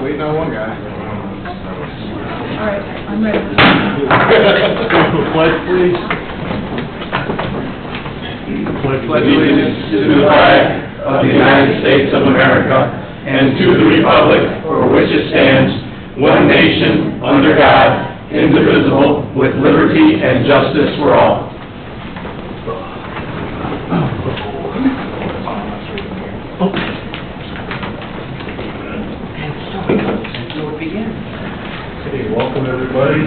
Waiting on one guy. All right, I'm ready. Pledge, please. Pledge allegiance to the flag of the United States of America and to the republic for which it stands, one nation, under God, indivisible, with liberty and justice for all. Okay, welcome everybody.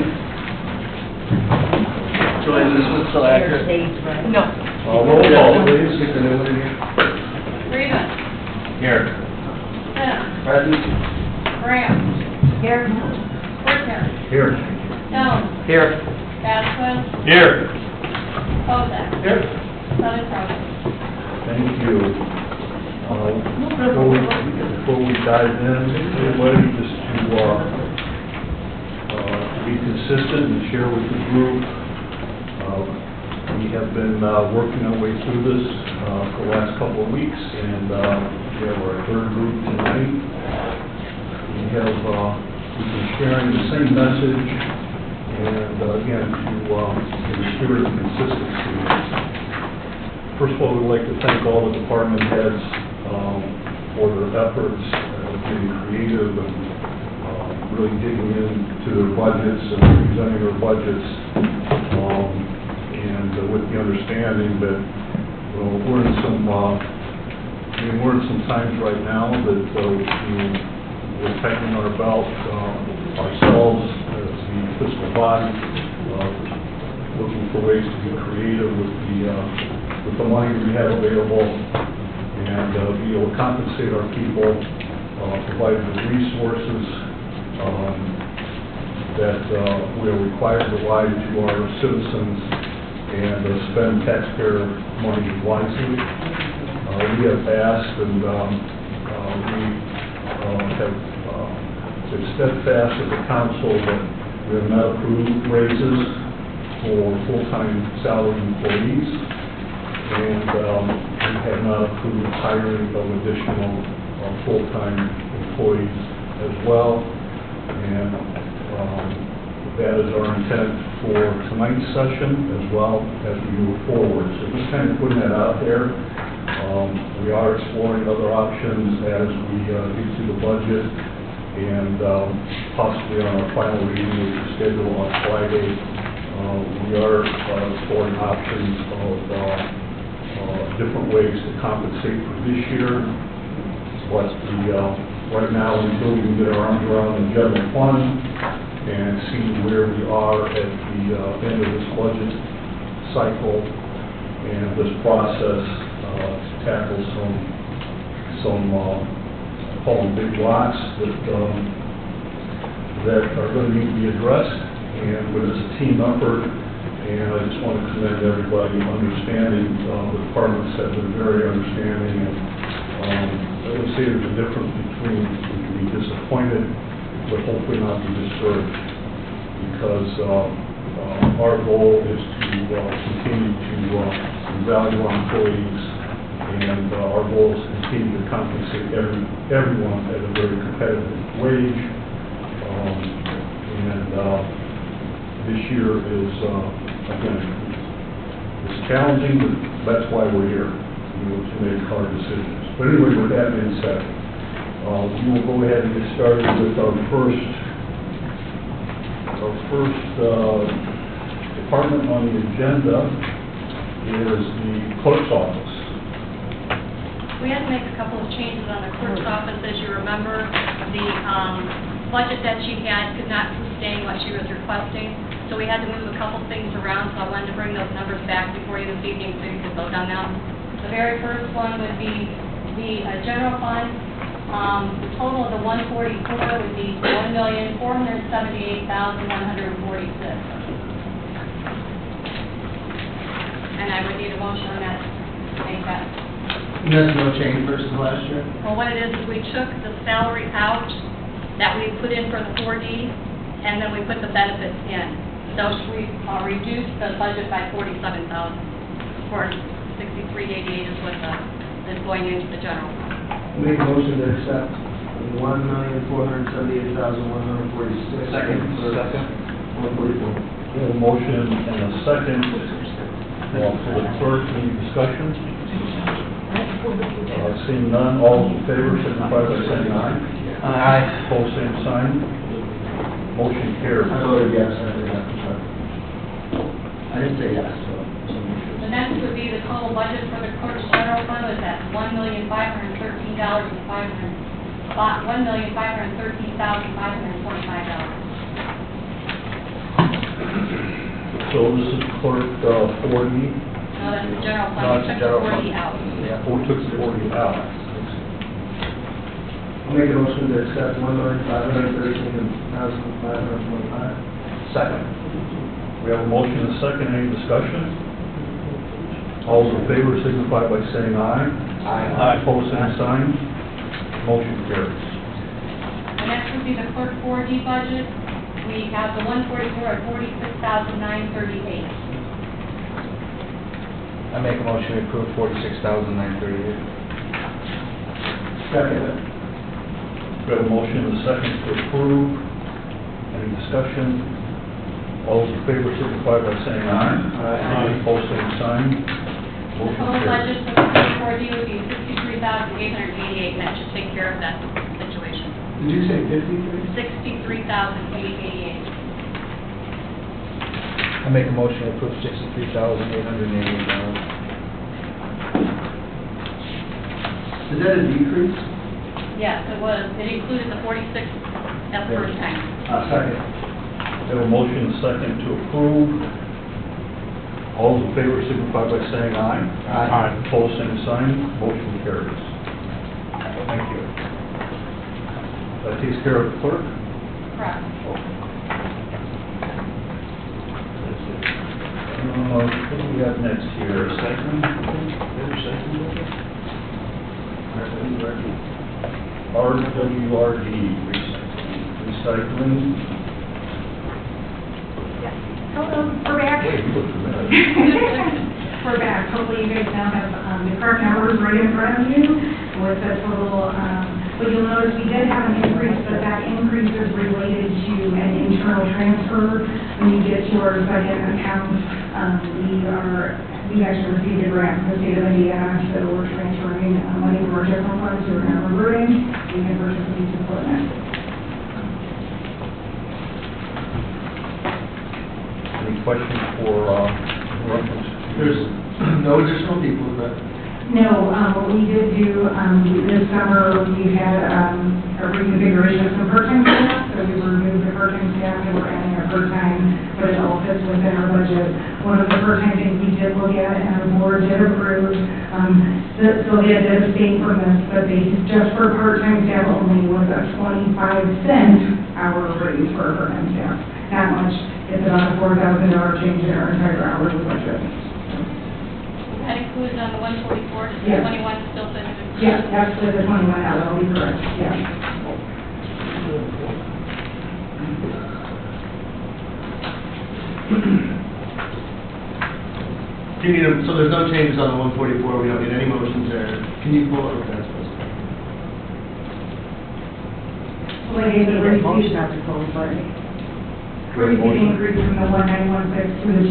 Joy, is this one still accurate? No. Roll call, please. Rita. Here. Finn. Present. Graham. Here. Whitmer. Here. Jones. Here. Vasquez. Here. Bozak. Here. Sutton. Thank you. Before we dive in, everybody, just to be consistent and share with the group, we have been working our way through this for the last couple of weeks, and we have our third group tonight. We've been sharing the same message, and again, in the spirit of consistency. First of all, we'd like to thank all the department heads for their efforts, being creative and really digging into their budgets and presenting their budgets, and with the understanding that we're in some times right now that we're tightening our belt ourselves as the fiscal body, looking for ways to be creative with the money we have available, and be able to compensate our people, provide the resources that we are required to provide to our citizens, and spend taxpayer money wisely. We have asked, and we have been steadfast at the council that we have not approved raises for full-time salaried employees, and we have not approved hiring of additional full-time employees as well. And that is our intent for tonight's session as well as we move forward. So just kind of putting that out there. We are exploring other options as we get to the budget, and possibly on our final reading, which is scheduled on Friday, we are exploring options of different ways to compensate for this year. But right now, until we can get our arms around the general fund and see where we are at the end of this budget cycle and this process to tackle some call them big rocks that are going to need to be addressed, and but it's a team effort. And I just want to commend everybody understanding. The departments have been very understanding, and I would say there's a difference between we can be disappointed, but hopefully not be discouraged, because our goal is to continue to value our employees, and our goal is to continue to compensate everyone at a very competitive wage. This year is, again, it's challenging, but that's why we're here, to make hard decisions. But anyway, with that being said, we will go ahead and get started with our first department on the agenda is the clerk's office. We had to make a couple of changes on the clerk's office. As you remember, the budget that she had could not sustain what she was requesting, so we had to move a couple things around, so I wanted to bring those numbers back before you this evening so you could vote on them. The very first one would be the general fund. The total of the 144 would be $1,478,146. And I would need a motion on that to make that. There's no change versus last year? Well, what it is we took the salary out that we put in for the 4D, and then we put the benefits in. So we reduced the budget by $47,000, or $63,888 is what is going into the general fund. Make motion to accept. $1,478,146. Second. Second. 144. We have a motion and a second. For the clerk, any discussion? Seeing none, all in favor, signify by saying aye. Aye. Pose same sign. Motion carries. I voted yes, I didn't say yes, so. The next would be the total budget for the clerk's general fund is at $1,513,525. So this is clerk 40. No, that's the general No, fund, it's we the took general the 40 fund. out. Who took the 40 out? I'll make a motion to accept $1,513,525. Second. We have a motion and a second. Any discussion? All those in favor signify by saying aye. Aye. Pose same sign. Motion carries. The next would be the clerk 4D budget. We have the 144 at $46,938. I make a motion to approve $46,938. Second. We have a motion and a second to approve. Any discussion? All those in favor signify by saying aye. Aye. Pose same sign. The Motion total budget carries. for the clerk 4D would be $63,888, and that should take care of that situation. Did you say 53? $63,888. I make a motion to approve $63,888. Is that a decrease? Yes, it was. It included the 46 at the first time. Second. We have a motion and a second to approve. All those in favor signify by saying aye. Aye. Pose same sign. Motion carries. Thank you. That takes care of the clerk. Correct. What do we got next here? Second? RWRD, recycling. Hello, we're back. Wait, you look familiar. We're back. Hopefully you guys now have the correct numbers right in front of you with the total, what you'll notice, we did have an increase, but that increase is related to an internal transfer. When you get to our second account, we actually received a grant from the state of Indiana, so we're transferring money from our general fund to our reverting. We can purchase a piece of equipment. Any questions for reference? There's no additional people, but No, what we did do, this summer, we had a reconfiguration of some part-time staff, so we removed the part-time staff and we're adding our part-time, but it all fits within our budget. One of the part-time things we did look at and our board did approve, Sylvia did abstain from this, but they, just for part-time staff only, was a 25-cent hour raise for our part-time staff. That much, it's about a $4,000 change in our entire hourly budget. That included on the 144, does the Yes. 21 still fit? Yes, that's the 21 hour, that'll be correct, yeah. do you need so there's no changes on the 144, we don't need any motions there. Can you pull up that? Like I said, we're using that to close, but we're receiving increase from the 1916 to the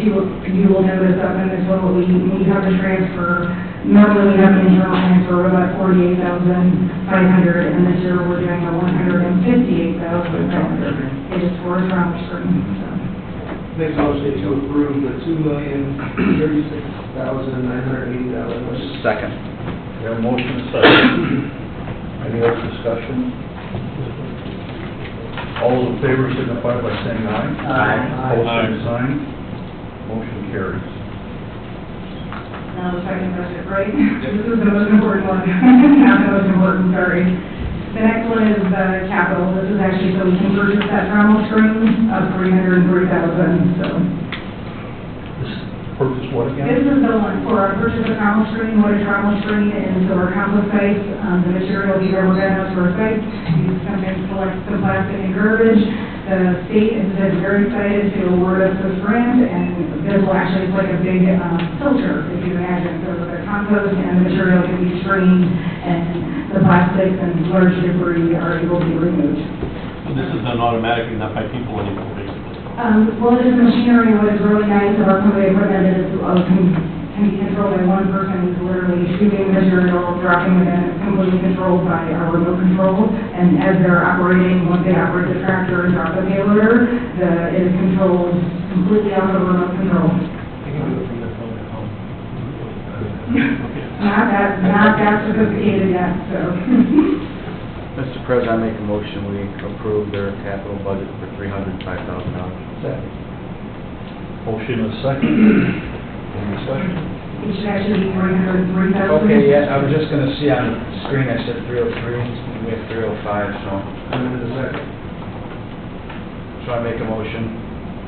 you will notice up in the total, we have a transfer. Normally we have an internal transfer of about 48,500, and this year we're doing a 158,500. It is for a travel screen, so. Make a motion to approve the $2,036,980. Second. We have a motion and a second. Any other discussion? All those in favor signify by saying aye. Aye. Pose same sign. Motion carries. Now the second budget, right? This is the most important one. Not the most important, sorry. The next one is the capital. This is actually so we can purchase that travel screen of $303,000, so. purchase what This again? is the one for our purchase of trauma screen, what a trauma screen, and so our compost sites, the material we ever got out to our sites, we sometimes collect some plastic and garbage. The state has been very excited to award us this grant, and this will actually, it's like a big filter, if you imagine. So the compost and the material can be screened, and the plastics and large debris are able to be removed. So this is done automatically, not by people anymore, basically. Well, it is machinery, what is really nice about some of the equipment is can be controlled by one person who's literally shooting material, dropping it in, it's completely controlled by our remote control. And as they're operating, once they operate the tractor and drop the payloader, it is controlled completely out of remote control. They can do it from their phone at home. Not that sophisticated yet, so. Mr. President, I make a motion, we approve their capital budget for $305,000. Second. Motion and a second. Any discussion? It should actually be 303,000. Okay, yeah, I was just gonna see on the screen, I said 303, we have 305, so. I'm in the second. So I make a motion,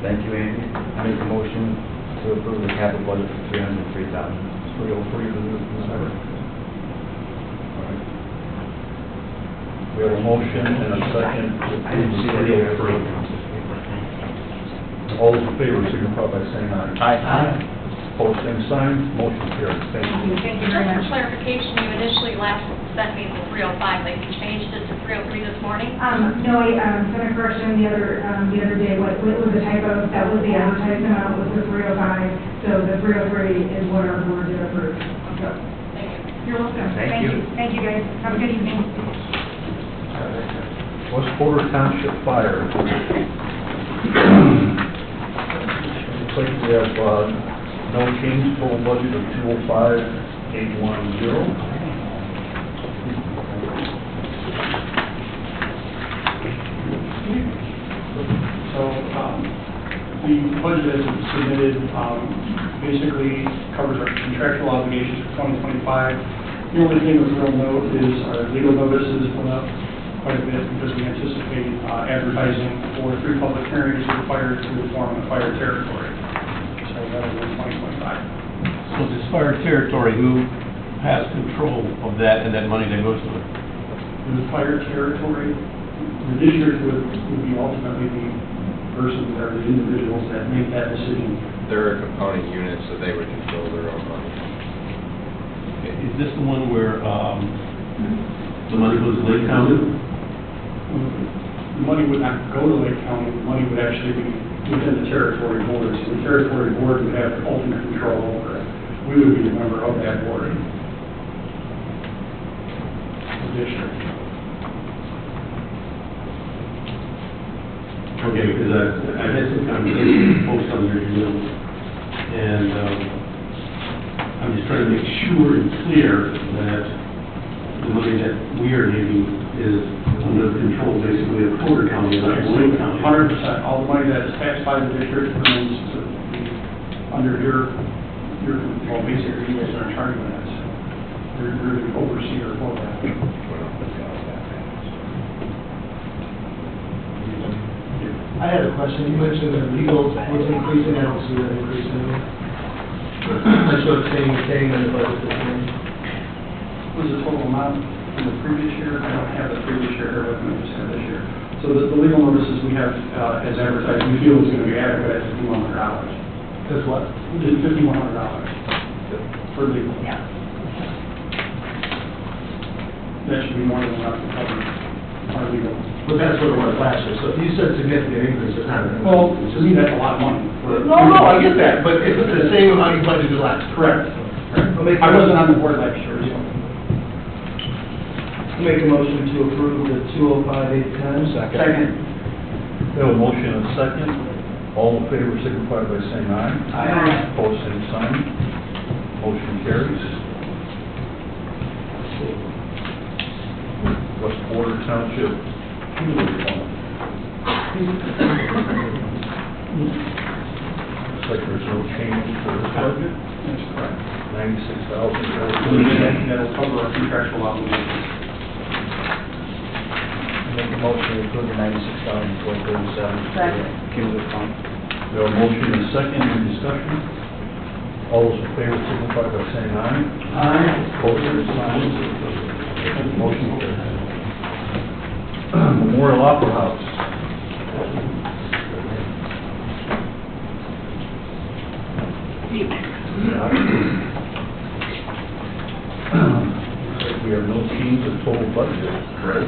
thank you, Andy, I make a motion to approve the capital budget for $303,000. 303 to the second. All right. We have a motion and a second to approve the 303. All those in favor, signify by saying aye. Aye. Opposed, same sign, motion carries. Thank you. Thank you very Just much. for clarification, you initially last sent me the 305, like you changed it to 303 this morning? No, I sent a correction the other day, what was the typo, that was the advertisement amount, was the 305, so the 303 is what our board did approve. So, Thank you. you're welcome. Thank you. Thank you, guys, have a good evening. West Porter Township Fire. Looks like we have, no change, total budget of 205,810. So, the budget as submitted, basically covers our contractual obligations for 2025. The only thing of real note is our legal notices went up quite a bit because we anticipate advertising for 3 public hearings required to form a fire territory. So that'll be in 2025. So this fire territory, who has control of that and that money that goes to it? The fire territory, this year would be ultimately the person or the individuals that make that decision. They're a component unit, so they would control their own money. Is this the one where, the money goes to Lake County? The money would not go to Lake County, the money would actually be within the territory board. So the territory board would have ultimate control over it. We would be a member of that board. The district. Okay, because I had some conversation with folks on there, you know, and, I'm just trying to make sure and clear that the money that we are giving is under the control basically of Porter County, not Lake County. 100%. All the money that is taxed by the district remains to be under your, well, basically, you guys are in charge of that. So you're the overseer for that. I had a question, you mentioned that legal was increasing, I don't see that increasing. I showed staying the same and the budget the same. What was the total amount from the previous year? I don't have the previous year here with me, I just have this year. So the legal notices we have as advertised, we feel is going to be adequate at $5,100. That's what? Just $5,100 for legal. Yeah. That should be more than enough to cover our legal. But that's what it was last year, so if you said significant increase, it's not. Well, to me, that's a lot of money. No, I get that, but it's the same amount you budgeted last year. Correct. I wasn't on the board last year, so. Make a motion to approve the 205,810. Second. We have a motion and a second. All in favor, signify by saying aye. Aye. Opposed, same sign. Motion carries. West Porter Township Fuel Fund. Looks like there's no change for this budget. That's correct. $96,000. That'll cover our contractual obligations. Make a motion to approve the $96,437 Second. cumulative fund. We have a motion and a second. Any discussion? All those in favor signify by saying aye. Aye. Opposed, same sign. Motion carries. Memorial Opera House. We have no change of total budget.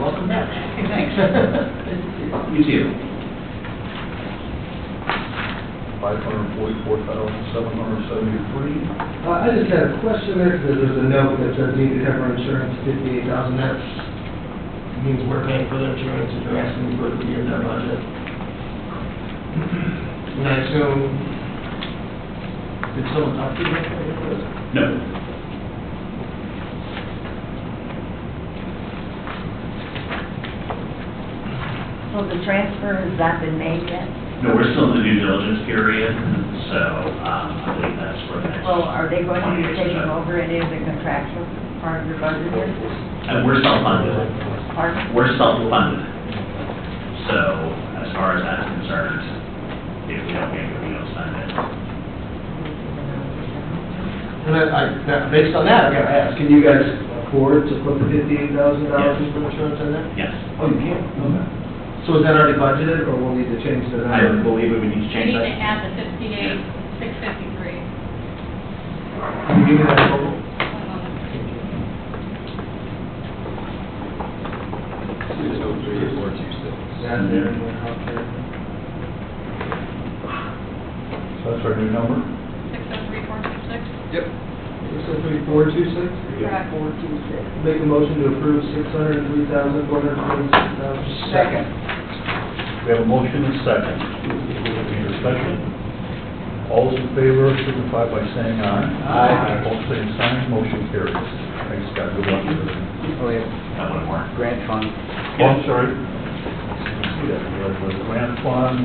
Welcome back. Thanks. You too. $544,773. I just had a question there, because there's a note that says need to cover insurance, 58,000, that means we're paying for the insurance, if they're asking for it to be in their budget. And I assume, did someone talk to you about that? No. So the transfer has not been made yet? No, we're still in the due diligence period, so I believe that's for the next. So are they going to be taking over any of the contractual part of your budget here? And we're self-funded. Pardon? We're self-funded. So as far as that's concerned, if we don't get it, we don't spend it. And based on that, I gotta ask, can you guys afford to put the $58,000 Yes. for insurance in there? Yes. Oh, you can? Okay. So is that already budgeted, or we'll need to change the I number? believe we would need to You change need to that. add the 58,653. Can you give me that total? One moment. 603,426. Yeah, there, okay. So that's our new number? 603,426. Yep. 603,426? Correct. 426. Make a motion to approve $603,426. Second. We have a motion and second. Any discussion? All those in favor signify by saying aye. Aye. Opposed, same sign. Motion carries. Thanks, Scott. Good luck. Oh, yeah, Got one more. grant fund. Oh, I'm sorry. See that, we have the grant fund,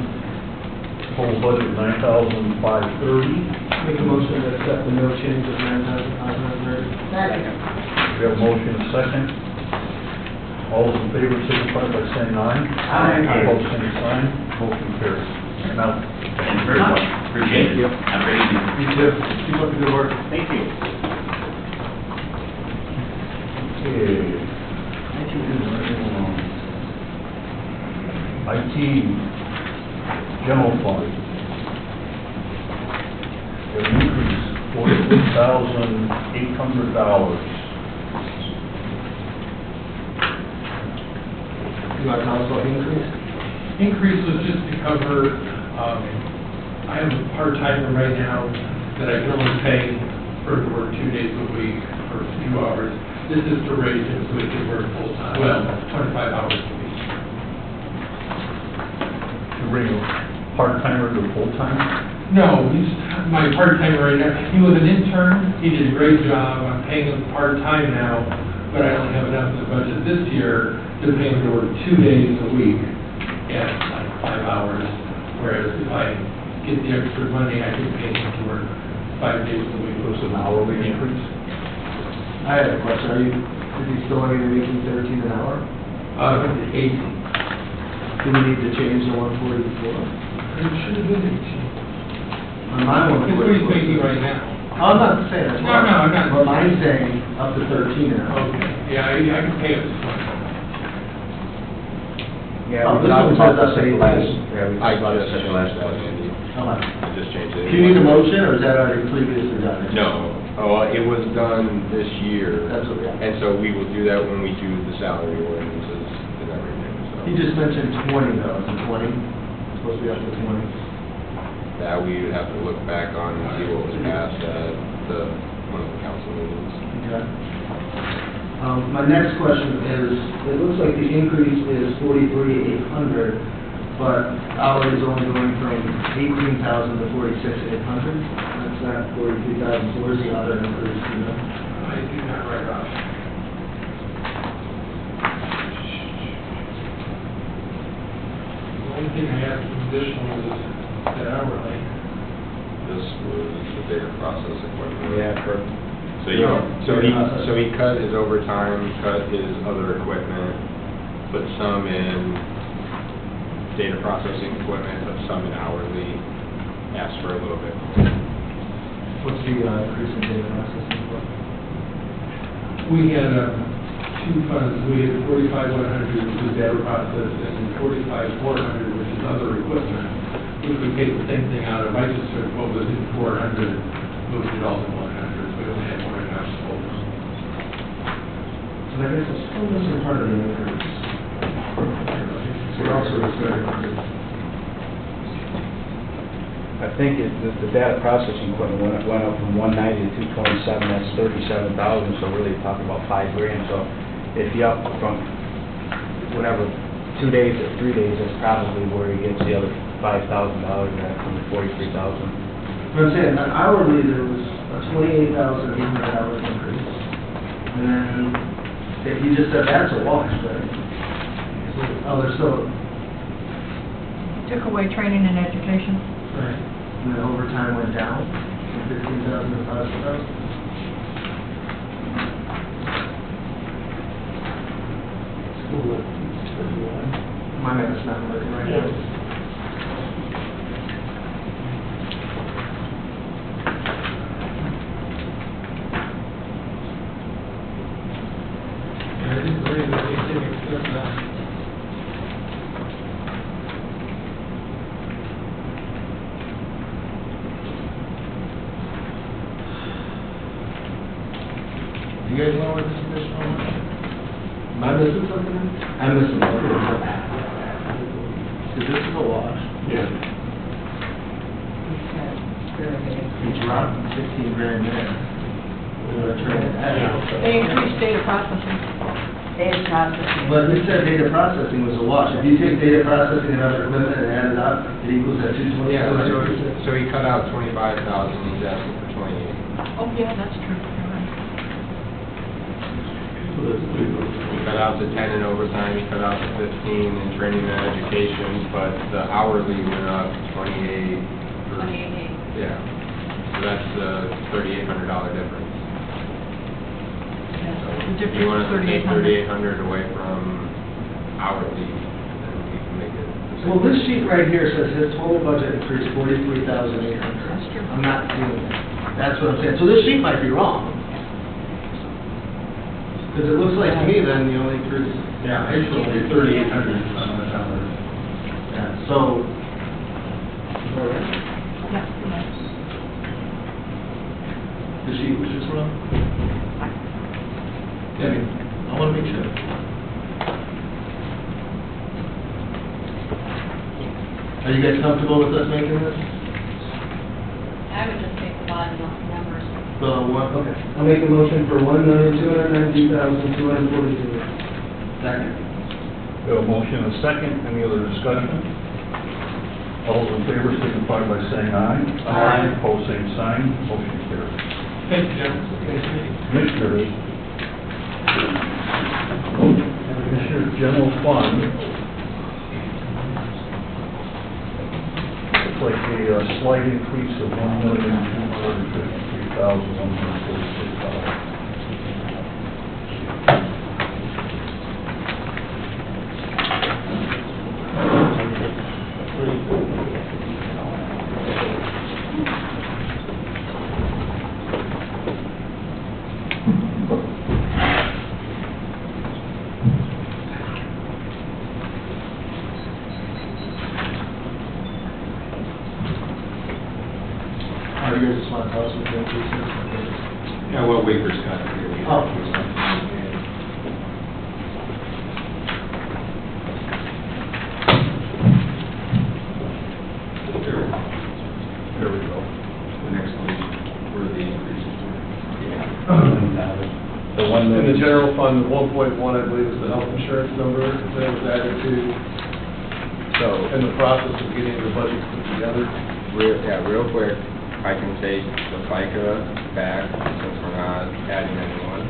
total budget of $9,530. Make a motion to accept the no change of $9,530. Second. We have a motion and second. All those in favor signify by saying aye. Aye. Opposed, same sign. Motion carries. Now, Thank you very much. Appreciate it. Have a great evening. You too. Keep up the good work. Thank you. okay. IT, general fund. An increase, $43,800. You want to tell us what the increase? Increase was just to cover, I have a part-timer right now that I can only pay for to work 2 days a week for a few hours. This is to raise him so he can work full-time, well, 25 hours a week. To bring a part-timer to full-time? No, he's my part-timer right now. He was an intern, he did a great job, I'm paying him part-time now, but I only have enough in the budget this year to pay him to work 2 days a week at like 5 hours, whereas if I get the extra money, I can pay him to work 5 days a week. So it's an hourly increase? I had a question. Is he still only making 13 an hour? 80. Do we need to change the 144? It should have been 18. On my one, It's what he's making right now. I'm not saying that's No, wrong. no, I'm not. But mine's saying up to 13 an hour. Okay, yeah, I can pay him this one. Yeah, Oh, we this talked one about says this at the that's last, a- yeah, we I talked about this just at the last changed that, budget. Andy. How much? I just changed it. Do you need a motion, or is that already previously done? No. Oh, it was done this year. That's okay. And so we will do that when we do the salary ordinances and everything, so. He just mentioned 20 though, is it 20? It's supposed to be up to 20. That we would have to look back on and see what was passed at one of the council meetings. Okay. My next question is, it looks like the increase is 43,800, but hourly is only going from 18,000 to 46,800. That's not 43,000, so where's the other increase, you know? I do not write off. The only thing I have additional is that hourly. This was the data process equipment. Yeah, for, So he cut his overtime, cut his other equipment, put some in data processing equipment, put some in hourly, asked for a little bit more. What's the increase in data processing for? We had two funds, we had 45,100, which is data process, and 45,400, which is other equipment, which we paid the same thing out of. I just took what was in 400, moved it all to 100, so we only had one and a half schools. So I guess it's still missing part of the increase. We're also required. I think the data processing equipment went up from 190 to 227, that's 37,000, so really you're talking about $5,000. So if you up from whatever, 2 days to 3 days, that's probably where he gets the other $5,000 back from the 43,000. But I'm saying, on hourly, there was a $28,800 increase. And then, if you just said that's a wash, right? Oh, there's still, Took away training and education. right, and then overtime went down from 15,000 to 5,000. My math's not working right now. I didn't believe that anything except that. Do you guys know where this additional money? Am I missing something? I'm missing something. Because this is a wash. Yeah. We dropped 15 grand there. We were trying to add. They increased data processing. Data processing. But you said data processing was a wash. If you take data processing and other equipment and add it up, it equals that 227. Yeah, so he cut out 25,000, he's asking for 28. Oh, yeah, that's true. You're right. He cut out the 10 in overtime, he cut out the 15 in training and education, but the hourly went up 28. 28. Yeah, so that's the $3,800 difference. The If you want difference to is take 3,800. 3,800 away from hourly, then we can make it. the same. Well, this sheet right here says his total budget increased 43,800. That's true. I'm not seeing that. That's what I'm saying. So this sheet might be wrong. Because it looks like to me then the only increase. Yeah, I showed you 3,800 on the salary. Yeah, so. Yeah, you're right. The sheet was just wrong? Yeah, I mean, I want to make sure. Are you guys comfortable with us making this? I would just take the bottom numbers. Okay. I'll make a motion for $1,290,242. Second. We have a motion and a second. Any other discussion? All those in favor signify by saying aye. Aye. Pose same sign. Motion carries. Thank you, Jim. Commissioners, Commissioners General Fund, looks like a slight increase of $1,253,146. Are you guys just want to tell us what the increase is? Yeah, well, Waker's got it here. Oh. There we go. The next page, where the increases were. The one that. In the general fund, 1.1, I believe, is the health insurance number that was added to, So, in the process of getting the budget put together. real quick, I can take the FICA back, since we're not adding anyone.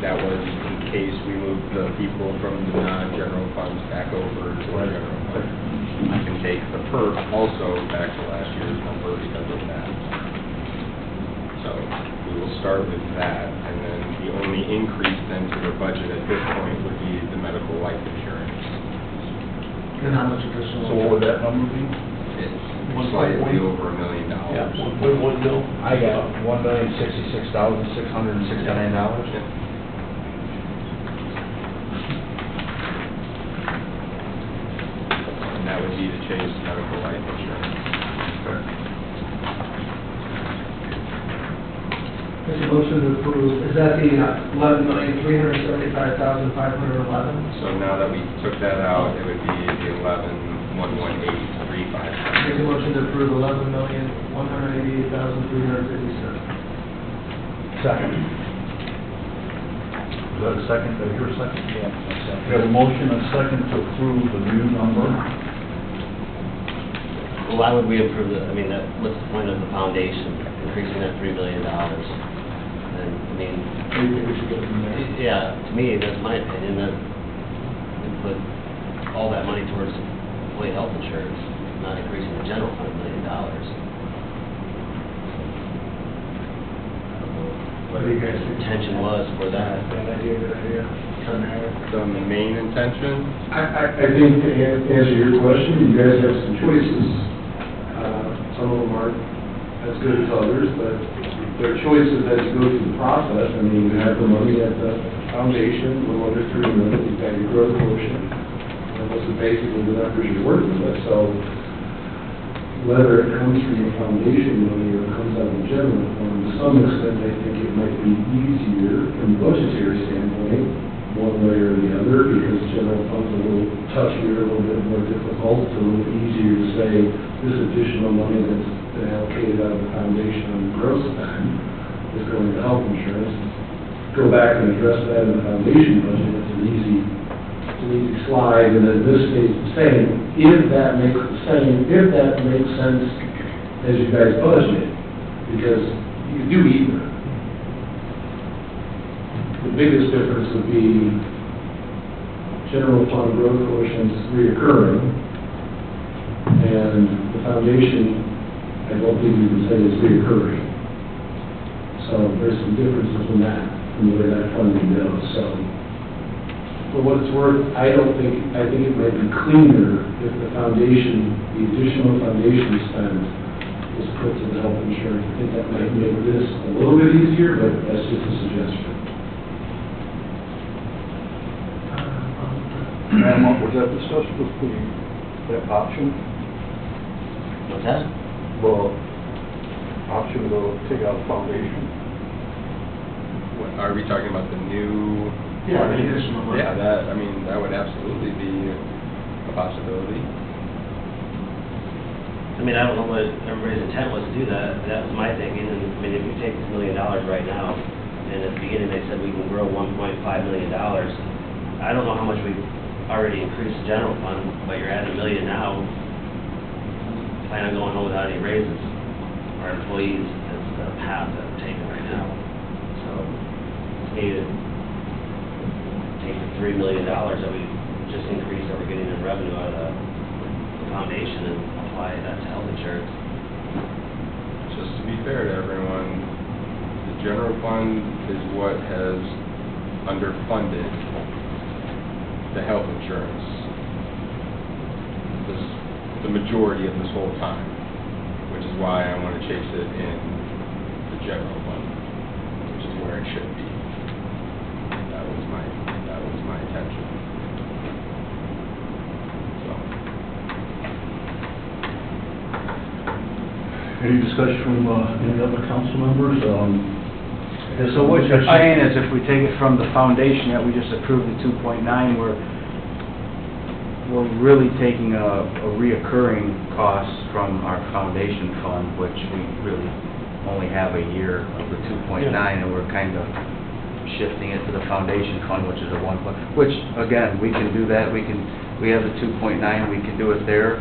That was in case we moved the people from the non-general funds back over to the general fund. I can take the PERF also back to last year's number because of that. So, we will start with that, and then the only increase then to their budget at this point would be the medical life insurance. And how much additional? So what would that number be? It's slightly over $1 million. Yeah, 1.1 mil. I got $1,066,669. And that would be to Chase Medical Life Insurance. Make a motion to approve, is that the $11,375,511? So now that we took that out, it would be the 11,118,355. Make a motion to approve $11,188,357. Second. Is that a second? Is that your second? Yeah. We have a motion and a second to approve the new number. Well, why would we approve it? I mean, what's the point of the foundation, increasing that $3 million? And, I mean, Maybe we should get it from there. yeah, to me, that's my opinion, that we put all that money towards employee health insurance, not increasing the general fund $1 million. What do you guys think? Intention was for that. Bad idea, good idea. The main intention, I think to answer your question, you guys have some choices. Some of them aren't as good as others, but they're choices as you go through the process. I mean, you have the money at the foundation, a little under $3 million, you've got your growth quotient. And those are basically the numbers you're working with. So whether it comes from the foundation money or it comes out of the general fund, to some extent, I think it might be easier from a budgetary standpoint, one way or the other, because general fund's a little touchier, a little bit more difficult. It's a little easier to say this additional money that's been allocated out of the foundation on the growth side is going to health insurance. Go back and address that in the foundation budget. It's an easy slide, and then this stays the same. If that makes sense as you guys budget, because you can do either. The biggest difference would be general fund growth quotients reoccurring, and the foundation, I don't think you can say is reoccurring. So there's some differences in that, in the way that funding goes. So for what it's worth, I think it might be cleaner if the foundation, the additional foundation spend is put to the health insurance. I think that might make this a little bit easier, but that's just a suggestion. And what was that discussed with that option? What's that? The option to take out the foundation? are we talking about the new? Yeah, the additional one. Yeah, that would absolutely be a possibility. I mean, I don't know what everybody's intent was to do that. That was my thinking. And I mean, if you take this $1 million right now, and at the beginning they said we can grow $1.5 million, I don't know how much we've already increased the general fund, but you're adding $1 million now. Plan on going home without any raises. Our employees, that's the path that we're taking right now. So, we need to take the $3 million that we just increased that we're getting in revenue out of the foundation and apply that to health insurance. Just to be fair to everyone, the general fund is what has underfunded the health insurance the majority of this whole time, which is why I want to chase it in the general fund, which is where it should be. That was my intention. So. Any discussion from any other council members? So what you're saying is if we take it from the foundation that we just approved the 2.9, we're really taking a reoccurring cost from our foundation fund, which we really only have a year of the 2.9, and we're kind of shifting it to the foundation fund, which is a 1. Which again, we can do that. We have the 2.9. We can do it there,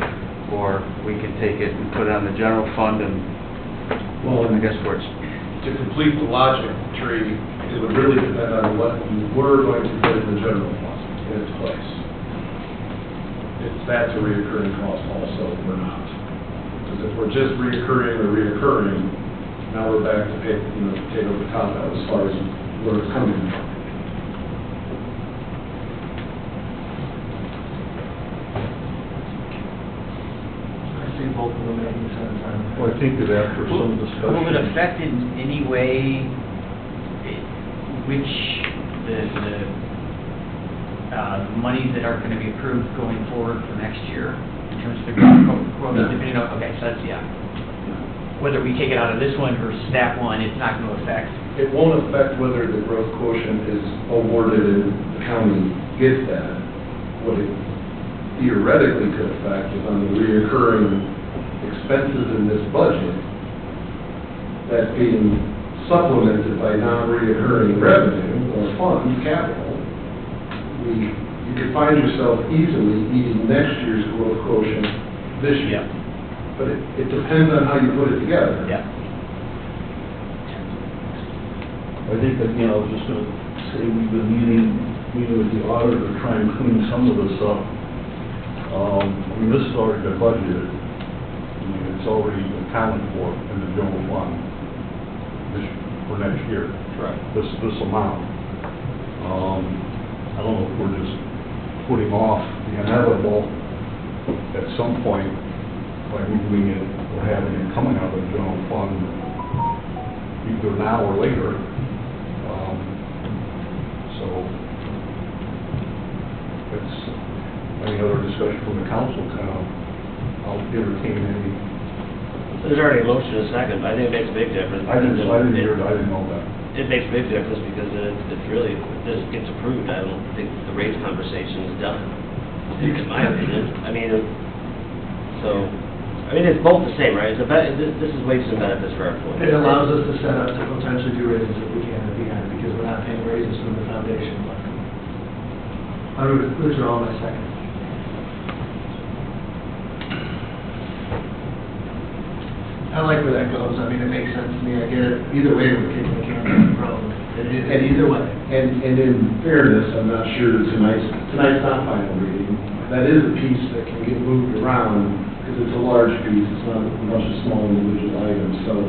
or we can take it and put it on the general fund, and I guess where it's. To complete the logic tree, it would really depend on what you were going to put in the general fund in its place. If that's a reoccurring cost also, or not. Because if we're just reoccurring, now we're back to potato potato as far as where it's coming from. I see both of them making sense on. Well, I think that after some discussion. Will it affect in any way which the monies that are going to be approved going forward for next year in terms of the growth, depending on, okay, so that's, yeah. Whether we take it out of this one or that one, it's not going to affect. It won't affect whether the growth quotient is awarded and the county gets that. What it theoretically could affect is on the reoccurring expenses in this budget, that being supplemented by non-reoccurring revenue or funds, capital, you could find yourself easily eating next year's growth quotient this year. But it depends on how you put it together. Yeah. I think that, I was just going to say, we've been meeting with the auditor to try and clean some of this up. This has already been budgeted. It's already accounted for in the general fund for next year. Correct. This amount. I don't know if we're just putting off the inevitable at some point by moving it or having it coming out of the general fund either now or later. So it's any other discussion from the council, I'll entertain any. There's already a motion and a second, but I think it makes a big difference. I didn't know that. It makes a big difference because it's really, if this gets approved, I don't think the rates conversation is done, in my opinion. It's both the same, right? This is wages and benefits for our employees. It allows us to set up to potentially do raises if we can at the end, because we're not paying raises from the foundation fund. I would withdraw my second. I like where that goes. I mean, it makes sense to me. I get it. Either way, we're kicking the can down the road. And either way. And in fairness, I'm not sure tonight's not final reading. That is a piece that can get moved around because it's a large piece. It's not a bunch of small individual items. So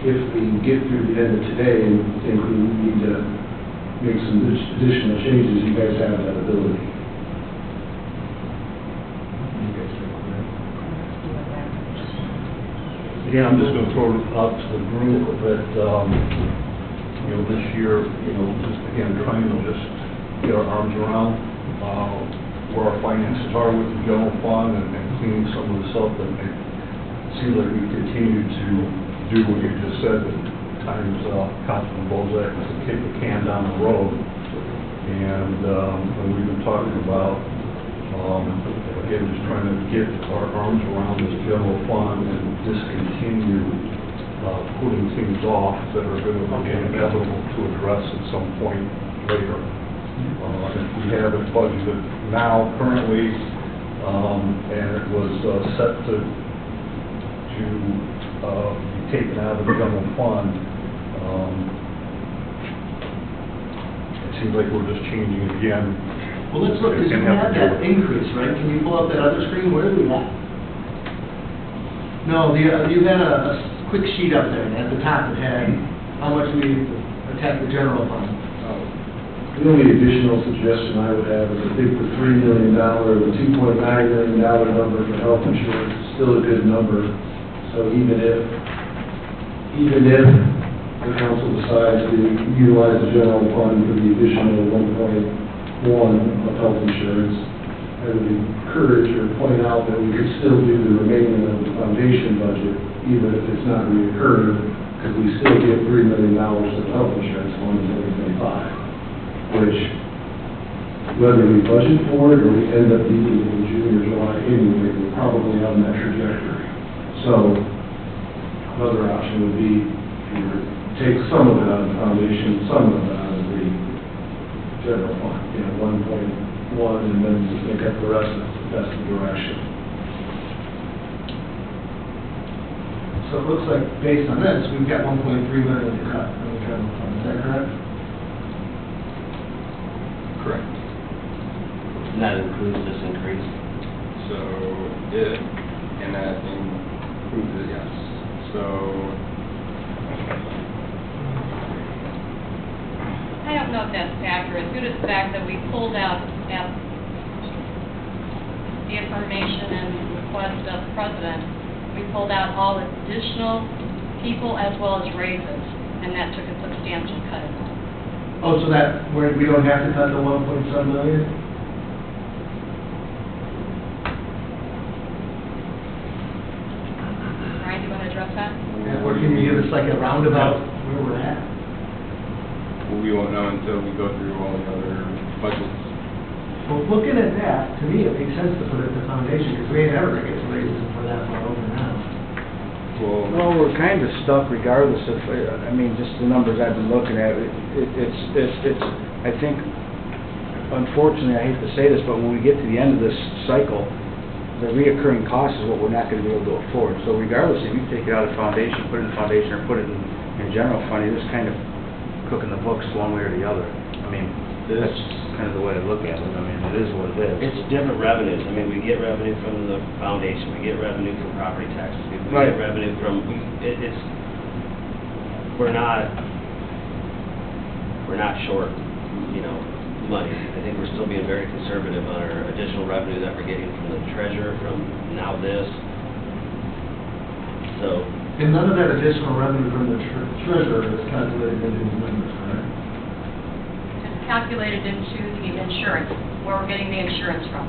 if we get through the end of today and think we need to make some additional changes, you guys have that ability. Yeah, I'm just going to throw it out to the group that, this year, just again, trying to just get our arms around where our finances are with the general fund and cleaning some of this up. And it seems like we continue to do what you just said, at times Councilman Bozak is to kick the can down the road. And we've been talking about, again, just trying to get our arms around this general fund and discontinue putting things off that are going to be inevitable to address at some point later. If we have it budgeted now currently, and it was set to be taken out of the general fund, it seems like we're just changing it again. Well, let's look, because we had that increase, right? Can you pull up that other screen? Where are we at? No, you had a quick sheet up there, and at the top it had how much we attacked the general fund. The only additional suggestion I would have is I think the $3 million or the $2.9 million number for health insurance is still a good number. So even if the council decides to utilize the general fund for the additional 1.1 of health insurance, I would encourage or point out that we could still do the remaining of the foundation budget, even if it's not reoccurring, because we still get $3 million of health insurance fund in 2025, which, whether we budget for it or we end up using it in June or July anyway, we're probably on that trajectory. So, another option would be to take some of it out of the foundation, some of it out of the general fund, 1.1, and then just make up the rest if that's the direction. So it looks like, based on this, we've got 1.3 million to cut from the general fund. Is that correct? Correct. And that includes this increase. So, and that includes it, yes. So, I don't know if that's accurate, due to the fact that we pulled out the information and request of the president we pulled out all additional people as well as raises, and that took a substantial cut in that. Oh, so that, we don't have to cut the 1.7 million? Ryan, do you want to address that? Yeah, or can you give us like a roundabout where we're at? We won't know until we go through all the other budgets. Well, looking at that, to me, it makes sense to put it in the foundation, because we ain't ever gonna get to raises for that far over now. Well, we're kind of stuck regardless of, I mean, just the numbers I've been looking at, it's, I think, unfortunately, I hate to say this, but when we get to the end of this cycle, the reoccurring cost is what we're not gonna be able to afford. So regardless, if you take it out of the foundation, put it in the foundation, or put it in general fund, you're just kind of cooking the books one way or the other. I mean, that's kind of the way to look at it. I mean, it is what it is. It's different revenues. I mean, we get revenue from the foundation, we get revenue from property taxes, we Right. get revenue from, we're not short, money. I think we're still being very conservative on our additional revenue that we're getting from the treasurer, from now this. So, And none of that additional revenue from the treasurer is calculated into these numbers, right? It's calculated into the insurance, where we're getting the insurance from.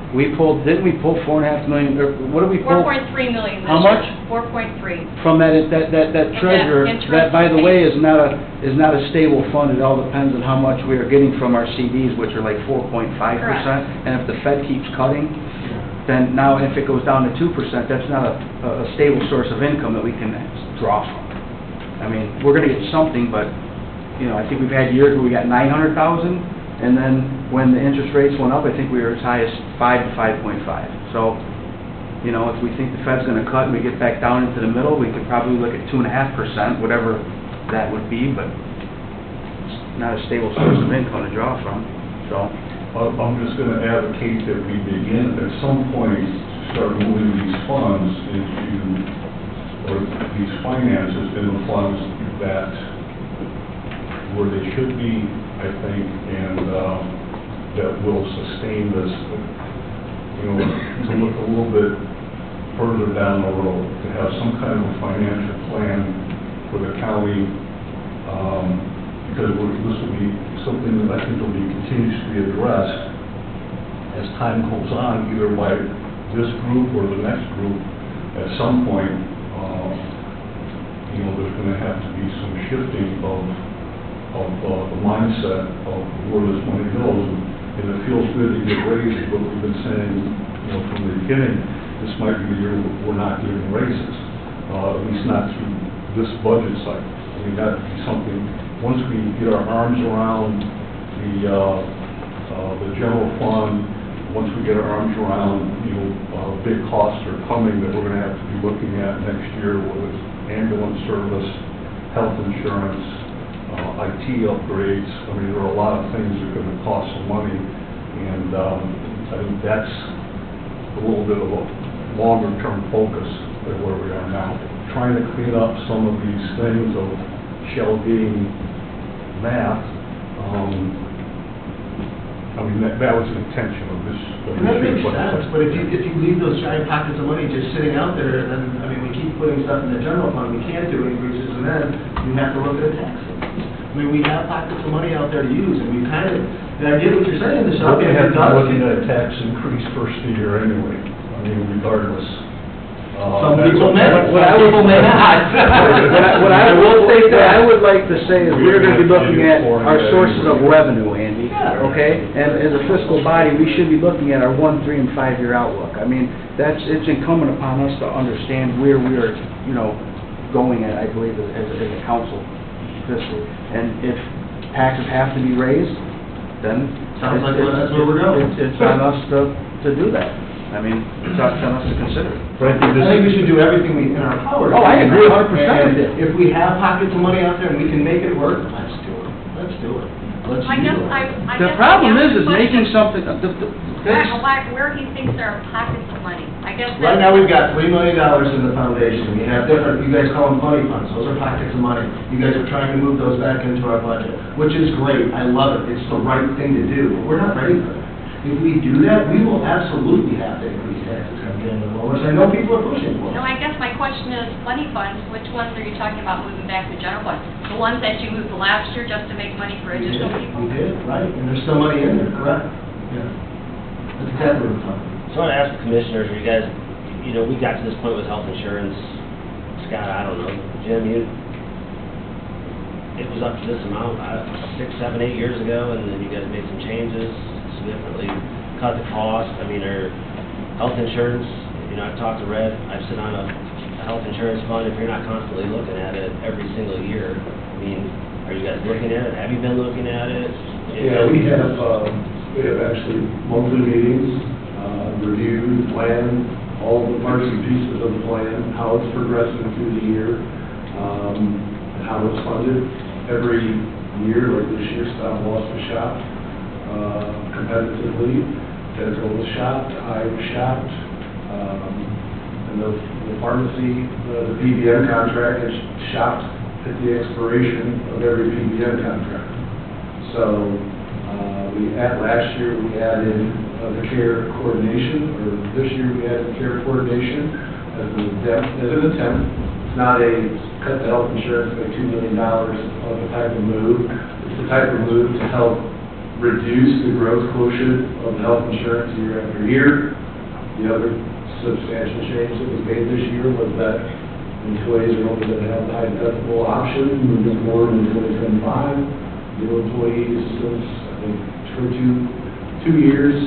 Didn't we pull 4.5 million, or what did we pull? 4.3 million this How year. much? 4.3. From that treasurer, interest that, by the way, paid. is not a stable fund. It all depends on how much we are getting from our CDs, which are like 4.5%. Correct. And if the Fed keeps cutting, then now if it goes down to 2%, that's not a stable source of income that we can draw from. I mean, we're gonna get something, but, I think we've had years where we got 900,000, and then when the interest rates went up, I think we were as high as 5 to 5.5. So, if we think the Fed's gonna cut and we get back down into the middle, we could probably look at 2.5%, whatever that would be, but it's not a stable source of income to draw from, so. I'm just gonna advocate that we begin at some point, start moving these funds into, or these finances into funds that, where they should be, I think, and, that will sustain this, to look a little bit further down the road, to have some kind of a financial plan for the county, because this will be something that I think will be continues to be addressed as time goes on, either by this group or the next group. At some point, there's going to have to be some shifting of the mindset of where this money goes. And it feels good to get raises, but we've been saying, from the beginning, this might be the year we're not giving raises, at least not through this budget cycle. I mean, that would be something, once we get our arms around the general fund, once we get our arms around, big costs are coming that we're going to have to be looking at next year, whether it's ambulance service, health insurance, IT upgrades. I mean, there are a lot of things that are going to cost some money, and I think that's a little bit of a longer-term focus than where we are now. Trying to clean up some of these things of shell game math. I mean, that was the intention of this. And that makes sense, but if you leave those giant pockets of money just sitting out there, then, we keep putting stuff in the general fund, we can't do increases, and then you have to look at a tax increase. We have pockets of money out there to use, and we kind of, and I get what you're saying, the shop. We're going to have to be looking at a tax increase first of the year anyway, regardless. Some people may, What I would- people may not. What I will say that I would like to say is we're gonna be looking at our sources of revenue, Andy, okay? And as a fiscal body, we should be looking at our 1, 3, and 5-year outlook. I mean, it's incumbent upon us to understand where we are, going at, I believe, as a council fiscally. And if taxes have to be raised, then Sounds like that's where we're going. It's on us to do that. I mean, it's on us to consider. I think we should do everything in our power. Oh, I agree 100%. And if we have pockets of money out there and we can make it work, let's do it. Let's do it. Let's I guess do it. I The guess problem I is have a making question. something, Where he thinks there are pockets of money. I guess Right now, we've got $3 million in the foundation. We have different, you guys call them funny funds. Those are pockets of money. You guys are trying to move those back into our budget, which is great. I love it. It's the right thing to do. But we're not ready for that. If we do that, we will absolutely have to increase taxes on general law, which I know people are pushing for. No, I guess my question is, money funds, which ones are you talking about moving back to general fund? The ones that you moved last year just to make money for additional people? We did, right, and there's still money in there, correct? Yeah. That's exactly what I'm talking about. So I want to ask the commissioners, are you guys, you know, we got to this point with health insurance, Scott, I don't know, Jim, it was up to this amount, 6, 7, 8 years ago, and then you guys made some changes, significantly cut the cost. I mean, our health insurance, you know, I've talked to Red, I've sit on a health insurance fund, if you're not constantly looking at it every single year, I mean, are you guys looking at it? Have you been looking at it? Yeah, we have actually monthly meetings, review, plan, all the parts and pieces of the plan, how it's progressing through the year, and how it's funded. Every year, like this year, Stop Loss was shopped competitively. Dental was shopped, eye was shopped, and the pharmacy, the PBM contract is shopped at the expiration of every PBM contract. So last year we added the care coordination, or this year we added care coordination as an attempt. It's not a cut the health insurance by $2 million of the type of move. It's the type of move to help reduce the growth quotient of health insurance year after year. The other substantial change that was made this year was that employees are only going to have the high deductible option moving forward in 2025. New employees, since I think for two years,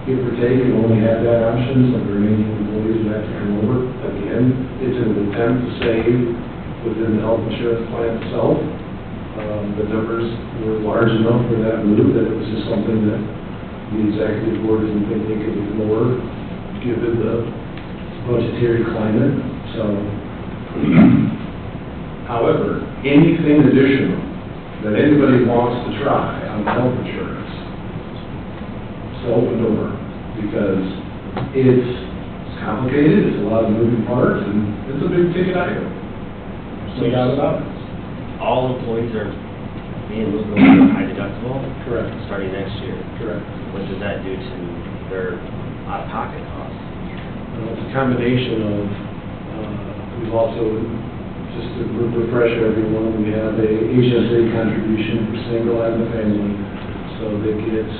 give or take, you only have that option, so the remaining employees would have to come over. Again, it's an attempt to save within the health insurance plan itself. The numbers were large enough for that move that it was just something that the executive board didn't think they could ignore given the budgetary climate. So, however, anything additional that anybody wants to try on health insurance, it's an open door, because it's complicated, it's a lot of moving parts, and it's a big ticket item. No doubt about it. All employees are being moved over to high deductible? Correct. Starting next year? Correct. What does that do to their out-of-pocket costs? It's a combination of, we've also, just to refresh everyone, we have a HSA contribution for single and the family. So they get,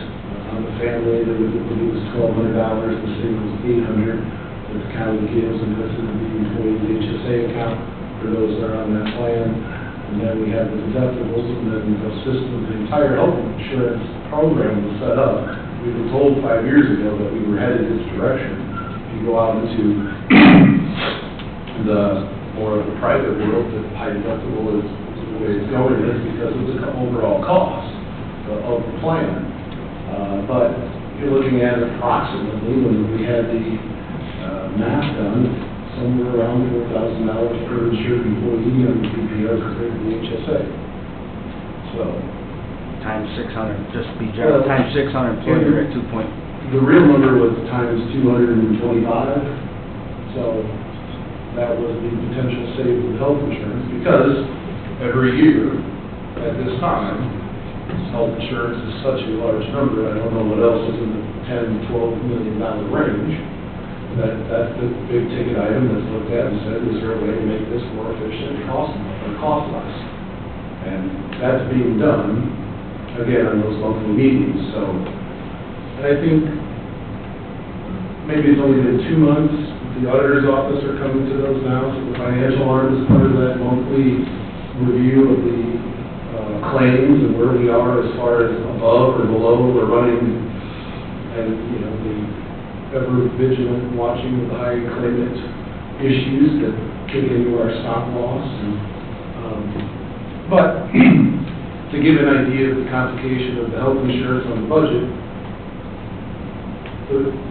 on the family, it was $1,200, the single is $800. That the county gives and goes into the employee's HSA account for those that are on that plan. And then we have the deductibles, and then the system, the entire health insurance program was set up. We were told 5 years ago that we were headed this direction. If you go out into the more of the private world, the high deductible is the way it's going, is because of the overall cost of the plan. But you're looking at approximately, when we had the math done, somewhere around $4,000 per insured employee on the PPO compared to the HSA. So. Times 600, just be general, times 600 employees, you're at 2 point. The real number was times 225, so that was the potential save with health insurance, because every year at this time, health insurance is such a large number, I don't know what else is in the $10, $12 million range. That's the big ticket item that's looked at and said, is there a way to make this more efficient and cost less? And that's being done, again, on those monthly meetings. So, and I think maybe it's only been 2 months. The auditor's office are coming to those now, so the financial arm is part of that monthly review of the claims and where we are as far as above or below or running, and, you know, the ever vigilant watching of the high claimant issues that kick into our stop loss. But to give an idea of the complication of the health insurance on the budget,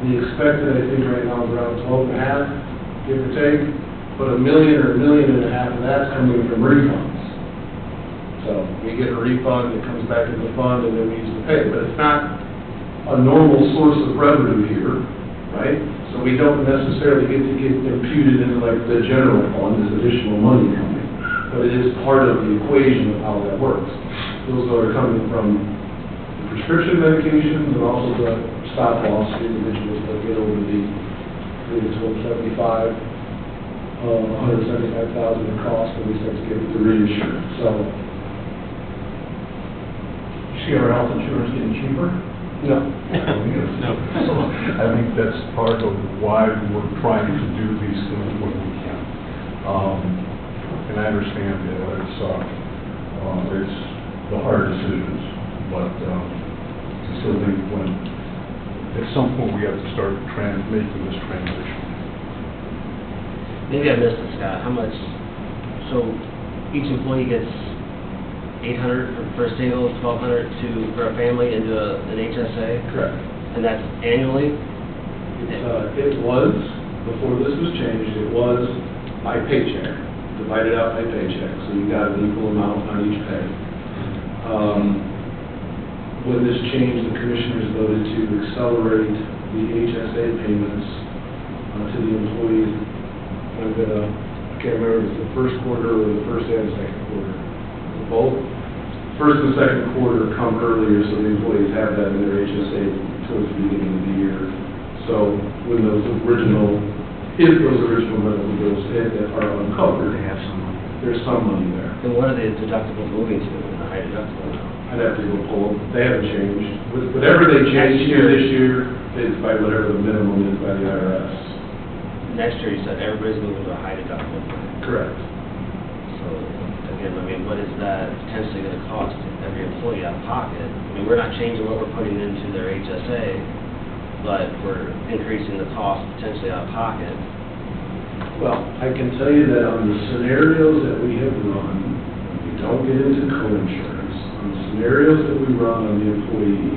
the expected, I think right now is around 12.5, give or take, but $1 million or $1.5 million of that's coming from refunds. So we get a refund, it comes back into the fund, and then we use to pay, but it's not a normal source of revenue here. Right? So we don't necessarily get imputed into like the general fund as additional money coming, but it is part of the equation of how that works. Those are coming from the prescription medications and also the stop loss individuals that get over the, I believe it's 175, 175,000 in cost, and we start to get the reinsurance, so. See our health insurance getting cheaper? No. No. So I think that's part of why we're trying to do these things when we can. And I understand that it's the hard decisions, but I still think when, at some point, we have to start making this transition. Maybe I missed it, Scott, how much, so each employee gets 800 for a single, 1,200 for a family into an HSA? Correct. And that's annually? It was, before this was changed, it was by paycheck, divided out by paycheck, so you got an equal amount on each pay. When this changed, the commissioners voted to accelerate the HSA payments to the employees. I can't remember if it was the first quarter or the first and second quarter. Both. First and second quarter come earlier, so the employees have that in their HSA towards the beginning of the year. So when those original, if those original medical bills hit that are uncovered, They have some money. there's some money there. Then what are the deductibles moving to, the high deductible now? I'd have to go pull them. They haven't changed. Whatever they changed here this year is by whatever the minimum is by the IRS. Next year, you said everybody's moving to a high deductible plan. Correct. So, again, I mean, what is that potentially gonna cost every employee out of pocket? I mean, we're not changing what we're putting into their HSA, but we're increasing the cost potentially out of pocket. Well, I can tell you that on the scenarios that we have run, we don't get into co-insurance. On the scenarios that we run on the employee,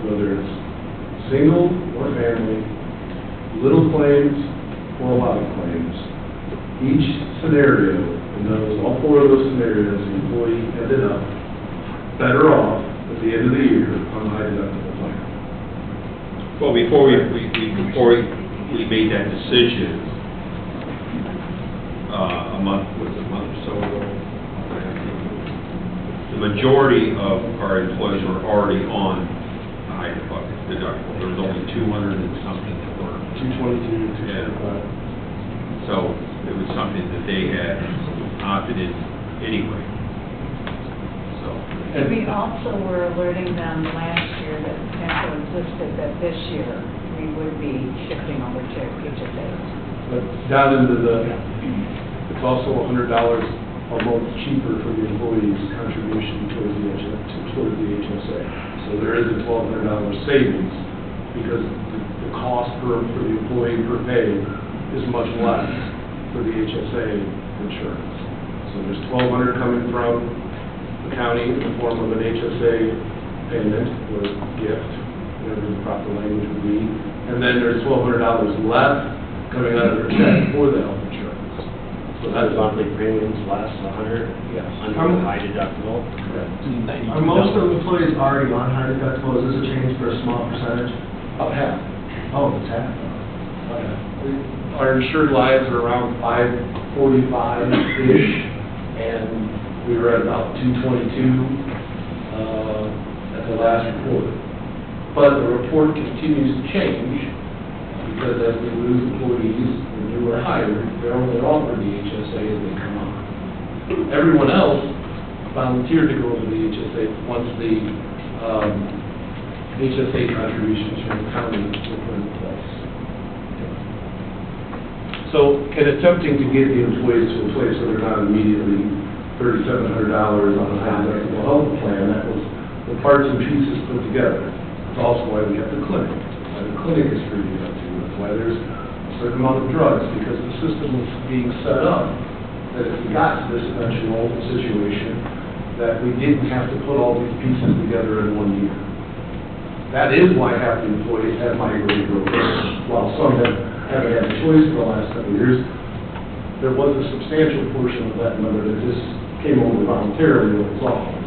whether it's single or family, little claims or a lot of claims, each scenario, in those, all four of those scenarios, the employee ended up better off at the end of the year on the high deductible plan. Well, before we made that decision, a month or so ago, the majority of our employees were already on a high deductible. There was only 200 and something that were. 222, 225. So it was something that they had opted in anyway. So. We also were alerting them last year that the potential existed that this year we would be shifting over to HSAs. But down into it's also $100 a month cheaper for the employee's contribution towards the HSA. So there is a $1,200 savings because the cost for the employee per pay is much less for the HSA insurance. So there's $1,200 coming from the county in the form of an HSA payment or gift, whatever the proper language would be. And then there's $1,200 left coming out of their check for the health insurance. So that's monthly premiums less, 100? Yes. Under the high deductible? Correct. Are most of the employees already on high deductible? Is this a change for a small percentage? Up half. Oh, it's half. Our insured lives are around 545-ish, and we were at about 222 at the last report. But the report continues to change, because as we lose employees and new or hired, they're only offered the HSA as they come on. Everyone else volunteered to go into the HSA once the HSA contributions from the county were put in place. So, and it's tempting to get the employees to a place where they're not immediately $3,700 on a high deductible health plan. That was the parts and pieces put together. That's also why we have the clinic. Why the clinic is free to go to. That's why there's a certain amount of drugs, because the system was being set up that if we got to this eventual situation, that we didn't have to put all these pieces together in 1 year. That is why half the employees have migrated over, while some haven't had a choice for the last several years. There was a substantial portion of that number that just came over voluntarily when it was offered.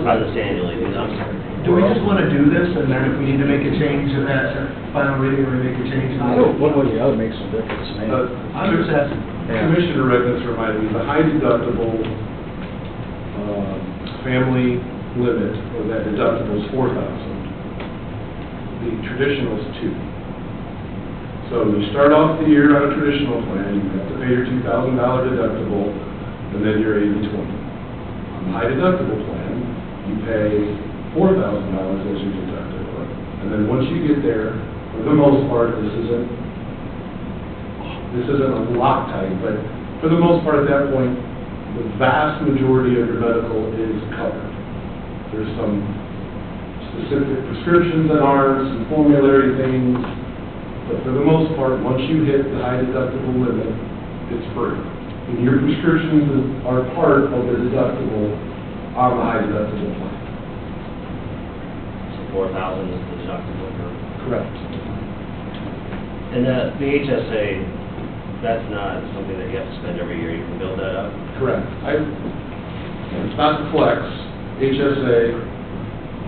spend this annually, I'm sorry. Do we just want to do this, and then if we need to make a change in that final reading, we make a change? One way or the other makes no difference to me. I'm just asking. Commissioner Ricketts reminded me, the high deductible family limit, or that deductible is $4,000. The traditional is $2,000. So you start off the year on a traditional plan, you have to pay your $2,000 deductible, and then you're 80/20. On the high deductible plan, you pay $4,000 as your deductible. And then once you get there, for the most part, this isn't a Loctite, but for the most part at that point, the vast majority of your medical is covered. There's some specific prescriptions that aren't, some formulary things, but for the most part, once you hit the high deductible limit, it's free. And your prescriptions are part of the deductible on the high deductible plan. So 4,000 is the deductible for... Correct. And the HSA, that's not something that you have to spend every year, you can build that up? Correct. It's not the flex, HSA,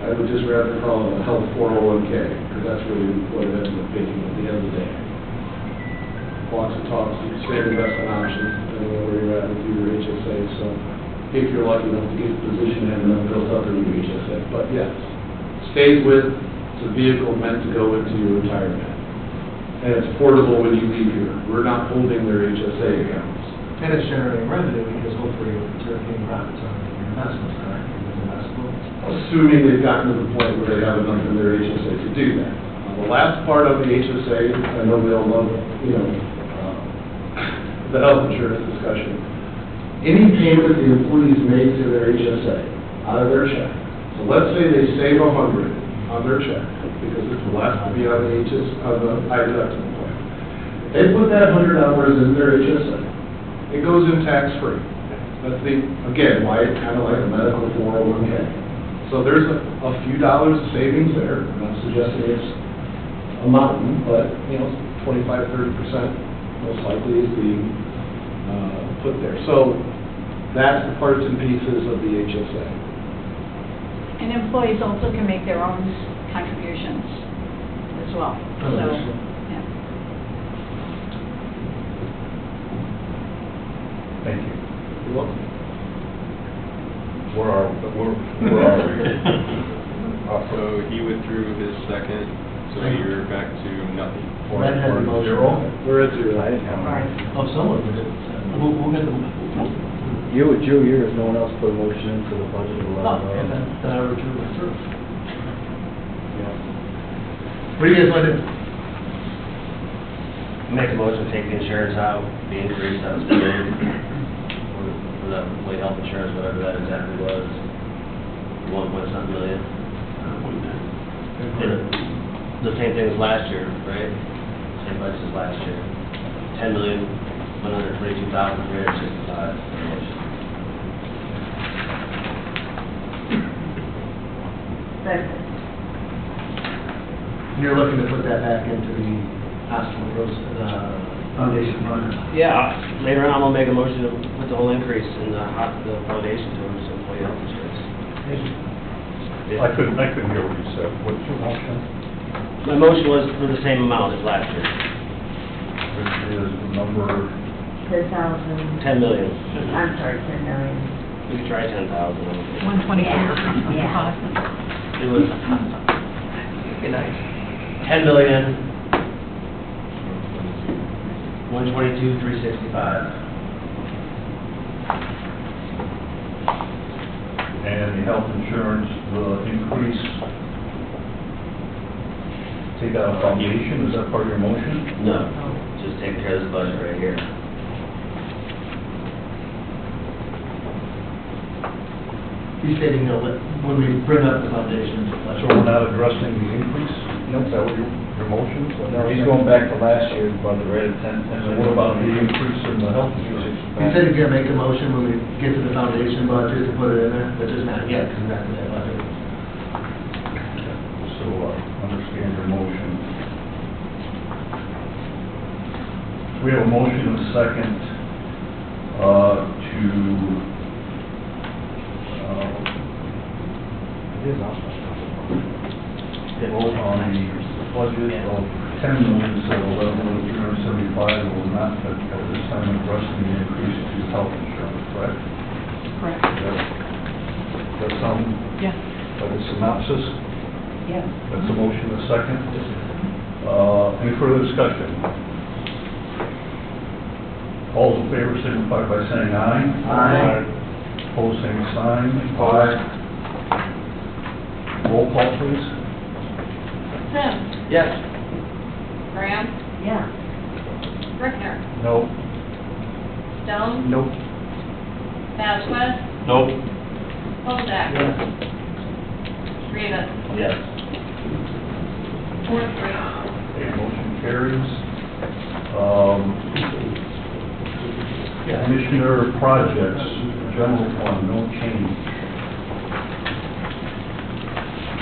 I would just rather call it a health 401k, because that's really what it ends up being at the end of the day. Lots of talks, standard investment options, depending on where you're at with your HSA, so if you're lucky enough to get the position and enough built up in your HSA. But yes, stays with, it's a vehicle meant to go into your retirement. And it's portable when you leave here. We're not holding their HSA accounts. And it's generating revenue, because hopefully you're getting profits on your investments, correct? Assuming they've gotten to the point where they have enough in their HSA to do that. The last part of the HSA, I know we all love, the health insurance discussion. Any payment the employees make to their HSA out of their check. So let's say they save $100 on their check, because it will have to be on the high deductible plan. They put that $100 in their HSA. It goes in tax-free. That's again, why it's kind of like a medical 401k. So there's a few dollars of savings there. I'm not suggesting it's a mountain, but 25–30% most likely is being put there. So that's the parts and pieces of the HSA. And employees also can make their own contributions as well. So, yeah. Thank you. You're welcome. Where are we? So he withdrew his second, so you're back to nothing. Red had the motion. Zero? We're at 0. I didn't have one. Oh, someone did it. We'll get them. You withdrew yours, no one else put a motion in for the budget or Oh, whatever. and then I withdrew my first. Yeah. What do you guys want to do? Make a motion to take the insurance out, the increase that was made for the employee health insurance, whatever that exactly was, 1.7 million. The same thing as last year, right? Same budget as last year. 10,122,365. You're looking to put that back into the hospital foundation fund? Yeah, later on, I'll make a motion to put the whole increase in the foundation towards employee health insurance. I couldn't hear what you said. What's your motion? My motion was for the same amount as last year, Which is the number, 10,000, 10 million. I'm sorry, 10 million. We could try 10,000. 124. Yeah. It was 10 million, 122,365. and the health insurance will increase. Take out a foundation, is that part of your motion? No, just take care of this budget right here. He's stating, when we bring up the foundation. So we're not addressing the increase? Is that what your motion? No, he's going back to last year's budget, right, at 10. And then what about the increase in the health insurance? He said he's gonna make a motion when we get to the foundation budget to put it in there, but just not yet, because we're not to that budget. So, understand your motion. We have a motion and a second, to Vote on the budget of $10,711,375 will not at this time address the increase to health insurance, correct? Correct. That sound Yeah. like a synopsis? Yes. That's a motion, a second. Any further discussion? All those in favor signify by saying aye. Aye. Opposed, same sign. Aye. Roll call, please. Sims. Yes. Graham. Yeah. Brickner. No. Stone. Nope. Vasquez. Nope. Bozak. Yes. Rivas. Yes. 4-3. Okay, motion carries. Commissioner projects, general fund, no change.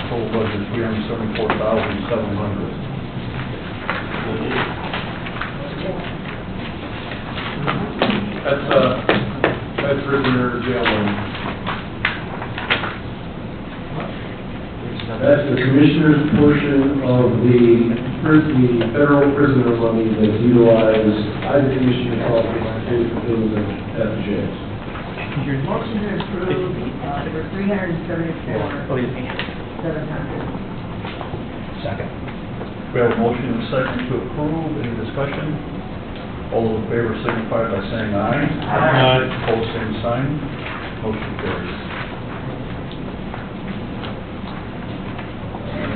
Total budget $374,700. That's prisoner jail money. That's the commissioner's portion of the federal prisoner money that's utilized by the commissioner's office to pay for things at the jails. Motion to approve, there were 374,700. Second. We have a motion and a second to approve. Any discussion? All those in favor signify by saying aye. Aye. Opposed, same sign. Motion carries. Okay,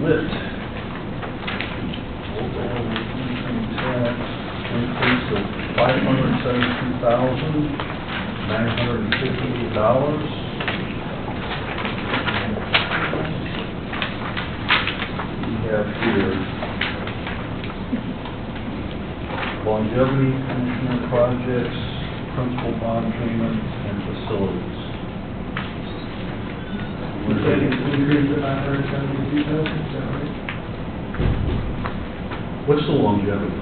lit. Overall income tax increase of $572,958. We have here longevity commissioner projects, principal bond payment, and facilities. We're taking an increase of 972,000, is that right? What's the longevity?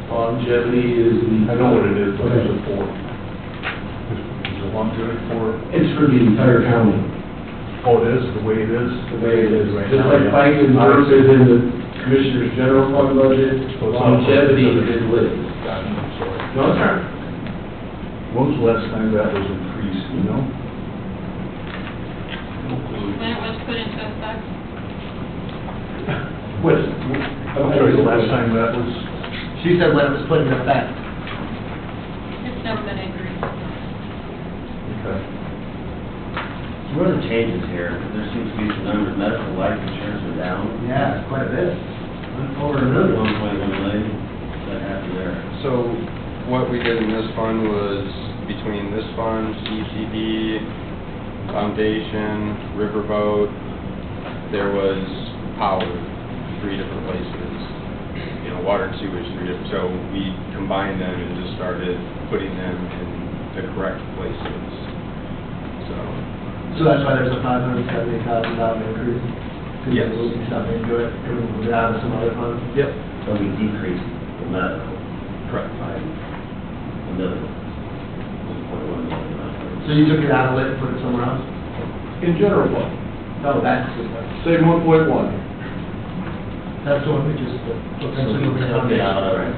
Longevity is the... I know what it is, but is it for? Is it longevity for? It's for the entire county, Oh, it is, the way it is? the way it is. Right Just now, like yeah. Pike and Burke is in the commissioner's general fund budget, So it's not- longevity is lit. Gotcha, I'm sorry. No, it's not. When was the last time that was increased, you know? When it was put into effect. What? I'm sorry, the last time that was, She said when it was put into effect. It's never been increased. okay. What are the changes here? There seems to be some numbers, medical life insurance are down. Yeah, quite a bit. Over a million. 1.1 million, that happened there. So what we did in this fund was between this fund, ECD, Foundation, Riverboat, there was power, 3 different places. You know, water and sewage, 3 different, so we combined them and just started putting them in the correct places. So that's why there's a $570,000 increase? Because Yes. you're moving stuff into it, and we move it out of some other funds? Yep. So we decreased the medical Correct. by a million. 1.1 million. So you took it out of it and put it somewhere else? In general fund, No, that's same 1.1. the one we just, So we took it out of it.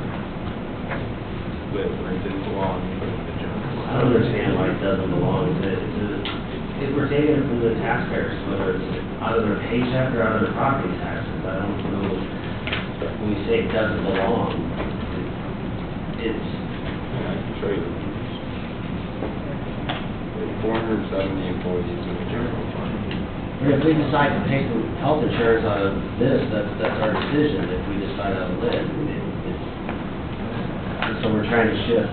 Where it didn't belong, we put it in the general. I don't understand why it doesn't belong. If we're taking it from the taxpayers, whether it's out of their paycheck or out of their property taxes, I don't know. When we say it doesn't belong, it's, Yeah, I can show you the numbers. We have 470 employees in the general fund. if we decide to take the health insurance out of this, that's our decision. If we decide on lit, so we're trying to shift.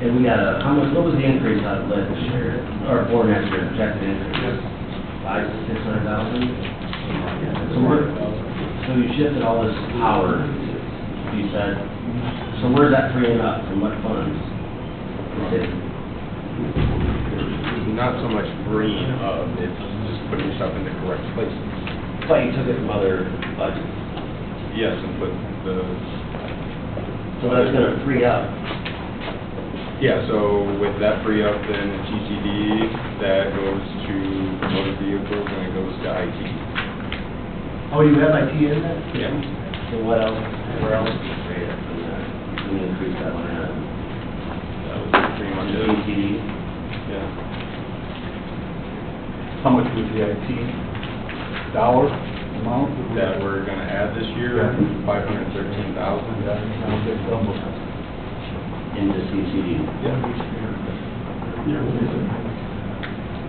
And we got what was the increase on lit this year, or for next year, projected increase? 600,000? So you shifted all this power, you said, so where's that freeing up, from what funds? Is it Not so much freeing up, it's just putting yourself in the correct places. But you took it from other budgets, Yes, and put the, so that's gonna free up. Yeah, so with that free up, then the TCD, that goes to motor vehicles and it goes to IT. Oh, you have IT in that? Yeah. So what else, where else is straight up from that? We increase that line item. That was pretty much it. TCD. Yeah. How much was the IT dollar amount? That we're gonna add this year, Yeah. 513,000. Yeah, sounds big number. Into CCD.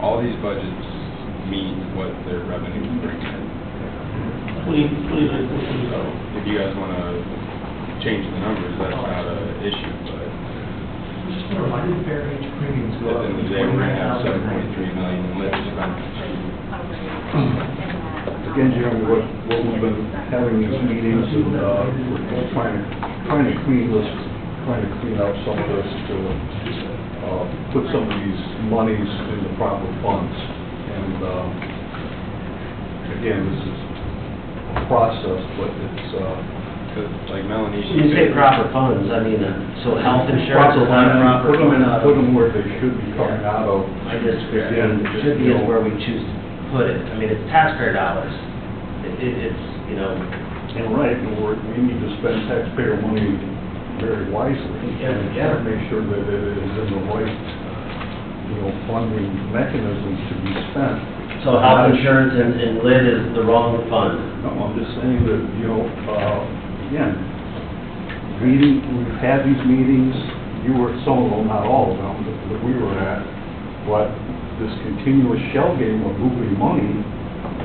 All these budgets meet what their revenue brings in. If you guys wanna change the numbers, that's not an issue, but Why did fair age premiums at the end of the day, we're gonna have 7.3 million in lit expenses. Again, Jeremy, what we've been having these meetings and, we're trying to clean out some of this to, put some of these monies in the proper funds. And, again, this is a process, but it's, Cause like Melanie, she When you say said, proper funds, I mean, so health insurance is not proper. put them where they should be coming out of. I disagree. I mean, it should be is where we choose to put it. I mean, it's taxpayer dollars. It's, you know, And right, and we need to spend taxpayer money very wisely. Yeah. And make sure that it is in the right, funding mechanisms to be spent. so health insurance and lit is the wrong fund. No, I'm just saying that, again, we've had these meetings, you were at some of them, not all of them, that we were at, but this continuous shell game of moving money,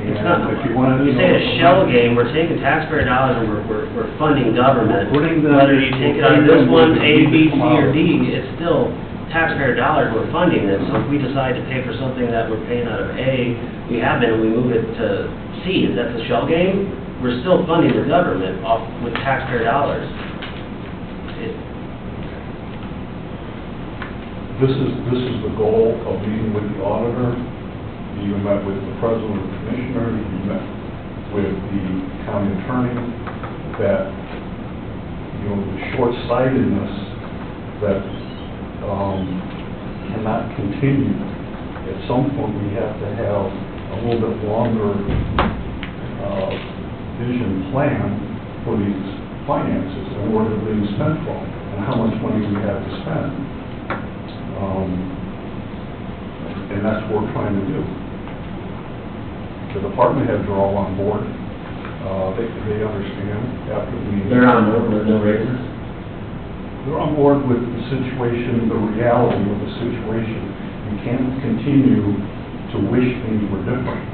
It's not, and if you want to... when you say a shell game, we're taking taxpayer dollars and we're funding government. Putting them- Whether you take it out of this putting them one, where A, they B, need to C, come or out. D, it's still taxpayer dollars we're funding this. So if we decide to pay for something that we're paying out of A, we have been, and we move it to C, is that the shell game? We're still funding the government off with taxpayer dollars. This is the goal of meeting with the auditor. You met with the president of the commissioner, you met with the county attorney, that, the short-sightedness that, cannot continue. At some point, we have to have a little bit longer, vision plan for these finances and where they're being spent from, and how much money we have to spend. And that's what we're trying to do. The department heads are all on board. They understand after the meeting. They're on board with no raises? They're on board with the situation, the reality of the situation. You can't continue to wish things were different.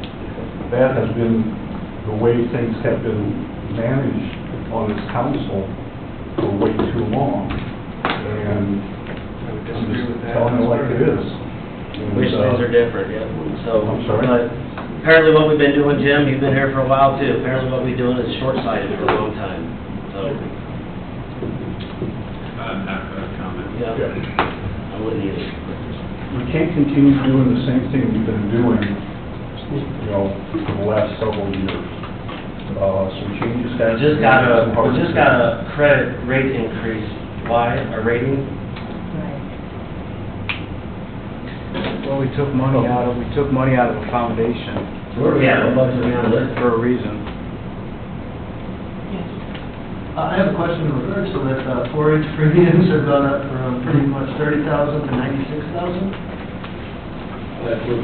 That has been the way things have been managed on this council for way too long. And I'm just telling it like it is. Wish things are different, yeah. So, I'm sorry? but apparently what we've been doing, Jim, you've been here for a while too, apparently what we're doing is short-sighted for a long time, so. not gonna comment. Yeah, I wouldn't either. We can't continue doing the same thing we've been doing, for the last several years. Some changes have. We just got a credit rate increase. Why? A rating? Well, we took money out of the foundation Where are we at? What budget are we on this? for a reason. I have a question in regards to that, 4-H premiums have gone up from pretty much 30,000 to 96,000? That was,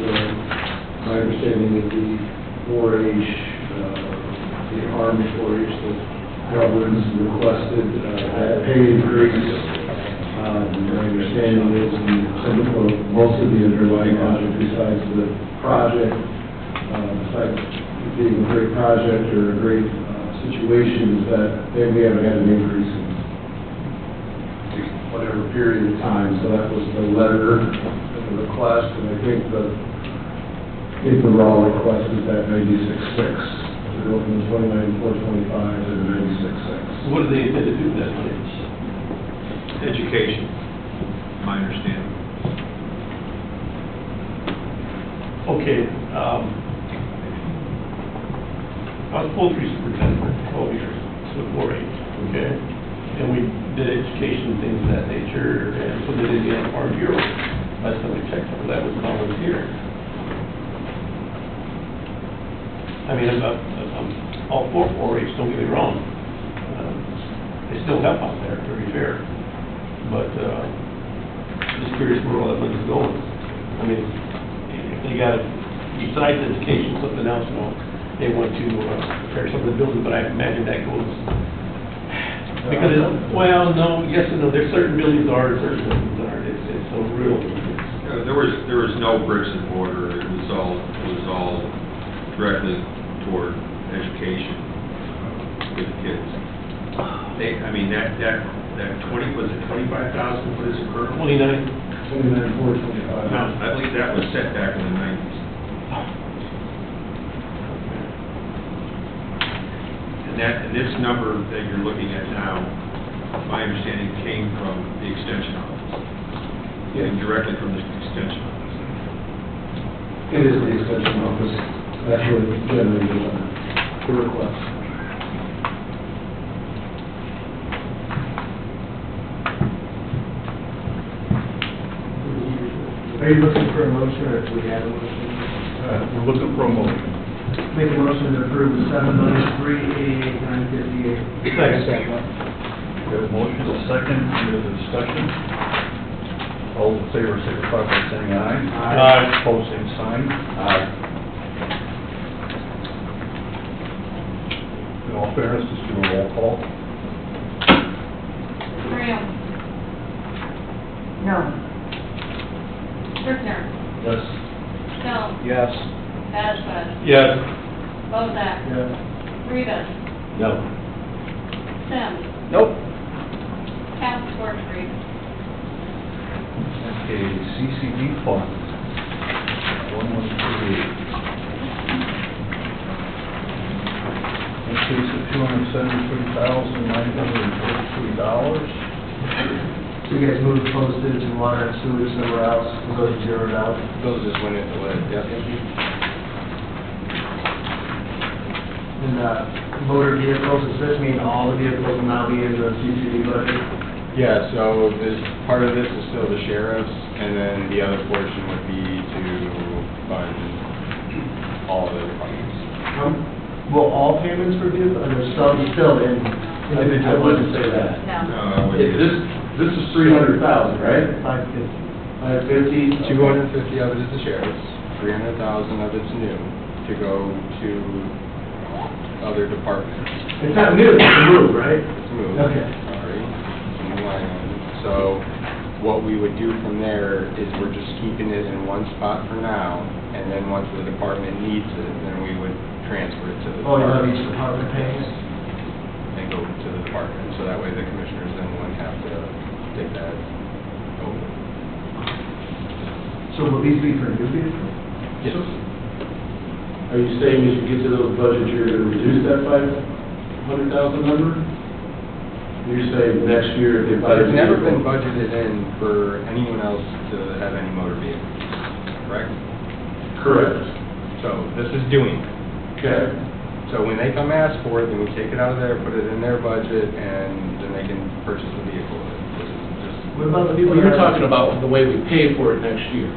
my understanding that the 4-H, the Army 4-H that governs requested, that pay increase. My understanding is most of the underlying project besides the project, besides it being a great project or a great situation, is that we haven't had an increase in whatever period of time. So that was the letter, the request, and I think the raw request is that 96.6. To go from 29,425 to the 96.6. What do they intend to do with that money? Education, my understanding. Okay, I was poultry superintendent for 12 years, with 4-H, okay? And we did education, things of that nature, and so did Indiana Farm Bureau. Last time we checked, for that was volunteer. I mean, I'm all for 4-H, don't get me wrong. They still help out there, to be fair. But, just curious where all that money's going. I mean, if they got, besides education, something else, you know, they want to repair some of the buildings, but I imagine that goes, because it's, well, no, yes and no, there's certain buildings are, certain buildings aren't. It's so real. There was no bricks and mortar, it was all directly toward education with the kids. I mean, that 20, was it 25,000, what is it currently? 29,425. No, I believe that was set back in the 90s. And this number that you're looking at now, my understanding came from the extension office. Getting directly from the extension office. It is the extension office actually generated the request. Are you looking for a motion, or do we have a motion? We're looking for a motion. Make a motion to approve the $7,388,958. Second. We have a motion, a second, any other discussion? All in favor, signify by saying aye. Aye. Pose same sign. Aye. In all fairness, just do a roll call. Graham. No. Brickner. Yes. Stone. Yes. Vasquez. Yes. Bozak. Yes. Rivas. No. Sims. Nope. Passes 4-3. Okay, CCD fund, 1138. Increase of $273,943. So you guys moved postage and water and sewage somewhere else, and those zeroed out? Those just went into lit, yep. And, motor vehicles, does this mean all the vehicles will now be in the CCD budget? Yeah, so this, part of this is still the sheriff's, and then the other portion would be to fund all of the departments. Will all payments for vehicles, and there's some still in individual? I wouldn't say that. No. This is 300,000, right? 550. 250 of it is the sheriff's, 300,000 of it's new to go to other departments. It's not new, it's a move, right? It's moved. Okay. Sorry. It's a new line item. So what we would do from there is we're just keeping it in one spot for now, and then once the department needs it, then we would transfer it to the Oh, you have department. each department paying it? And go to the department, so that way the commissioners then wouldn't have to take that over. So will these be for new vehicles? Yes. Are you saying as you get to those budgets, you're gonna reduce that 500,000 number? You're saying next year, if they buy. But it's never been budgeted in for anyone else to have any motor vehicles, correct? Correct. So this is doing it. Okay. So when they come ask for it, then we take it out of there, put it in their budget, and then they can purchase the vehicle. This is just. What about the people? Well, you're that- talking about the way we pay for it next year.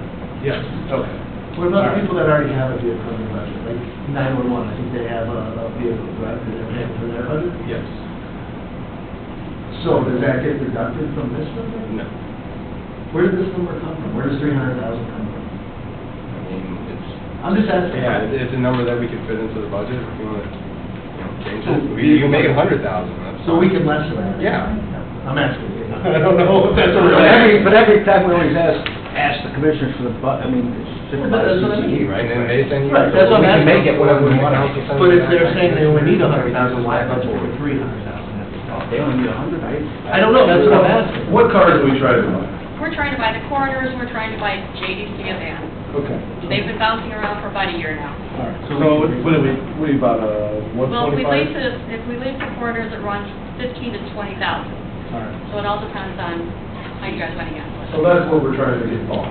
Yes. Okay. What about the people that already have a vehicle in their budget, like 911, I think they have a vehicle, right, that they're paying for their budget? Yes. So does that get deducted from this number? No. Where did this number come from? Where does 300,000 come from? I mean, it's. I'm just asking. Yeah, it's a number that we can fit into the budget if you want to, change So it. You can make it 100,000, that's. So we can lessen that? Yeah. I'm asking you. I don't know if that's a real. But every time we always ask the commissioners for the, I mean, it's Well, that's what I mean. Right, and then they send you. Right, that's what I'm We can asking. make it whatever we want. But if they're saying they only need 100,000, why budget for 300,000? they only need 100, right? I don't know, that's what I'm asking. What cars do we try to buy? We're trying to buy the coroners, we're trying to buy JDC a van. Okay. They've been bouncing around for about a year now. All right. So what do we about, Well, if we 125? lease the coroners, it runs 15 to 20,000. All right. So it all depends on how you guys want to get it. So that's what we're trying to get bought.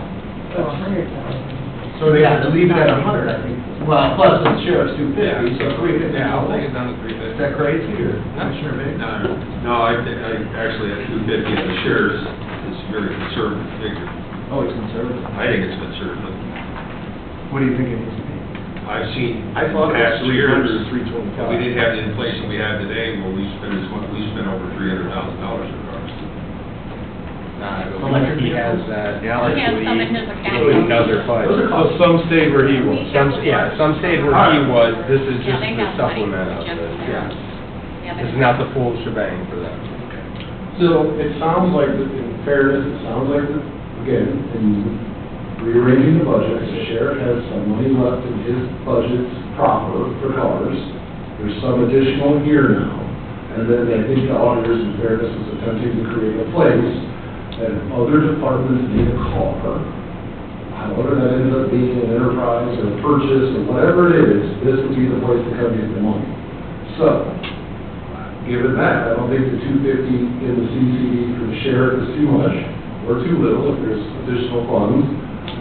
That's So So yeah, to leave it at 100, I think, well, plus the sheriff's 250, so if we could, Yeah, I'll take it down to is that crazy, or Commissioner Biggs? No, I think, actually, at 250, and the shares is a very conservative figure. Oh, it's conservative. I think it's conservative. What do you think it needs to be? I've seen I thought it was past years, 300, 325. we didn't have the inflation we have today, well, we spent over $300,000 in cars. He has that, He has some in his account. Another fund. So some stayed where he was. Some stayed where he was. This is Yeah, just they the have money. supplement of Jim. it, yeah. Yeah, This is they- not the full shebang for them. So it sounds like, that in fairness, it sounds like, that, again, in rearranging the budget, the sheriff has some money left in his budget proper for cars. There's some additional here now. And then I think the auditors, in fairness, is attempting to create a place that if other departments need a car, however that ends up being an enterprise or a purchase or whatever it is, this would be the place to come get the money. So, given that, I don't think the 250 in the CCD for the sheriff is too much or too little if there's additional funds.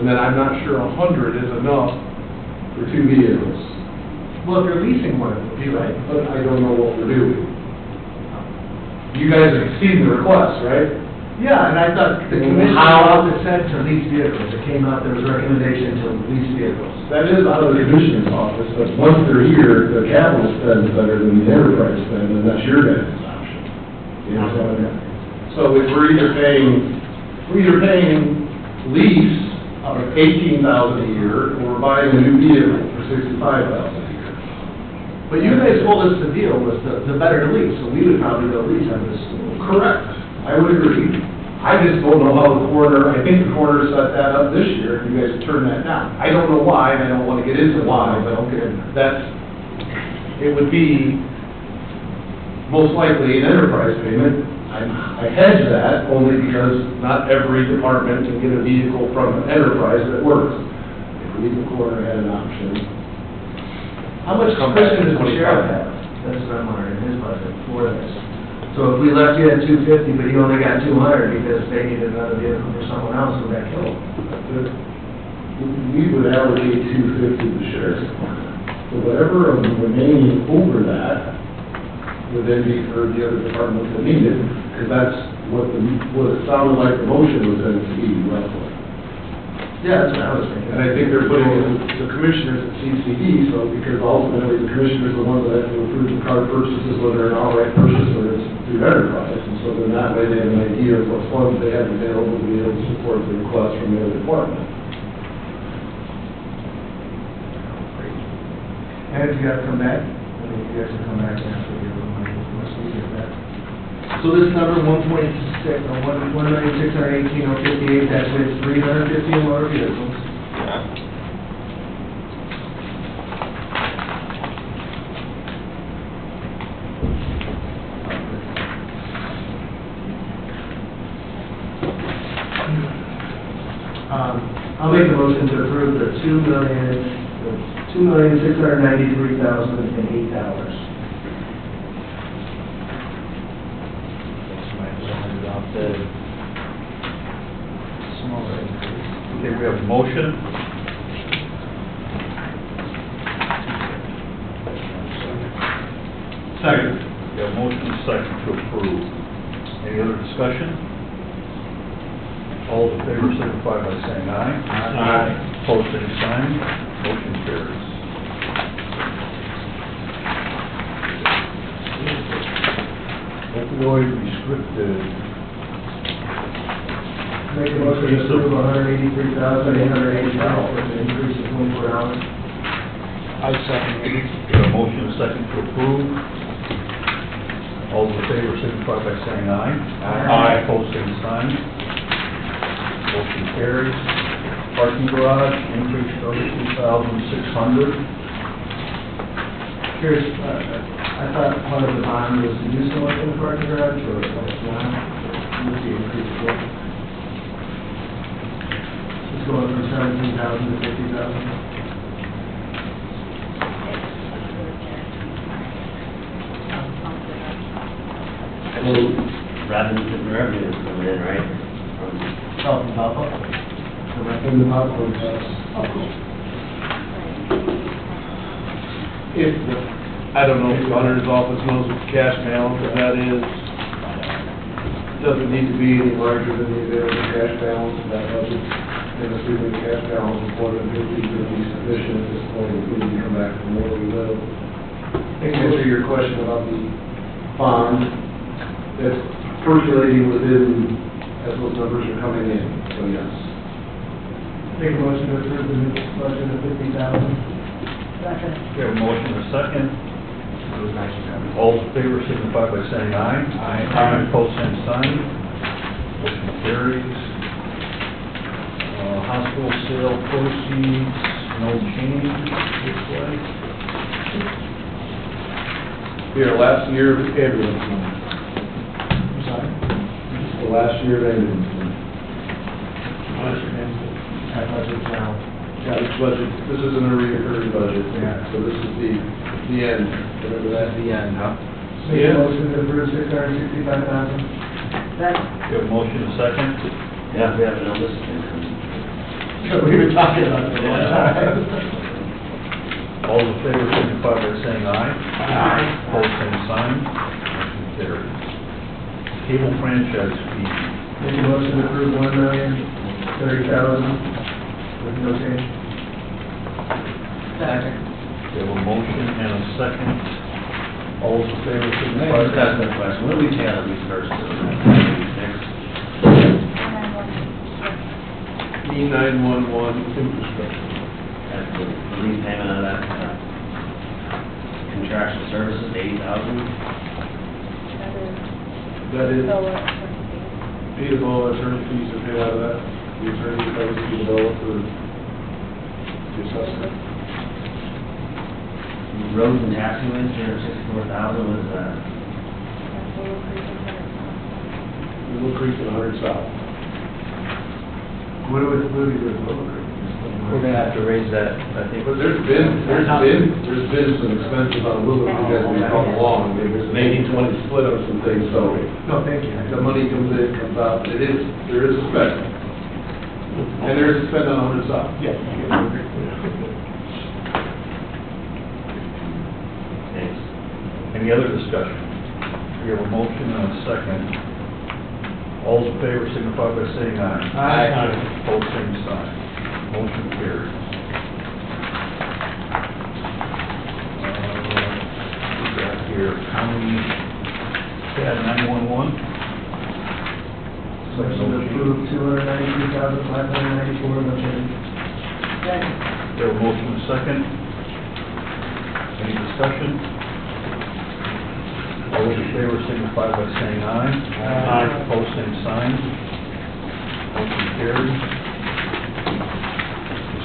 And then I'm not sure 100 is enough for 2 vehicles. Well, if you're leasing one, it would be right. But I don't know what we're doing. You guys have exceeded the request, right? Yeah, and I thought the commission also said to lease vehicles. It came out, there was a recommendation to lease vehicles. That is out of the commissioner's office, but once they're here, the capital spend is better than the enterprise spend, and that's your guys' option. You know what I mean? So if we're either paying lease of 18,000 a year, or we're buying a new vehicle for 65,000 a year. But you guys told us the deal was the better to lease, so we would probably go lease on this. Correct. I would agree. I just don't know how the coroner, I think the coroner set that up this year, and you guys turned that down. I don't know why, and I don't want to get into why, but that's, it would be most likely an enterprise payment. I hedge that only because not every department can get a vehicle from an enterprise that works. If we, the coroner, had an option. How much cushion does the sheriff have? That's what I'm wondering, in his budget for this. So if we left you at 250, but you only got 200 because they needed another vehicle for someone else, would that kill them? We would allocate 250 to the sheriff's department. So whatever remaining over that would then be for the other departments that need it, because that's what it sounded like the motion was going to be roughly. Yeah, that's what I was thinking. And I think they're putting the commissioners at CCD, so because ultimately the commissioners are the ones that have to approve the car purchases, whether they're an outright purchase or it's through enterprise. And so then that way they have an idea of what funds they have available to be able to support the request from the other department. And you gotta come back, I mean, you guys will come back after the other money, once we get that. So this number, 1,618,058, that's with 350 motor vehicles. I'll make a motion to approve the $2,693,008. Okay, we have a motion. Second. We have a motion and a second to approve. Any other discussion? All in favor, signify by saying aye. Aye. Opposed, same sign. Motion carries. Opioid restricted. Make a motion to approve $183,880 with an increase of $24. I second it. We have a motion and a second to approve. All in favor, signify by saying aye. Aye. Opposed, same sign. Motion carries. Parking garage, increase of $2,600. Curious, I thought part of the bond was to do so much in the parking garage, or what's the increase for? It's going from 17,000 to 50,000. Revenues coming in, right? Oh, from Papa? In the popcorn test. Oh, cool. If, I don't know if the auditor's office knows what the cash balance of that is. Doesn't need to be any larger than the available cash balance of that budget. And assuming the cash balance is more than 50, would be sufficient at this point, if we need to come back for more, we will. I think to answer your question about the bond, that's percolating within, as those numbers are coming in, so yes. Make a motion to approve the new budget of $50,000. Second. We have a motion and a second. All in favor signify by saying aye. Aye. Opposed, same sign. Motion carries. Hospital sale proceeds, no change, looks like. Here, last year, ambulance money. I'm sorry. The last year of ambulance money. Our budget's now. Yeah, this budget, this isn't a recurring budget. Yeah. So this is the end, whatever that. The end, huh? Make a motion to approve $665,000. Second. We have a motion and a second. Yeah, we have an illness. We were talking about that one time. All in favor signify by saying aye. Aye. Opposed, same sign. Motion carries. Cable franchise fee. Make a motion to approve $1,030,000 with no change. Second. We have a motion and a second. All in favor Can signify I just by ask a question? What do we pay out of these first? E911 infrastructure. That's the lease payment of that, contractual services, 80,000? That is, paid of all attorney fees are paid out of that. The attorney covers the developer, the assessment. Roads and taxi liens, 364,000, what is that? Little Creek and 100 South. What do we do with Willow Creek? We're gonna have to raise that, I think. But there's been some expenses on Willow Creek as we come along. I mean, there's an 80-20 split of some things, so No, thank you. the money comes in, comes out, but there is a spend. And there is a spend on 100 South. Yeah. Thanks. Any other discussion? We have a motion and a second. All in favor signify by saying aye. Aye. Opposed, same sign. Motion carries. We got here county CAD 911. Motion to approve $292,594, no change. Second. We have a motion and a second. Any discussion? All those in favor signify by saying aye. Aye. Opposed, same sign. Motion carries.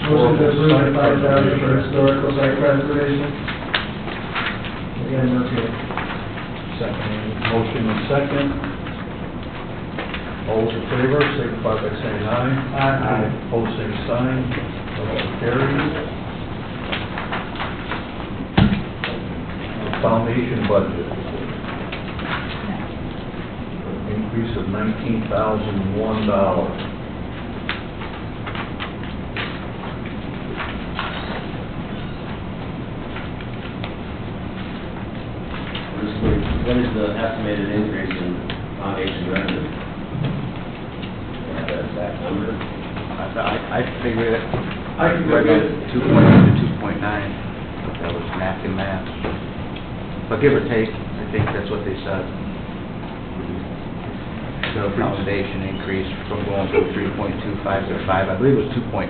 Motion to approve $5,000 for historical site preservation. Again, no change. Second. Motion and second. All those in favor signify by saying aye. Aye. Opposed, same sign. Motion carries. Foundation budget. Increase of $19,001. What is the estimated increase in foundation revenue? That exact number? I figured it. I can go Right get about it. 2.2 to 2.9. That was math and math. But give or take, I think that's what they said. The foundation increase from going from 3.25 to 5, I believe it was 2.9.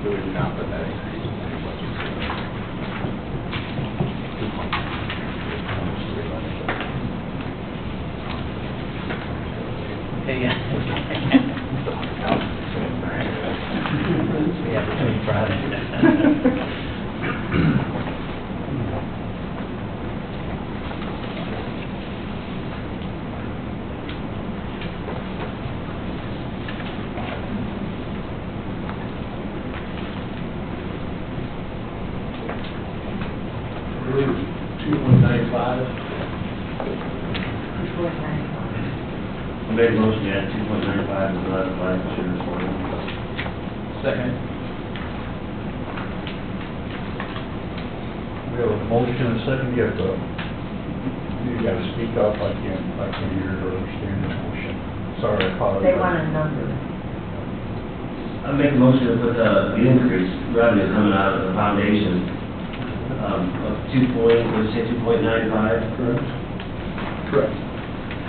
We would not put that increase in their budget. Yeah, between Friday. I believe it was 2.95. I made a motion to add 2.95 to the life insurance formula. Second. We have a motion and a second, you got to speak up, I can't hear or understand the motion. Sorry, I apologize. They want a number. I make a motion to put the increase revenue coming out of the foundation of 2.95. Correct. Correct.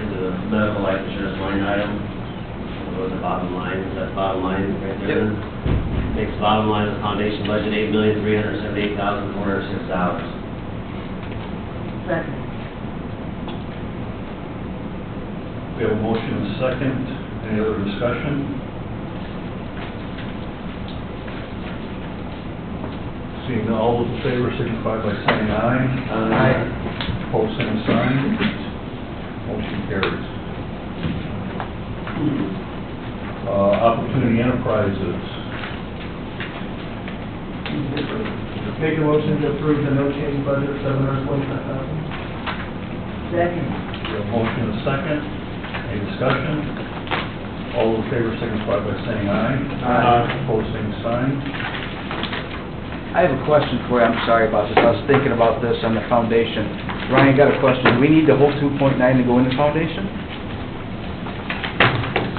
To the medical life insurance line item. What was the bottom line? Is that bottom line right there? Yep. Makes the bottom line of the foundation budget $8,378,406. Second. We have a motion and a second, any other discussion? Seeing none, all those in favor signify by saying aye. Aye. Opposed, same sign. Motion carries. Opportunity Enterprises. Make a motion to approve the no change budget of $725,000. Second. We have a motion and a second, any discussion? All those in favor signify by saying aye. Aye. Opposed, same sign. I have a question for you, I'm sorry about this, I was thinking about this on the foundation. Ryan, got a question, do we need the whole 2.9 to go in the foundation?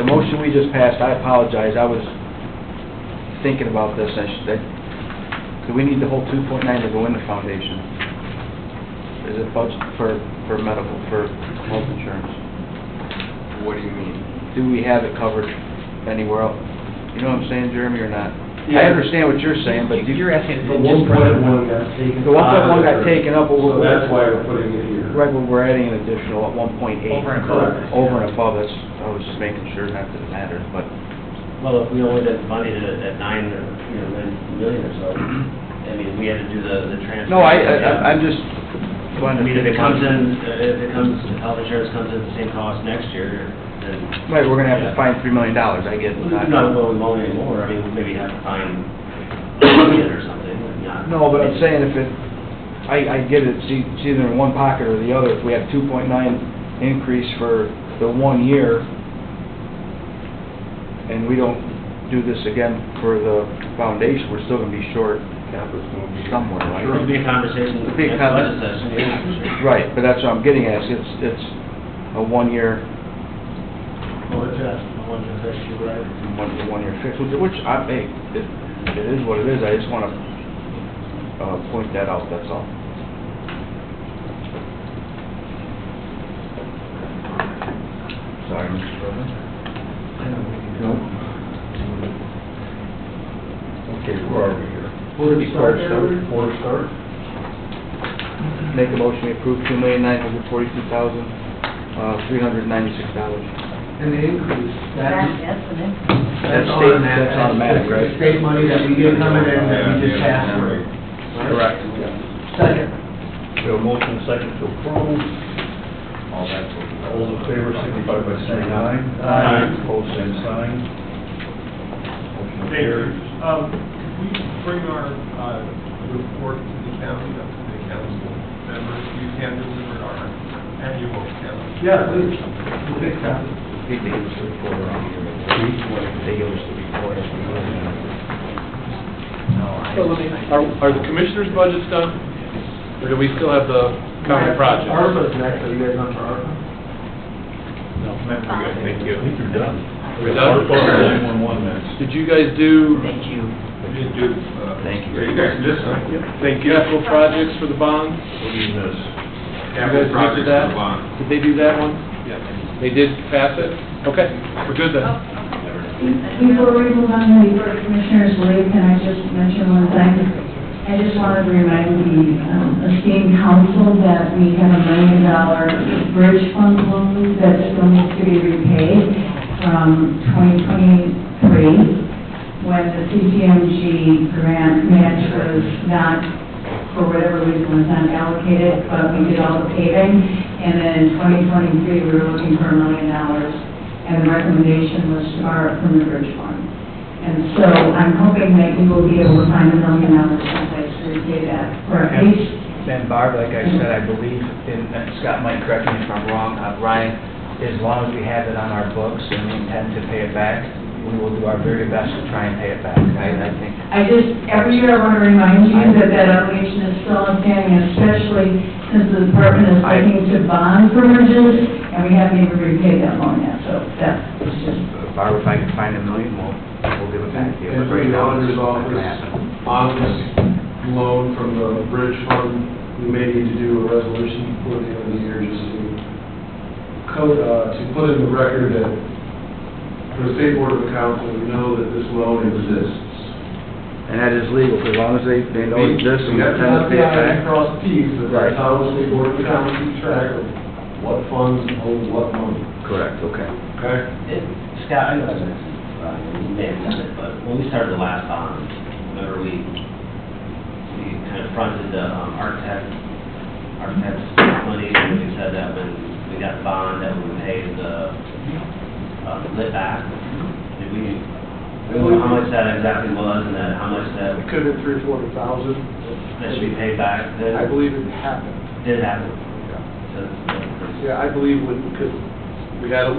The motion we just passed, I apologize, I was thinking about this, do we need the whole 2.9 to go in the foundation? Is it budget for medical, for health insurance? What do you mean? Do we have it covered anywhere else? You know what I'm saying, Jeremy, or not? Yeah. I understand what you're saying, but You're asking. The 1.1 got taken. the 1.1 got taken up, but So we're, that's why we're putting it here. right, but we're adding an additional at 1.8. Over and above. Over and above, that's, I was just making sure, not that it matters, but, Well, if we only did funded it at 9 or, 9 million or so, I mean, we had to do the transfer. no, I'm just I wanting to. mean, if it comes in, health insurance comes in at the same cost next year, then. Right, we're gonna have to find $3 million, I get it. Not going low anymore, I mean, we maybe have to find a million or something, not. No, but I'm saying if it, I get it, it's either in one pocket or the other. If we have 2.9 increase for the 1 year, and we don't do this again for the foundation, we're still gonna be short somewhere, right? It'll be a conversation It'll be a next budget session, yeah, for sure. Right, but that's what I'm getting at, it's a 1 year, Well, it's a 1 year fix, you're right. one year fix, which hey, it is what it is, I just wanna, point that out, that's all. Sorry, Mr. President. No? Okay, where are we here? Where to start? Where to start? Make a motion to approve $2,942,396. And the increase, That's that's an increase. That's state, that's automatic, right? That's state money that we get coming in that we just pass through. Correct. Second. We have a motion and a second to approve. All those in favor signify by saying aye. Aye. Opposed, same sign. Motion Thank you. carries. Can we bring our report to the county, up to the council members? You can deliver our annual council. Yeah, please. We'll take that. They give us the report around here. They give us the report. Are the commissioners' budgets done? Or do we still have the county projects? ARPA's next, are you guys on for ARPA? No, we're good, thank you. I think you're done. We're done? 911 next. Did you guys do Thank you. We didn't do, Thank you. you guys missed some capital projects for the bonds? What do you miss? capital You guys projects did that? for the bond. Did they do that one? Yeah. They did pass it? Okay, we're good then. Before we move on to the Board of Commissioners leave, can I just mention one thing? I just wanted to remind the esteemed council that we have a $1 million bridge fund loan that still needs to be repaid from 2023, when the CCMG grant match was not, for whatever reason, was not allocated, but we did all the paving. And then in 2023, we were looking for $1 million, and the recommendation was to borrow from the bridge fund. And so I'm hoping that you will be able to find $1 million someplace to repay that, or at least And Barb, like I said, I believe, and Scott might correct me if I'm wrong, Ryan, as long as we have it on our books and we intend to pay it back, we will do our very best to try and pay it back. I think. Every year I want to remind you that that obligation is still outstanding, especially since the department is looking to bond for bridges, and we haven't even repaid that loan yet, so that was just. Barb, if I can find $1 million, we'll give it back to you. And for the auditor's office, on this loan from the bridge fund, we may need to do a resolution before the end of the year just to put in the record that for the State Board of Accounts, we know that this loan exists. And that is legal, as long as they know it exists and We have to intend to not pay it back. cross the T's, but that's how the State Board of Accounts keeps track of what funds hold what money. Correct, okay. Okay? Scott, I know this, you may have done it, but when we started the last bond, remember we kind of fronted the architect's money, and we said that when we got the bond, that we would pay the lit back. Did we know how much that exactly was, and then how much that It could have been $300,000 or $400,000. that should be paid back then? I believe it happened. Did happen. Yeah, I believe because we had a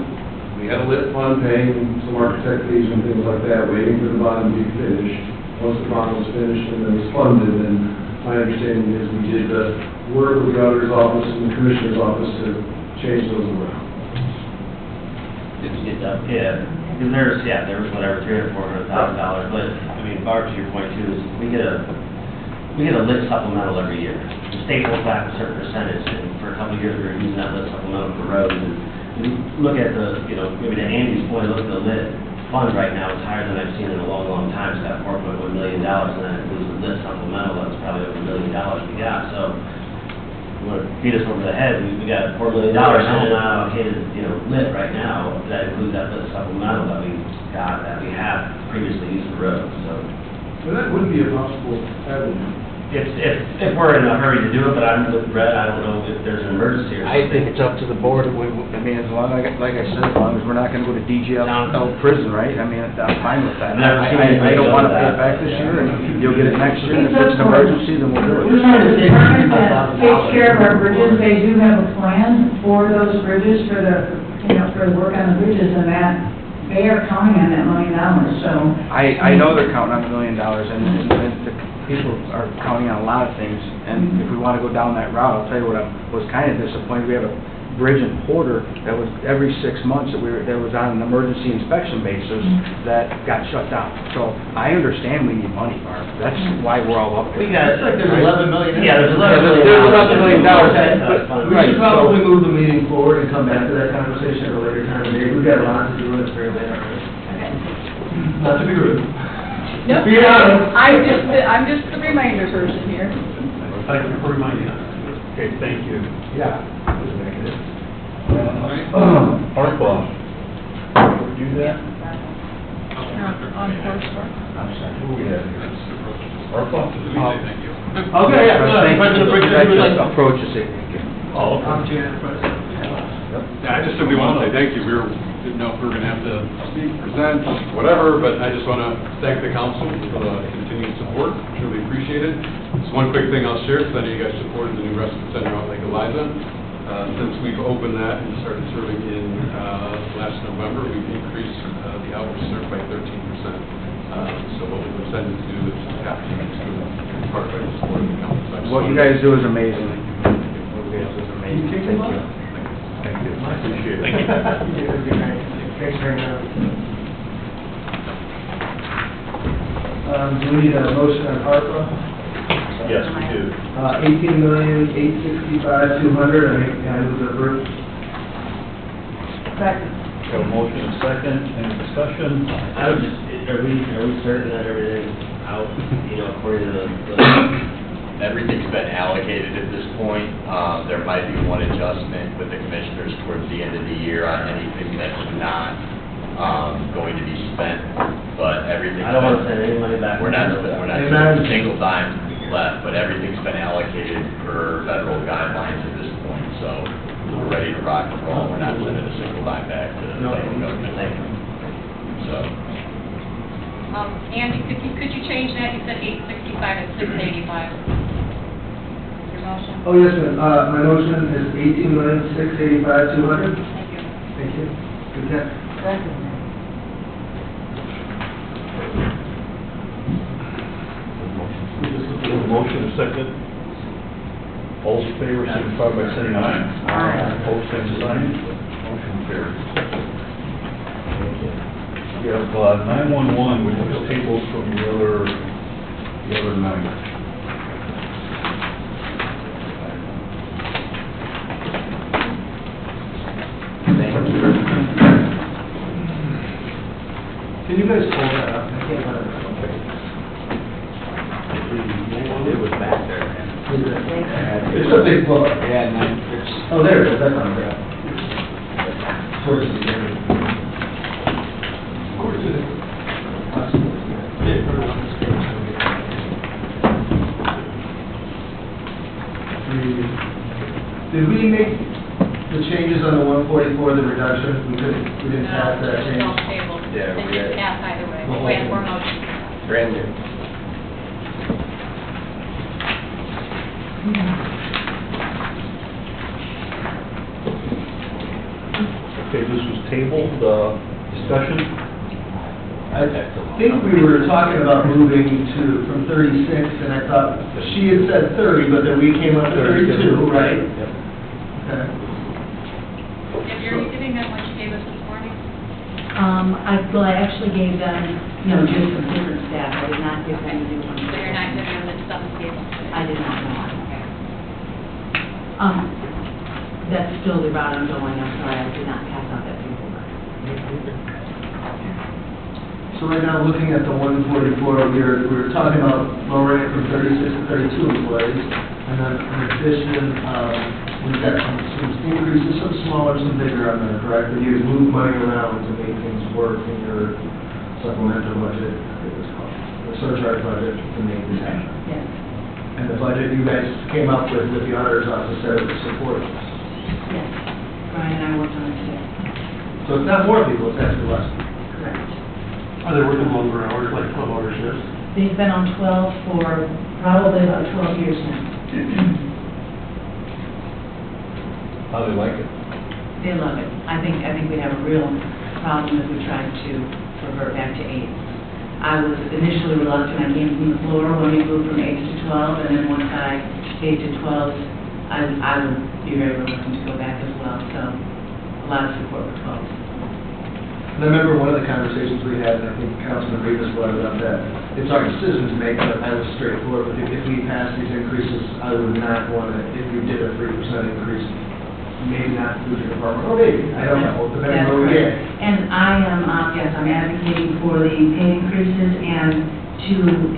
lit fund paying some architect fees and things like that, waiting for the bond to be finished. Once the bond was finished and it was funded, then my understanding is we did work with the auditor's office and the commissioner's office to change those around. Yeah, because there was whatever, $300,000 or $400,000, but, I mean, Barb, to your point too, is we get a lit supplemental every year. The state holds back a certain percentage, and for a couple of years, we were using that lit supplemental for roads, and you look at maybe to Andy's point, look at the lit fund right now, it's higher than I've seen in a long, long time, it's got $4.1 million, and then it includes the lit supplemental, that's probably over $1 million we got, so you want to beat us over the head, we got $4 million sitting allocated, lit right now, that includes that lit supplemental that we got, that we have previously used for roads, so. Well, that wouldn't be a possible avenue. If we're in a hurry to do it, but I'm with Brett, I don't know if there's an emergency or I something. think it's up to the board, I mean, as long, like I said, as long as we're not gonna go to DGL prison, right? I mean, I'm fine with that. I don't wanna pay it back this year, and you'll get it next year, and if it's an emergency, then we'll do it. We have a department that takes care of our bridges, they do have a plan for those bridges, for the work on the bridges, and that, they are counting on that $1 million, so. I know they're counting on $1 million, and the people are counting on a lot of things, and if we wanna go down that route, I'll tell you what, I was kinda disappointed, we have a bridge in Porter that was every 6 months that was on an emergency inspection basis that got shut down. So I understand we need money, Barb, that's why we're all up there. We got, it's like there's $11 million. Yeah, there's $11 million. There's $11 million, We should probably move the meeting forward and come back to that conversation at a later time. We've got a lot to do and it's very late already. Not to be rude. Nope, Be honest. I'm just the reminder person here. Thank you for reminding us. Okay, thank you. Yeah. ARPA, would do that? On course for. I'm sorry, who we have here? ARPA? Thank you. Okay, yeah. Just approach and say thank you. Oh, okay. Opportunity to present. Yeah, I just simply want to say thank you. Didn't know if we were going to have to speak, present, whatever, but I just want to thank the council for the continued support. Truly appreciate it. Just one quick thing I'll share, because I know you guys supported the new respite center out Lake Eliza. Since we've opened that and started serving in last November, we've increased the hours served by 13%. So what we've intended to do is have to in part by the support of the council. So I just What you wanted to- guys do is amazing. What you guys do is amazing, thank you. Thank you. I appreciate it. Thanks very much. Do we need a motion on ARPA? Yes, we do. $18,865,200, I think, it was a first. Second. Got a motion and second, any discussion? I would just, are we certain that everything's out, according to the Everything's been allocated at this point. There might be one adjustment with the commissioners towards the end of the year on anything that's not going to be spent, but everything's I don't want to been, send any money back. we're not spending a single dime left, but everything's been allocated per federal guidelines at this point, so we're ready to rock and roll. We're not sending a single dime back to the federal government. So. Andy, could you change that? You said 865 and 685. Your motion. Oh, yes, ma'am. My motion is 18,685,200. Thank you. Thank you. Good catch. Motion is second. All in favor, signify by saying aye. Aye. Opposed, same sign. Motion carries. We have 911, which was tabled from the other night. Can you guys hold that up? I can't let it. It was back there, man. It's a big book. Yeah, Oh, there it is, that's on there. Towards the end. Of course it is. Did we make the changes on the 144, the reduction? We didn't pass that It's change? all tabled. Yeah, It we just had- passed either way. Well, We had four motions. Brand new. Okay, this was tabled, discussion? I think we were talking about moving from 36, and I thought, she had said 30, but then we came up to 32, right? Yep. Okay. If you're giving them what you gave us this morning, I actually gave them, just some different staff, I did not give them new ones. so you're not giving them the stuff you gave us today? I did not know. Okay. That's still the route I'm going, I'm sorry, I did not pass out that paperwork. So right now, looking at the 144, we were talking about lowering it from 36 to 32 employees, and then in addition, we've got some increases, some smaller, some bigger on there, correct? But you move money around to make things work in your supplemental budget, I think it's called, the surcharge budget to make this happen. Yes, And the budget you guys came up with the auditor's office said it would support. yes. Brian and I worked on it today. So it's not more people, it's actually less. Correct. Are they working longer hours, like 12-hour shifts? They've been on 12 for probably about 12 years now. How do they like it? They love it. I think we'd have a real problem if we tried to revert back to 8. I was initially reluctant, I came from the floor when we moved from 8 to 12, and then once I stayed to 12, I would be very reluctant to go back as well, so a lot of support for 12. And I remember one of the conversations we had, and I think Councilman Rivas brought it up, that it's our decision to make, but I was straightforward, but if we pass these increases, I would not want to, if we did a 3% increase, maybe not lose your department, or maybe, I don't know, depending on where we get. And I am, yes, I'm advocating for the pay increases, and to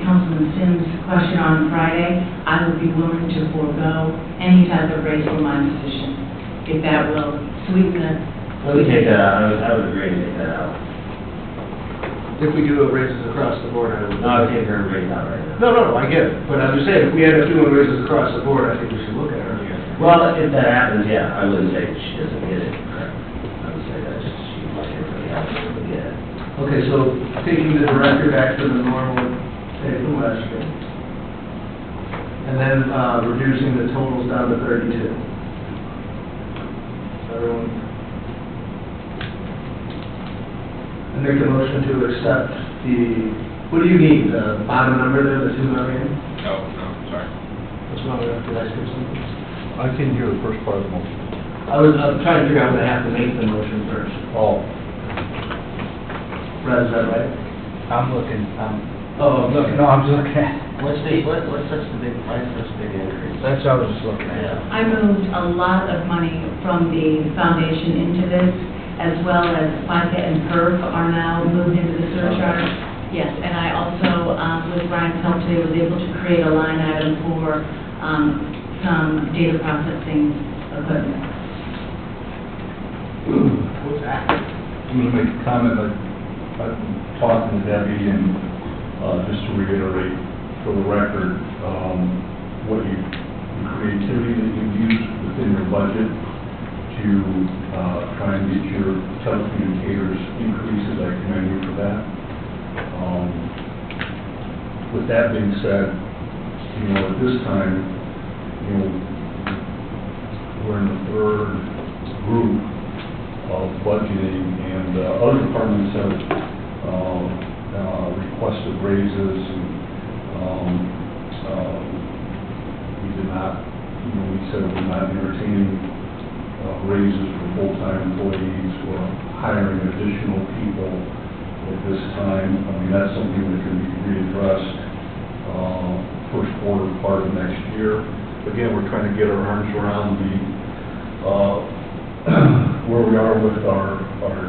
Councilman Sims' question on Friday, I would be willing to forego any type of raise for my position, if that will sweeten it. Let me take that out, I would agree to take that out. If we do raises across the board, I would. No, I would take her rate out right now. No, I get it, but I'm just saying, if we had a few raises across the board, I think we should look at it. Well, if that happens, yeah, I wouldn't say she doesn't get it, correct? I would say that just, she might really absolutely get it. Okay, so taking the director back to the normal pay from last year. And then, reducing the totals down to 32. Everyone? I make a motion to accept what do you need, the bottom number there, the 2 million? No, sorry. What's wrong with that, did I skip something? I can hear the first part of the motion. I'm trying to figure out when I have to make the motion first. Oh. Brad, is that right? I'm looking, Oh, I'm looking. no, I'm just looking at, What's such the big, why is such a big increase? that's what I was just looking at. Yeah. I moved a lot of money from the foundation into this, as well as FICA and PERF are now moved into the surcharge. Yes, and I also, with Brian's help today, was able to create a line item for some data processing equipment. What's that? I'm going to make a comment. I've been talking to Debbie, and just to reiterate for the record, the creativity that you've used within your budget to try and get your telecommunicators increases, I commend you for that. With that being said, at this time, we're in the third group of budgeting, and other departments have requested raises, and we did not, we said we're not entertaining raises for full-time employees or hiring additional people at this time. I mean, that's something that can be readdressed first quarter part of next year. Again, we're trying to get our arms around the where we are with our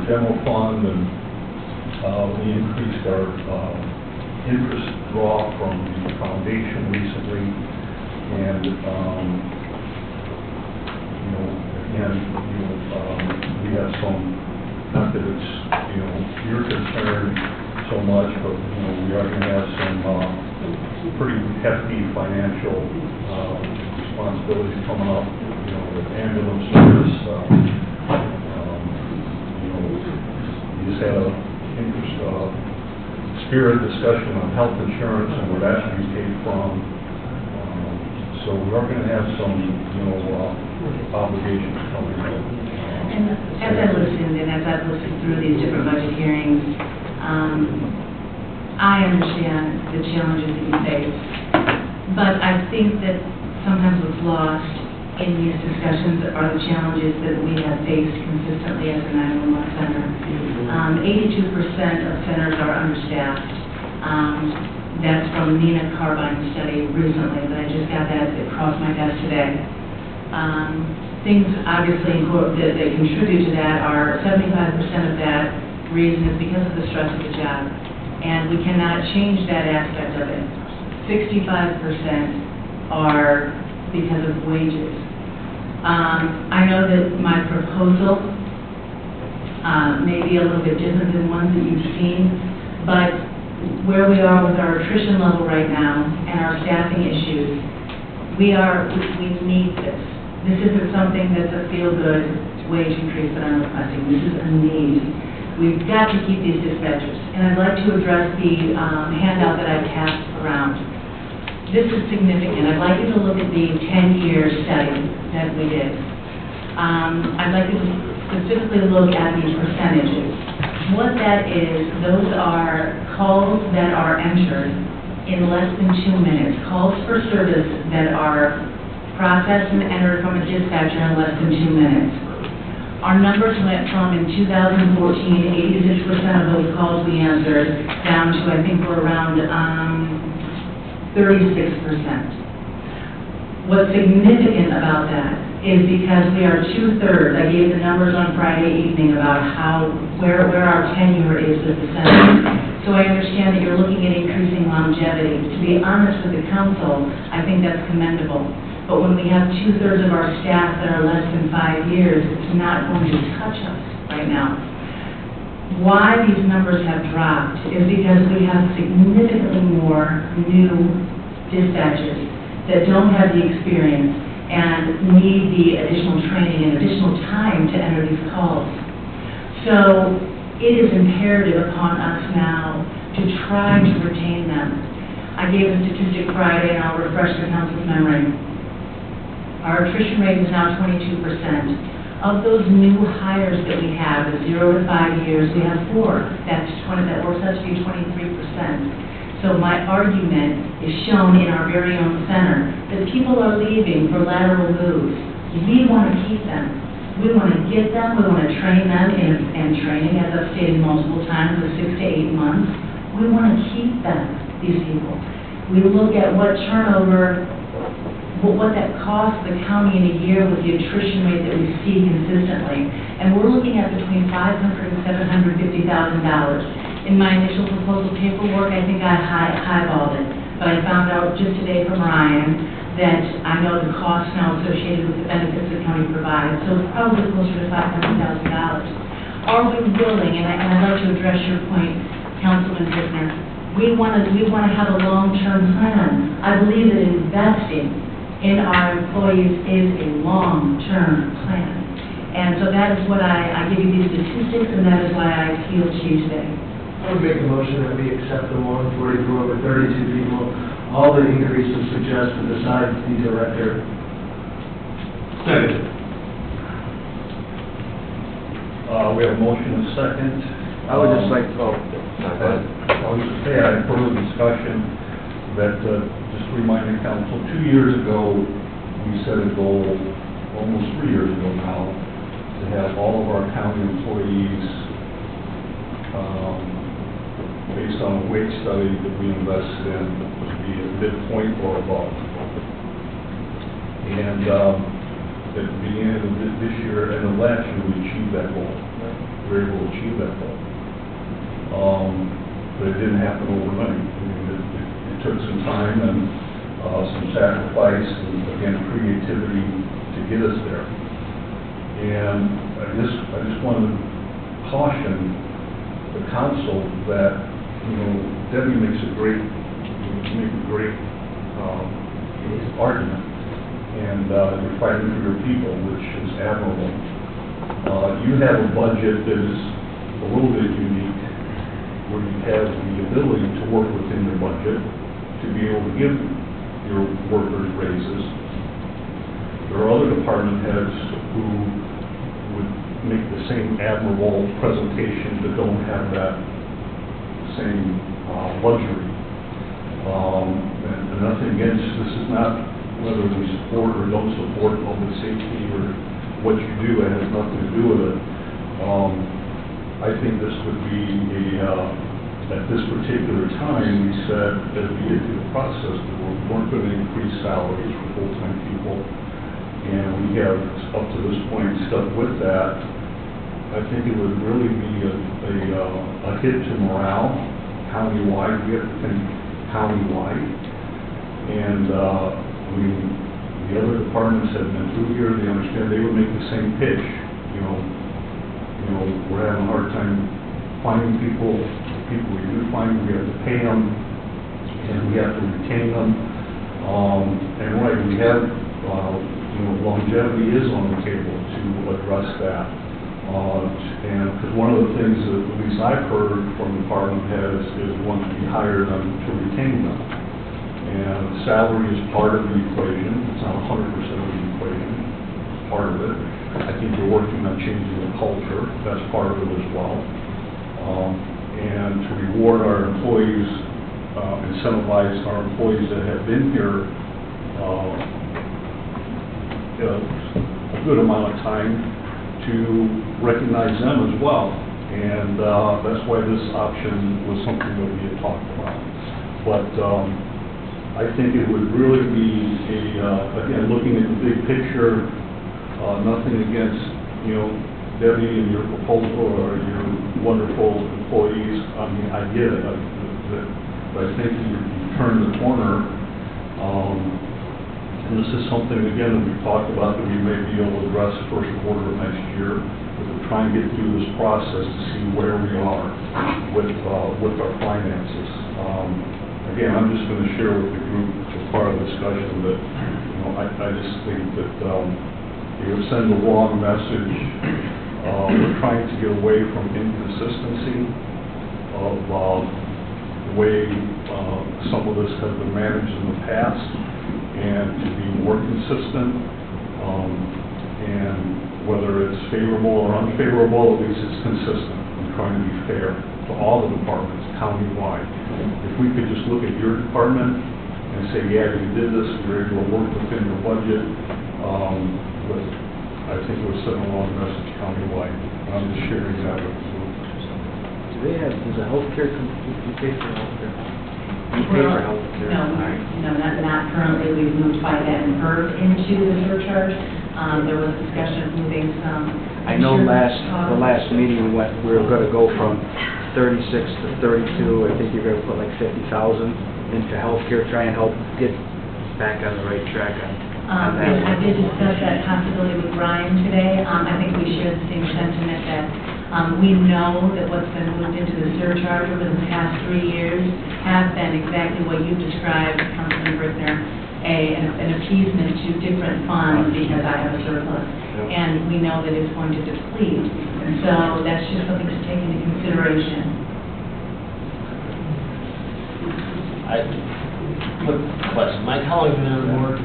general fund, and we increased our interest draw from the foundation recently, and we have some, not that it's your concern so much, but we are going to have some pretty hefty financial responsibilities coming up, with ambulance service. We just had a spirit discussion on health insurance and where that's going to be paid from. So we are going to have some, obligations coming up. And as I listened, and as I've listened through these different budget hearings, I understand the challenges that you face, but I think that sometimes what's lost in these discussions are the challenges that we have faced consistently as a 911 center. 82% of centers are understaffed. That's from Nina Carbine's study recently, but I just got that across my desk today. Things obviously that contribute to that are 75% of that reason is because of the stress of the job, and we cannot change that aspect of it. 65% are because of wages. I know that my proposal may be a little bit different than ones that you've seen, but where we are with our attrition level right now and our staffing issues, we need this. This isn't something that's a feel-good wage increase that I'm requesting. This is a need. We've got to keep these dispatchers. And I'd like to address the handout that I've passed around. This is significant. I'd like you to look at the 10-year study that we did. I'd like you to specifically look at these percentages. What that is, those are calls that are entered in less than 2 minutes, calls for service that are processed and entered from a dispatcher in less than 2 minutes. Our numbers went from, in 2014, 86% of those calls we answered, down to, I think we're around 36%. What's significant about that is because we are 2/3. I gave the numbers on Friday evening about where our tenure is with the center. So I understand that you're looking at increasing longevity. To be honest with the council, I think that's commendable. But when we have 2/3 of our staff that are less than 5 years, it's not going to touch us right now. Why these numbers have dropped is because we have significantly more new dispatchers that don't have the experience and need the additional training and additional time to enter these calls. So it is imperative upon us now to try to retain them. I gave a statistic Friday, and I'll refresh the council's memory. Our attrition rate is now 22%. Of those new hires that we have, the 0 to 5 years, we have 4. That works out to be 23%. So my argument is shown in our very own center, that people are leaving for lateral moves. We want to keep them. We want to get them. We want to train them in training, as I've stated multiple times, of 6 to 8 months. We want to keep them, these people. We look at what turnover, what that costs the county in a year with the attrition rate that we see consistently. And we're looking at between $500,000 and $750,000. In my initial proposal paperwork, I think I highballed it. But I found out just today from Ryan that I know the cost now associated with the benefits the county provides. So it's probably closer to $500,000. Are we willing, and I'd like to address your point, Councilman Hickner, we want to have a long-term plan. I believe that investing in our employees is a long-term plan. And so that is what I give you these statistics, and that is why I appeal to you today. I would make a motion that we accept the 140 for over 32 people, all the increases suggested besides the director Second. We have a motion and a second. I would just like, oh, sorry, go ahead. I was just saying, I had further discussion that, just to remind the council, 2 years ago, we set a goal, almost 3 years ago now, to have all of our county employees, based on a wage study that we invested in, to be at midpoint or above. And at the beginning of this year and of last year, we achieved that goal. We were able to achieve that goal. But it didn't happen overnight. I mean, it took some time and some sacrifice and, again, creativity to get us there. And I just want to caution the council that, you know, Debbie makes a great argument, and you're fighting for your people, which is admirable. You have a budget that is a little bit unique, where you have the ability to work within your budget, to be able to give your workers raises. There are other department heads who would make the same admirable presentation that don't have that same luxury. And nothing against, this is not whether we support or don't support public safety or what you do, it has nothing to do with it. I think this would be at this particular time, we said that we get through the process that we weren't going to increase salaries for full-time people. And we have, up to this point, stuck with that. I think it would really be a hit to morale, countywide. We have to think countywide. And, I mean, the other departments have been through here, they understand they would make the same pitch. You know, we're having a hard time finding people. The people we do find, we have to pay them, and we have to retain them. And right, we have, longevity is on the table to address that. And because one of the things that at least I've heard from department heads is want to be hired to retain them. And salary is part of the equation. It's not 100% of the equation. It's part of it. I think we're working on changing the culture. That's part of it as well. And to reward our employees, incentivize our employees that have been here a good amount of time, to recognize them as well. And that's why this option was something that we had talked about. But I think it would really be again, looking at the big picture, nothing against, Debbie and your proposal or your wonderful employees. I mean, I get it, but I think you turned the corner. And this is something, again, that we've talked about that we may be able to address first quarter of next year. We're trying to get through this process to see where we are with our finances. Again, I'm just going to share with the group as part of the discussion that, I just think that it would send the wrong message. We're trying to get away from inconsistency of the way some of this has been managed in the past, and to be more consistent, and whether it's favorable or unfavorable, at least it's consistent. I'm trying to be fair to all the departments, countywide. If we could just look at your department and say, yeah, you did this, you were able to work within your budget, but I think we're sending a wrong message countywide. I'm just sharing that with you. Does the healthcare, you pay for healthcare? You pay for healthcare? No, not currently. We've moved FICA and PERS into the surcharge. There was discussion of moving some. I know the last meeting we were going to go from 36 to 32. I think you're going to put like 50,000 into healthcare, try and help get back on the right track on that. I did discuss that possibility with Ryan today. I think we share the same sentiment that we know that what's been moved into the surcharge over the past 3 years have been exactly what you described, Councilman Brickner, an appeasement to different funds because I have a surplus. And we know that it's going to deplete. And so that's just something to take into consideration. Quick question. Mike, how long have you been on the board?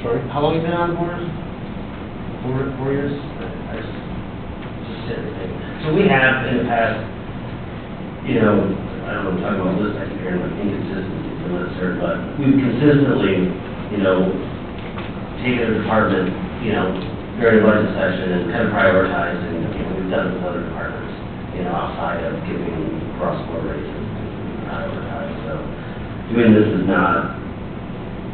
Sorry? How long you been on the board? 4 years? I just said everything. So we have in the past, you know, I don't know, talking about this, I keep hearing like inconsistencies, I'm not certain, but we've consistently, you know, taken a department, you know, during budget session and kind of prioritized, and, you know, we've done it with other departments, you know, outside of giving cross-board raises and prioritize. So doing this is not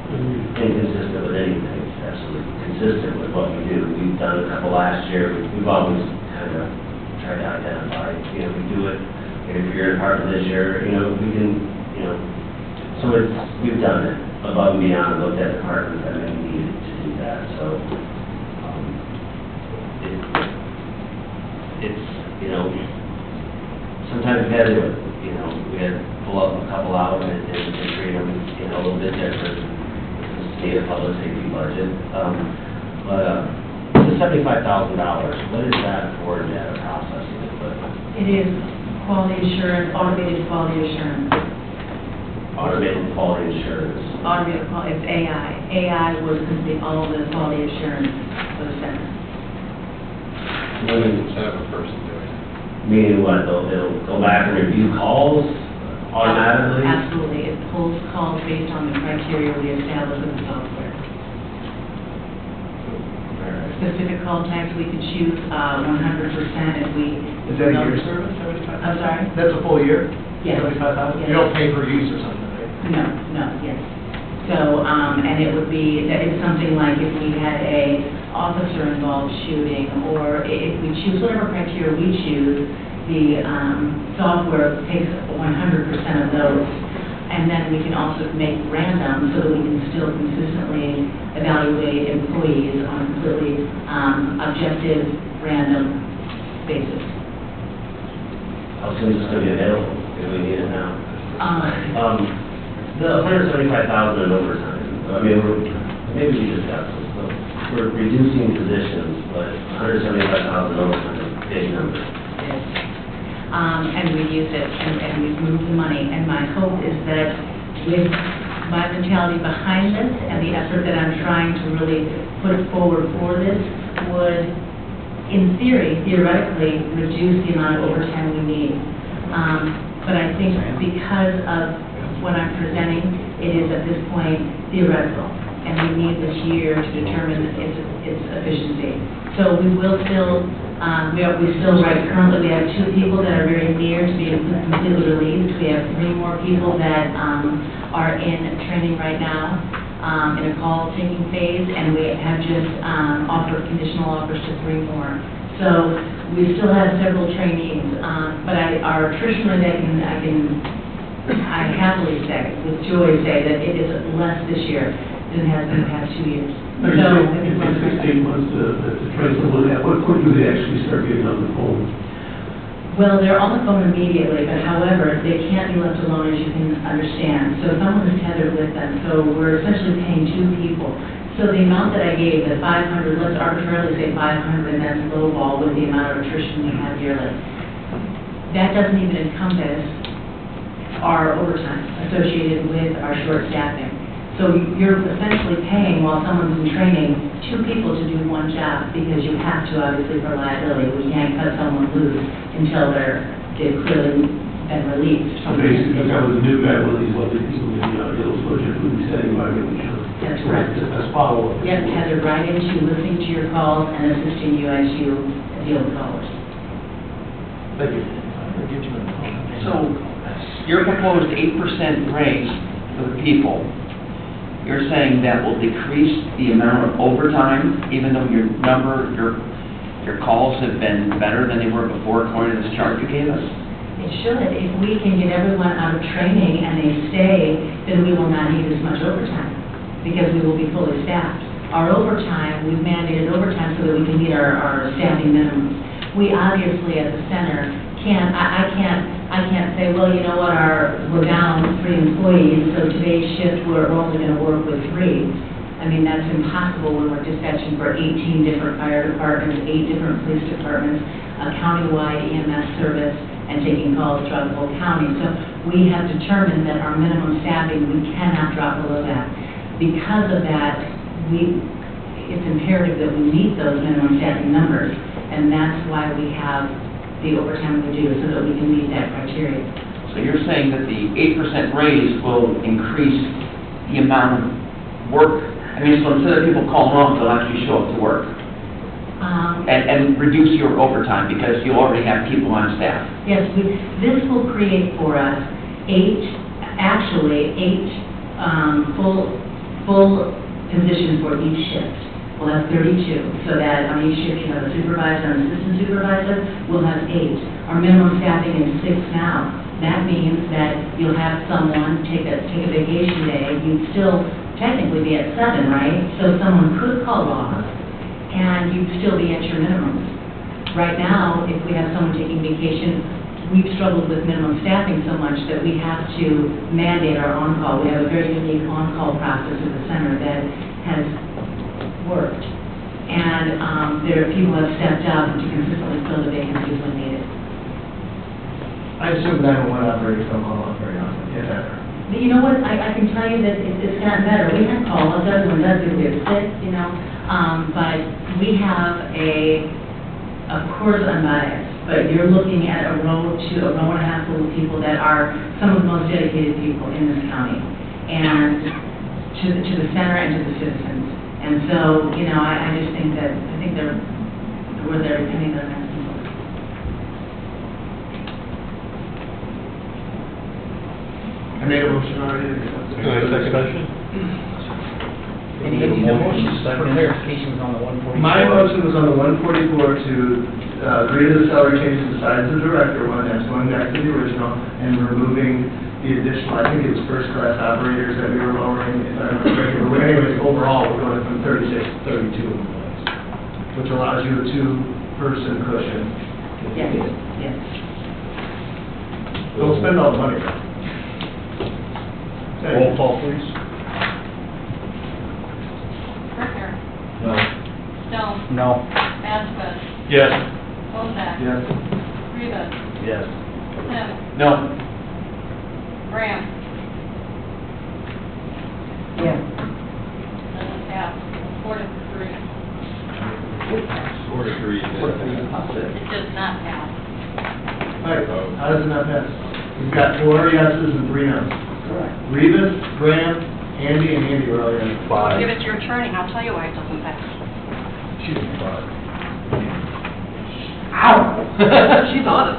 inconsistent with anything. It's absolutely consistent with what we do. We've done a couple last year. We've always kind of tried to identify, you know, we do it. If you're in a department this year, you know, we can, you know, so we've done it above and beyond, looked at departments that may need to do that. So it's, you know, sometimes we had to do it. You know, we had to pull up a couple out and treat them, you know, a little bit different. Need a public safety budget. The $75,000, what is that for data processing equipment? It is quality assurance, automated quality assurance. Automated quality assurance. Automated, it's AI. AI would complete all of the quality assurance for the center. Instead of a person doing it. Meaning what, they'll go back and review calls automatically? Absolutely. It pulls calls based on the criteria we establish with the software. Specific call types, we could choose 100% if we... Is that a year service, 75? I'm sorry? That's a full year? Yes. 75,000? Yes. You don't pay per use or something, right? No, yes. So, and it would be, that is something like if we had a officer-involved shooting, or if we choose whatever criteria we choose, the software takes 100% of those. And then we can also make random so that we can still consistently evaluate employees on a completely objective, random basis. How soon is this going to be available? Do we need it now? The $175,000 in overtime, I mean, maybe we discussed this, but we're reducing positions, but $175,000 overtime is a big number. And we use it, and we've moved the money. And my hope is that with my mentality behind this and the effort that I'm trying to really put forward for this would, in theory, theoretically, reduce the amount of overtime we need. But I think because of what I'm presenting, it is at this point theoretical. And we need this year to determine its efficiency. So we will still, currently we have 2 people that are very near to being completely released. We have 3 more people that are in training right now, in a call-taking phase, and we have just offered conditional offers to 3 more. So we still have several trainees, but our attrition rate, I happily say, with joy say that it is less this year than it has been the past 2 years. It takes 16 months to train someone that. What point do they actually start getting on the phone? Well, they're on the phone immediately, but however, they can't be left alone, as you can understand. So someone is tethered with them. So we're essentially paying 2 people. So the amount that I gave, the 500, let's arbitrarily say 500, and that's lowball with the amount of attrition we have yearly. That doesn't even encompass our overtime associated with our short staffing. So you're essentially paying, while someone's in training, 2 people to do 1 job, because you have to, obviously, for liability. We can't cut someone loose until they've clearly been released. So basically, that was a new guy, one of these lovely people, it'll soldier who be standing by me. That's correct. That's follow-up. Yes, tethered right into listening to your calls and assisting you as you deal with callers. Thank you. So, your proposed 8% raise for the people, you're saying that will decrease the amount of overtime, even though your calls have been better than they were before, according to this chart you gave us? It should. If we can get everyone out of training and they stay, then we will not need as much overtime, because we will be fully staffed. Our overtime, we've mandated overtime so that we can meet our staffing minimums. We obviously, at the center, I can't say, well, you know what, we're down 3 employees, so today's shift we're only going to work with 3. I mean, that's impossible when we're dispatching for 18 different fire departments, 8 different police departments, a countywide EMS service, and taking calls throughout the whole county. So we have determined that our minimum staffing, we cannot drop below that. Because of that, it's imperative that we meet those minimum staffing numbers, and that's why we have the overtime we do, so that we can meet that criteria. So you're saying that the 8% raise will increase the amount of work? I mean, so instead of people calling off, they'll actually show up to work? And reduce your overtime because you already have people on staff? Yes, this will create for us eight full positions for each shift. We'll have 32, so that on each shift you have a supervisor and assistant supervisor. We'll have 8. Our minimum staffing is 6 now. That means that you'll have someone take a vacation day. You'd still technically be at 7, right? So someone could call off, and you'd still be at your minimums. Right now, if we have someone taking vacation, we've struggled with minimum staffing so much that we have to mandate our on-call. We have a very unique on-call process at the center that has worked. And there are people who have stepped up to consistently fill the vacancies when needed. I assume 911 operators don't call off very often, if ever. But you know what, I can tell you that it's gotten better. We have call-ups, everyone does it, we have sick, you know, but we have of course unbiased, but you're looking at a row and a half full of people that are some of the most dedicated people in this county, and to the center and to the citizens. And so, you know, I just think that, they're worth every penny they're asking for. I made a motion already. Discussion? Any motion? Clarification was on the 144. My motion was on the 144 to agree to the salary changes besides the director one, that's going back to the original, and removing the additional, I think it was first-class operators that we were lowering, if I remember correctly. But anyways, overall, we're going from 36 to 32 employees, which allows you a 2-person cushion. Yes, yes. Don't spend all the money. Roll call, please. Bricker. No. Stone. No. Vasquez. Yes. Bozak. Yes. Rivas. Yes. Sims. No. Graham. Yes. Doesn't pass. 4-3. 4-3. It does not pass. All right, how does it not pass? We've got 4 yeses and 3 noes. Correct. Rivas, Graham, Andy, and Andy were all yes. 5. Give it to your attorney, I'll tell you why it doesn't pass. She's 5. Ow! She's on it.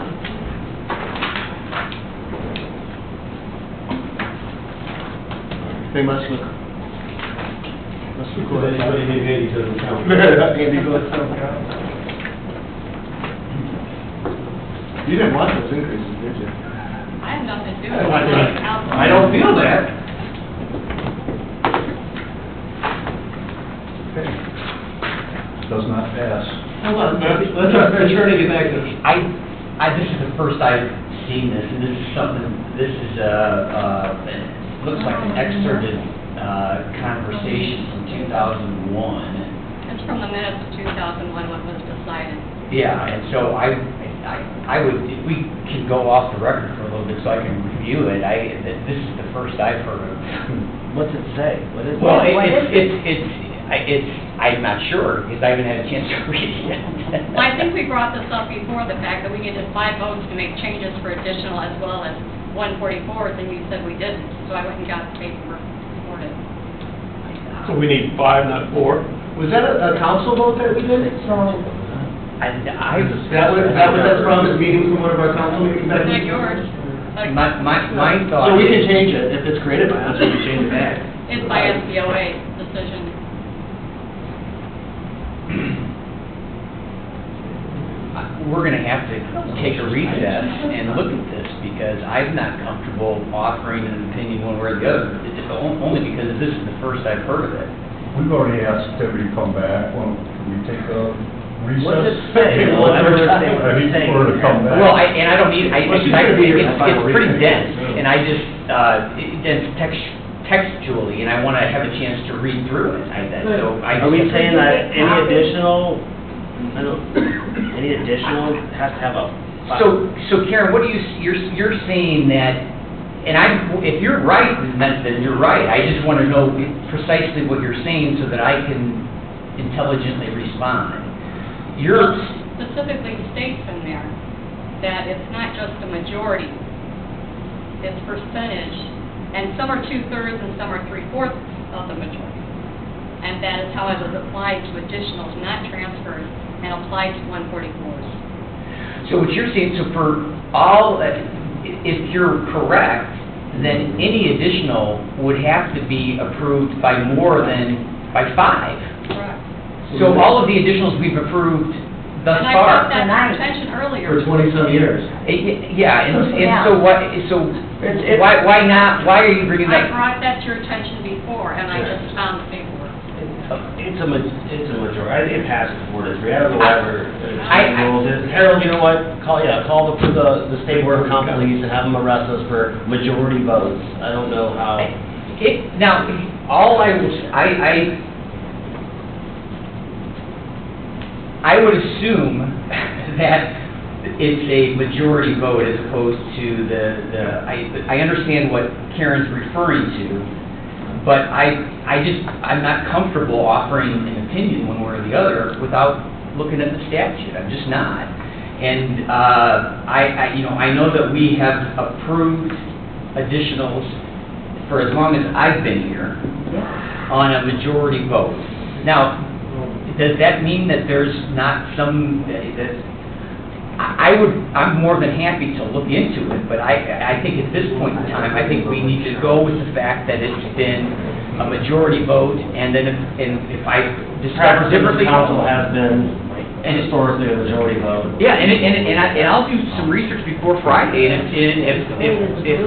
They must look. Anybody named Andy doesn't count. Andy goes, don't count. You didn't want those increases, did you? I have nothing to do with I it. I don't feel that. Okay. Does not pass. Hold on, let's our attorney get back to this. This is the first I've seen this, and this is something, it looks like an excerpted conversation from 2001. It's from the minutes of 2001, what was decided. Yeah, and so I would, if we can go off the record for a little bit so I can review it, this is the first I've heard of. What's it say? What is it? Well, I'm not sure, because I haven't had a chance to read it yet. Well, I think we brought this up before, the fact that we needed 5 votes to make changes for additional as well as 144s, and you said we didn't, so I went and got the paperwork for it. So we need 5, not 4? Was that a council vote that we did? That was from a meeting from one of our council meetings back? Not yours. My thought So we can is- change it, if it's created by us, we can change it back. It's by SBOA decision. We're gonna have to take a recess and look at this, because I'm not comfortable offering an opinion one way or the other, only because this is the first I've heard of it. We've already asked Debbie to come back. Well, can we take a recess? What's it say? Well, I don't understand what I need it's saying. for her to come back. Well, I don't need, Well, she's gonna be here for it's final pretty reading. dense, and I just, dense textually, and I wanna have a chance to read through it, Are we saying that any additional has to have a... So Karen, what do you're saying that if you're right, then you're right. I just want to know precisely what you're saying so that I can intelligently respond. You're, Specifically states in there that it's not just a majority, it's percentage, and some are 2/3 and some are 3/4 of the majority. And that is how it was applied to additionals, not transfers, and applied to 144s. so what you're saying, so for all, if you're correct, then any additional would have to be approved by more than, by 5. Correct. So all of the additionals we've approved thus And I far. brought that to attention earlier. For 20-some years. Yeah, and so what, why not, why are you bringing I that? brought that to your attention before, and I just found the paperwork. It's a majority, it passes 4-3, I don't know why we're, I- rules is, Harold, you know what, call the state board of common pleas and have them arrest us for majority votes, I don't know how. Now, all I was, I would assume that it's a majority vote as opposed to I understand what Karen's referring to, but I'm not comfortable offering an opinion one way or the other without looking at the statute. I'm just not. And, I know that we have approved additionals for as long as I've been here on a majority vote. Now, does that mean that there's not some, I'm more than happy to look into it, but I think at this point in time, I think we need to go with the fact that it's been a majority vote, and then if I discover differently. Council has been historically a majority vote. Yeah, and I'll do some research before Friday, and if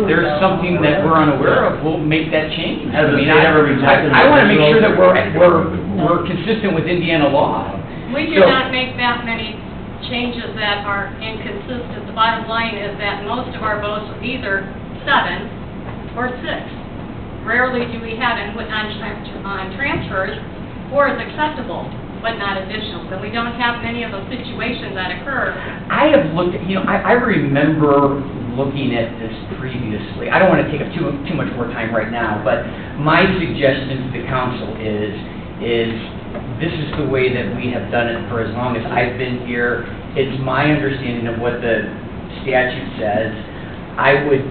there's something that we're unaware of, we'll make that change. Has the state ever rejected I want to make sure that additional- we're consistent with Indiana law. We do not make that many changes that are inconsistent. The bottom line is that most of our votes are either 7 or 6. Rarely do we have, on transfers, 4 is acceptable, but not additional. So we don't have many of those situations that occur. I have looked at, I remember looking at this previously. I don't want to take up too much more time right now, but my suggestion to the council is this is the way that we have done it for as long as I've been here. It's my understanding of what the statute says. I would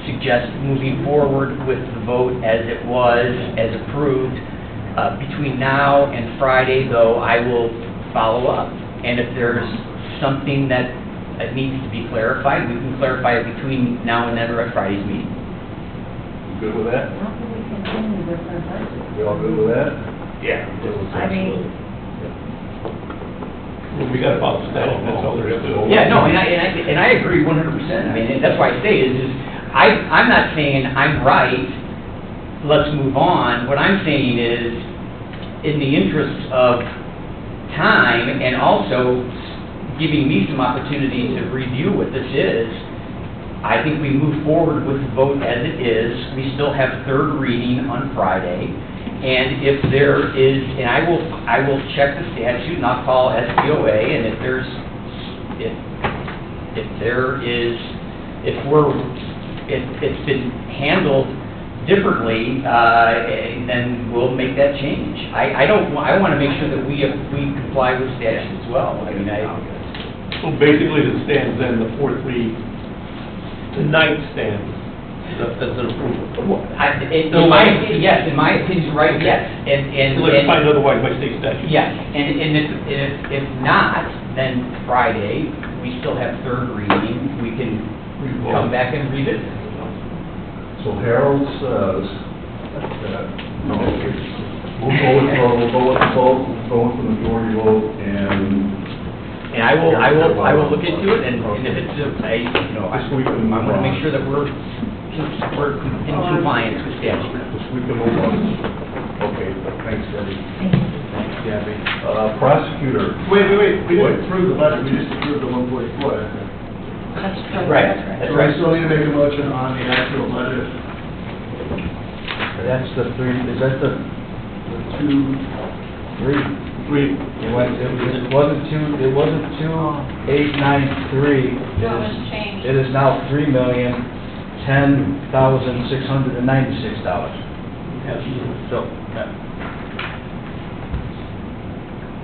suggest moving forward with the vote as it was, as approved. Between now and Friday, though, I will follow up. And if there's something that needs to be clarified, we can clarify it between now and then or at Friday's meeting. You good with that? How can we continue with our budget? We all good with that? Yeah. I mean, Well, we got to follow statute, that's all there is to it. Yeah, no, and I agree 100%. I mean, and that's why I say is I'm not saying I'm right, let's move on. What I'm saying is, in the interests of time and also giving me some opportunity to review what this is, I think we move forward with the vote as it is. We still have third reading on Friday. And if there is, and I will check the statute and I'll call SBOA, and if it's been handled differently, then we'll make that change. I want to make sure that we comply with statute as well. I mean, So basically, it stands then, the 4-3, tonight stands, that's an approval. Yes, in my opinion, right, yes. And Let's find otherwise by state statute. yes, and if not, then Friday, we still have third reading, we can come back and revisit. So Harold says that, we'll go with the vote, go with the majority vote, And I will look into it, and if it's, I want to make sure that we're in compliance with statute. this week to move on. Okay, thanks, Debbie. Thanks, Gabby. Prosecutor. Wait, we didn't approve the budget, we just approved the 144, I think. Right, that's So right. we still need to make a motion on the actual budget. That's the 3, is that the 2, 3? It wasn't 2, it wasn't 2893. No, it's changed. It is now 3,010,000. $10,696. So,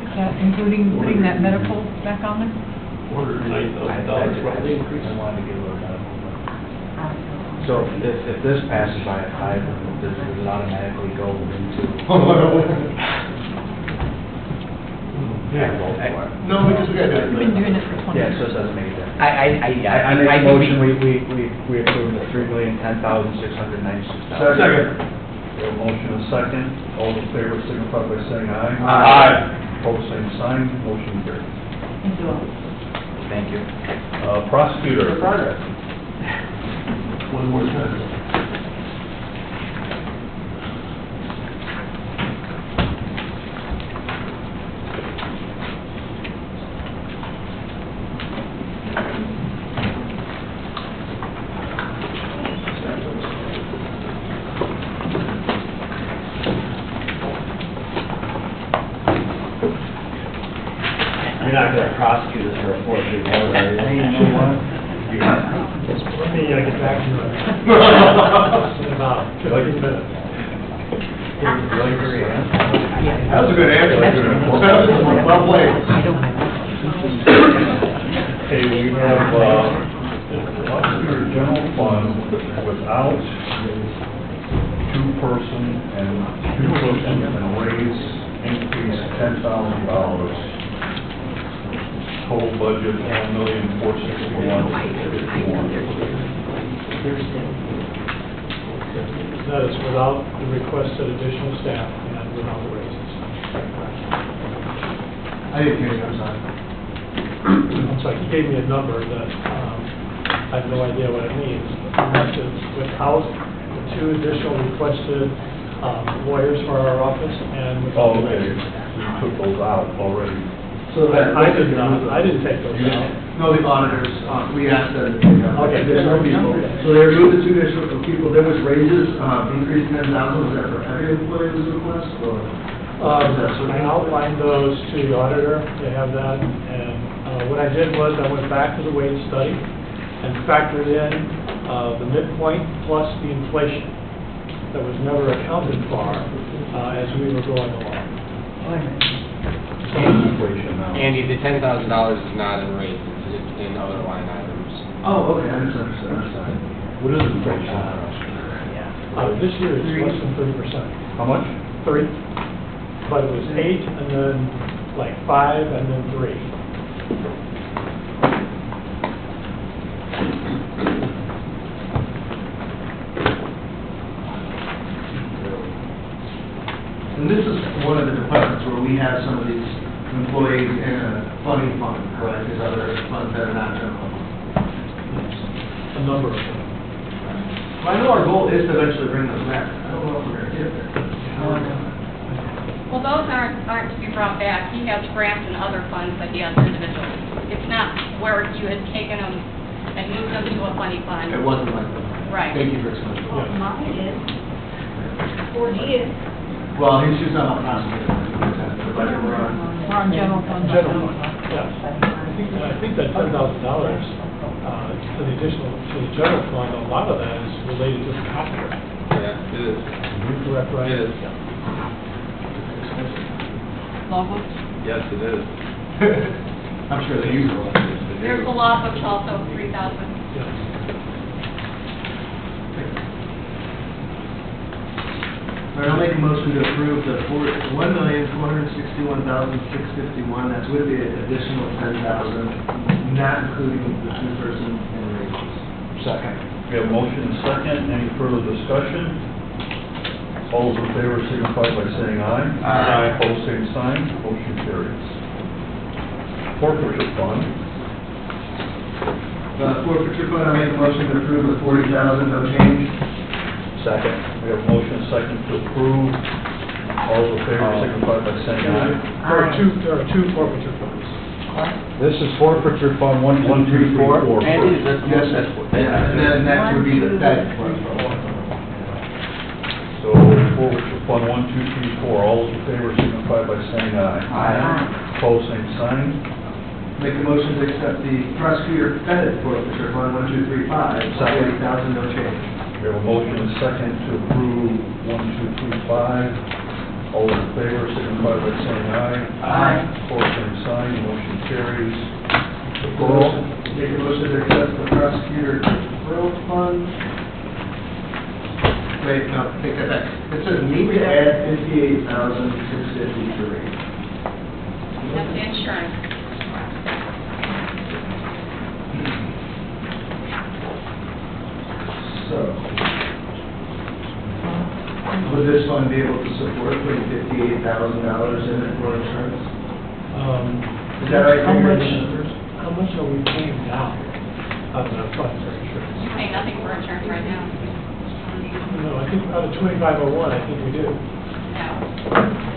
Is that including putting that medical back on there? So if this passes by a 5, does it automatically go into? No, because we got to We've been doing it for 20 Yeah, years. so it doesn't make a difference. I make a think motion, we approve the $3,010,696. Second. We have a motion and a second. All in favor signify by saying aye. Aye. Opposed, same sign. Motion carries. Thank you all. Thank you. Prosecutor. One more time. You're not gonna prosecute us for a 4-3 vote, are you? You know what? Let me get back to you. In about 15 minutes. That was a good answer. Well played. Okay, we have, prosecutor general fund without two-person and raise increase $10,000. Total budget $1,461,051. That is without the requested additional staff and without the raises. I didn't hear you, I'm sorry. I'm sorry, he gave me a number that, I have no idea what it means. That is without the 2 additional requested lawyers for our office and without Oh, the okay, raises. you took those out already. So that. I did not, I didn't take those out. No, the auditors, we asked them. Okay, additional people. So they removed the 2 additional people, there was raises, increased 10,000, was that for every employee was request, or? I outlined those to the auditor, they have that, and what I did was I went back to the wage study and factored in the midpoint plus the inflation that was never accounted for as we were going along. Inflation now. Andy, the $10,000 is not in rates, it's in other line items. Oh, okay, I misunderstood, I'm sorry. What is inflation? This year it's less than 30%. How much? 3, but it was 8 and then like 5 and then 3. And this is one of the departments where we have some of these employees in a funny fund, correct? There's other funds that are not general. A number of them. Well, I know our goal is to eventually bring those back. I don't know if we're gonna get there. Well, those aren't to be brought back. He has grants and other funds that he has individually. It's not where you had taken them and moved them to a funny fund. It wasn't like that. Right. Thank you for explaining. Mine is, 4D is. Well, he's just not a prosecutor. The budget we're on. We're on general fund. General fund, yes. I think that $10,000 to the additional, to the general fund, a lot of that is related to the copier. Yeah, it is. Correct, right? It is. Logbooks? Yes, it is. I'm sure they use a lot. There's the law books also, 3,000. Yes. All right, I'll make a motion to approve the $1,461,651. That's with the additional 10,000, not including the 2-person and raises. Second. We have motion and second. Any further discussion? All those in favor signify by saying aye. Aye. Opposed, same sign. Motion carries. Forfeiture fund. Forfeiture fund, I'll make a motion to approve the 40,000, no change. Second. We have motion and second to approve. All those in favor signify by saying aye. There are two forfeiture funds. This is forfeiture fund 1, 2, 3, 4. Andy, is that? Yes, that's, yeah, and then next would be the Fed. So forfeiture fund 1, 2, 3, 4. All those in favor signify by saying aye. Aye. Opposed, same sign. Make a motion to accept the prosecutor Bennett forfeiture fund 1235, $40,000, no change. We have a motion and second to approve 1235. All in favor, signify by saying aye. Aye. Opposed, same sign, motion carries. Deferral. Make a motion to accept the prosecutor deferral fund. Wait, no, take that back. It says need to add $58,653. That's the insurance. So, would this fund be able to support putting $58,000 in it for insurance? Is that right? How much are we paying now out of that fund for insurance? You pay nothing for insurance right now. No, I think out of 2501, I think we do. No.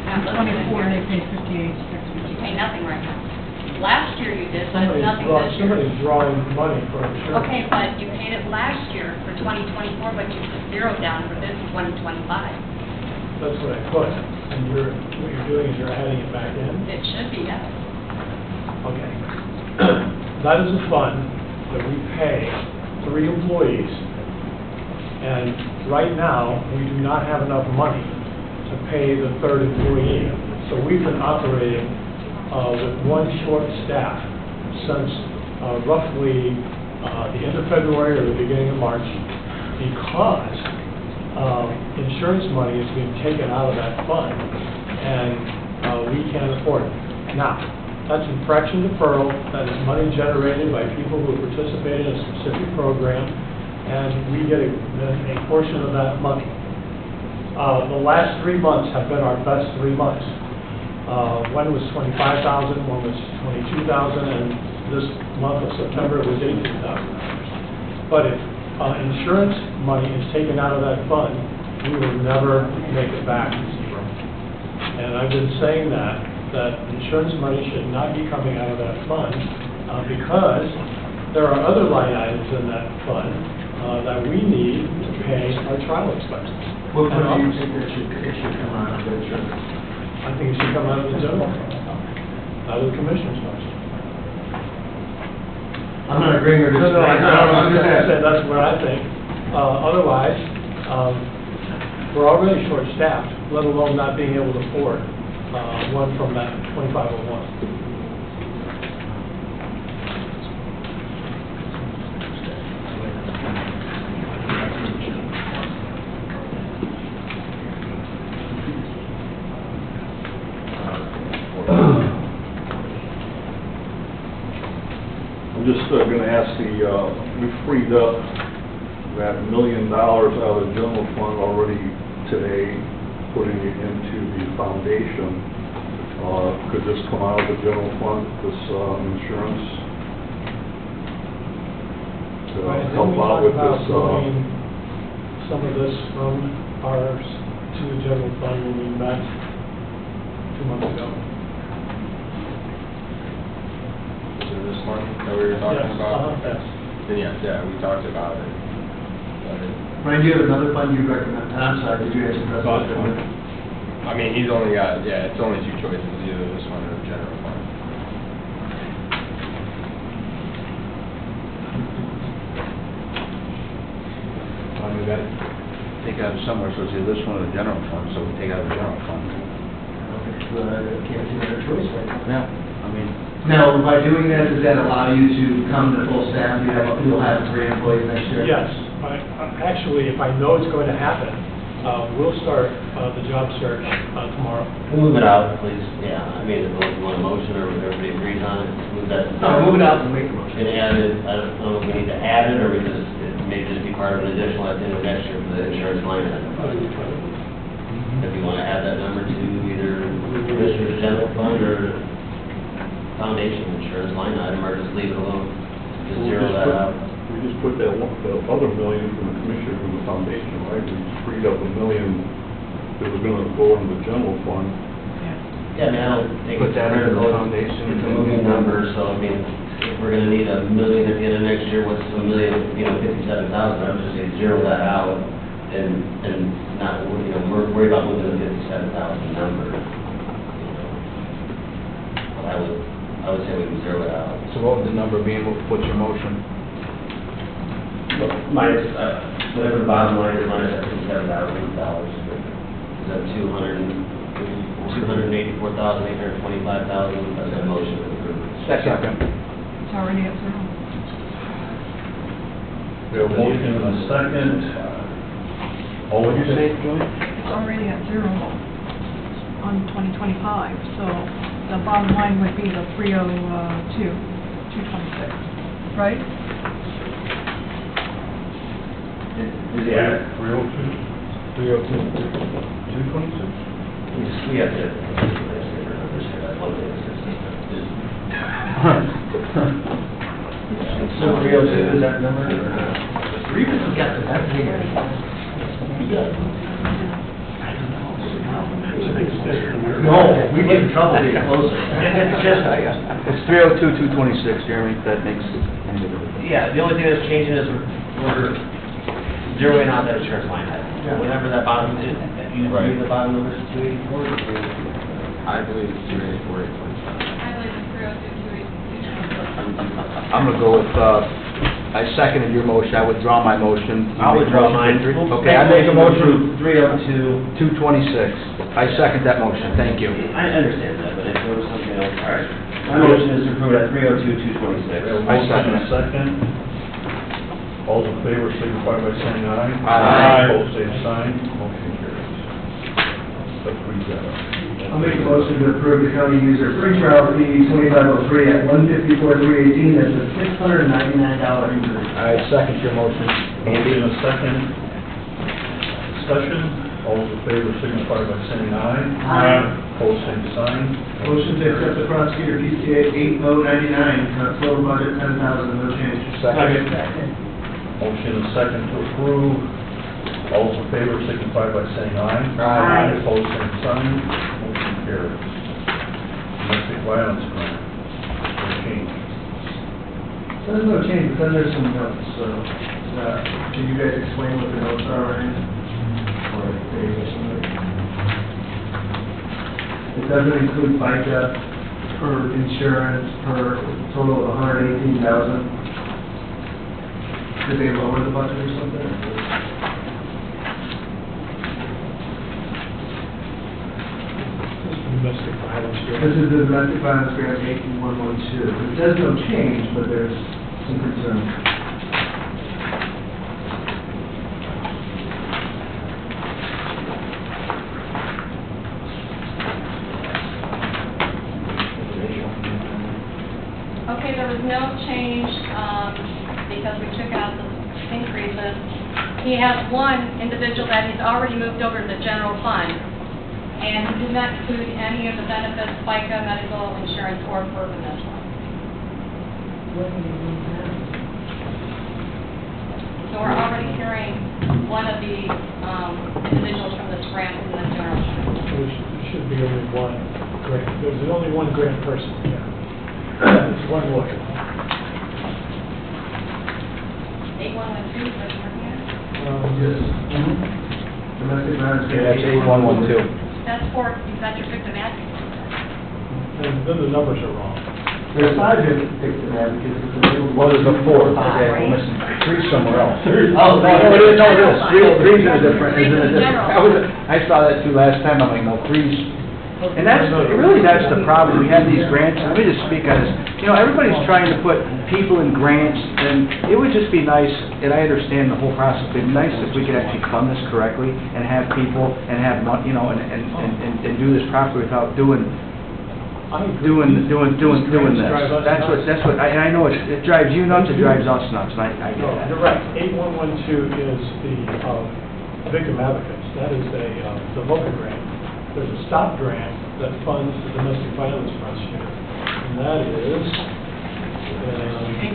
Not looking at here. they pay You pay nothing right now. Last year you did, but it's nothing this year. Somebody's drawing money for insurance. Okay, but you paid it last year for 2024, but you put zero down for this 2025. That's what I put, and what you're doing is you're adding it back in? It should be, yes. Okay. That is a fund that we pay 3 employees, and right now, we do not have enough money to pay the 3rd employee. So we've been operating with one short staff since roughly the end of February or the beginning of March, because insurance money is being taken out of that fund, and we can't afford it. Now, that's in fraction deferral. That is money generated by people who participated in a specific program, and we get a portion of that money. The last 3 months have been our best 3 months. One was $25,000, one was $22,000, and this month of September it was $18,000. But if insurance money is taken out of that fund, we will never make it back to zero. And I've been saying that insurance money should not be coming out of that fund because there are other line items in that fund that we need to pay our trial expenses. What fund do you think it should come out of the insurance? I think it should come out of the general fund, out of the commissioner's budget. I'm not agreeing with this. No, I'm just saying that's what I think. Otherwise, we're already short-staffed, let alone not being able to afford one from that 2501. I'm just going to ask we freed up that $1 million out of the general fund already today, putting it into the foundation. Could this come out of the general fund, this insurance? To help out with this? Moving some of this from ours to the general fund when we met 2 months ago. This one that we were talking Yes, about? yes. Then yes, yeah, we talked about it. Ryan, do you have another fund you recommend? And I'm sorry, did you answer that? I mean, he's only got, it's only 2 choices, either this one or the general fund. I mean, we got to take it out of somewhere, so it's either this one or the general fund, so we take it out of the general fund. Okay, so I can't see another choice right now. Yeah, I mean. Now, by doing that, does that allow you to come to full staff? You'll have 3 employees next year? Yes. Actually, if I know it's going to happen, we'll start the job search tomorrow. Move it out, please. Yeah, I mean, if you want a motion or if everybody agrees on it, move that. No, move it out and make a motion. And add it, I don't know if we need to add it or we just, it may just be part of an additional at the end of next year for the insurance line item. If you want to add that number to either Commissioner's General Fund or Foundation Insurance line item, or just leave it alone, just zero that out. We just put that the other $1 million from the commissioner from the foundation, right? We just freed up $1 million that was going to go in the general fund. Yeah, I mean, I don't think Put it's that in the critical. foundation. It's a moving number, so I mean, if we're gonna need $1 million at the end of next year, what's $1 million, 57,000, I would just say zero that out and not, worry about moving the 57,000 number. I would would say we can zero it out. So what would the number be, and what's your motion? Minus, whatever the bottom line is, minus that $7,000. Is that $284,825,000? That's a motion to approve. Second. It's already at zero. We have a motion and a second. All in favor? It's already at zero on 2025, so the bottom line would be the 302, 226, right? Yeah. 302? 226? We have to. So 302 is that number? We got the best figure. No, we get in trouble getting closer. It's just, It's 302, 226, Jeremy, if that makes any difference. yeah, the only thing that's changing is we're zeroing out that insurance line item. Whatever that bottom is, you Right. believe the bottom number is 284 or 302? I believe it's 284, 825. I believe it's 302, 226. I'm gonna go with, I seconded your motion, I withdraw my motion. You I'll make a withdraw motion mine. for Okay, I make a motion, 302. 226. I second that motion, thank you. I understand that, but if there was something else, all right. My motion is to approve at 302, 226. We have a I motion second and it. a second. All in favor, signify by saying aye. Aye. Opposed, same sign. Motion carries. That frees that up. I'll make a motion to approve the county user free trial fee 2503 at 154,318. That's a $699 increase. I second your motion. Motion and a second. Discussion. All those in favor signify by saying aye. Aye. Opposed, same sign. Motion to accept the prosecutor PCA 8099, total budget 10,000, no change. Second. Motion and second to approve. All those in favor signify by saying aye. Aye. Opposed, same sign. Motion carries. Domestic violence grant. No change. So there's no change, but then there's some notes, so, can you guys explain what the notes are, Ryan? Or Dave or somebody? It doesn't include FICA per insurance, per total of $118,000. Did they lower the budget or something? Domestic violence. This is the domestic violence grant 18112. It says no change, but there's some concern. Okay, there was no change, because we took out the increases. He has one individual that he's already moved over to the general fund, and he did not include any of the benefits, FICA, medical insurance, or FERPA in this one. So we're already carrying one of the individuals from this grant in the general fund. There should be only one grant, there's only one grant person, yeah. It's one lawyer. 8112, is that working at? Yes. Domestic violence Yeah, grant. it's 8112. That's for, is that your victim advocate? And then the numbers are wrong. There's five victim advocates. Well, there's a fourth, okay, we're missing three somewhere else. Oh, No, it is, no, it is, three's in a different, Three's is in a in different. general. I saw that too last time, I'm like, no, three's, and that's, really, that's the problem, we have these grants, let me just speak on this. You know, everybody's trying to put people in grants, and it would just be nice, and I understand the whole process, it'd be nice if we could actually fund this correctly, and have people, and have, you know, and do this properly without doing this. That's what, and I know it drives you nuts, it drives us nuts, and I get No, that. you're right. 8112 is the victim advocates. That is the VOCA grant. There's a STOP grant that funds the domestic violence prosecutor. And that is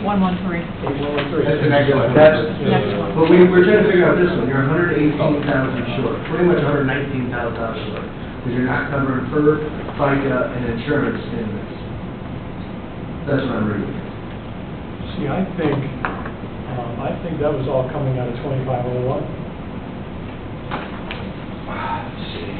8113. 8113. That's the next one. Next one. But we're trying to figure out this one, you're 118,000 short, pretty much 119,000 short, because you're not covering per FICA and insurance in this. That's what I'm reading. See, I think that was all coming out of 2501. Let's see.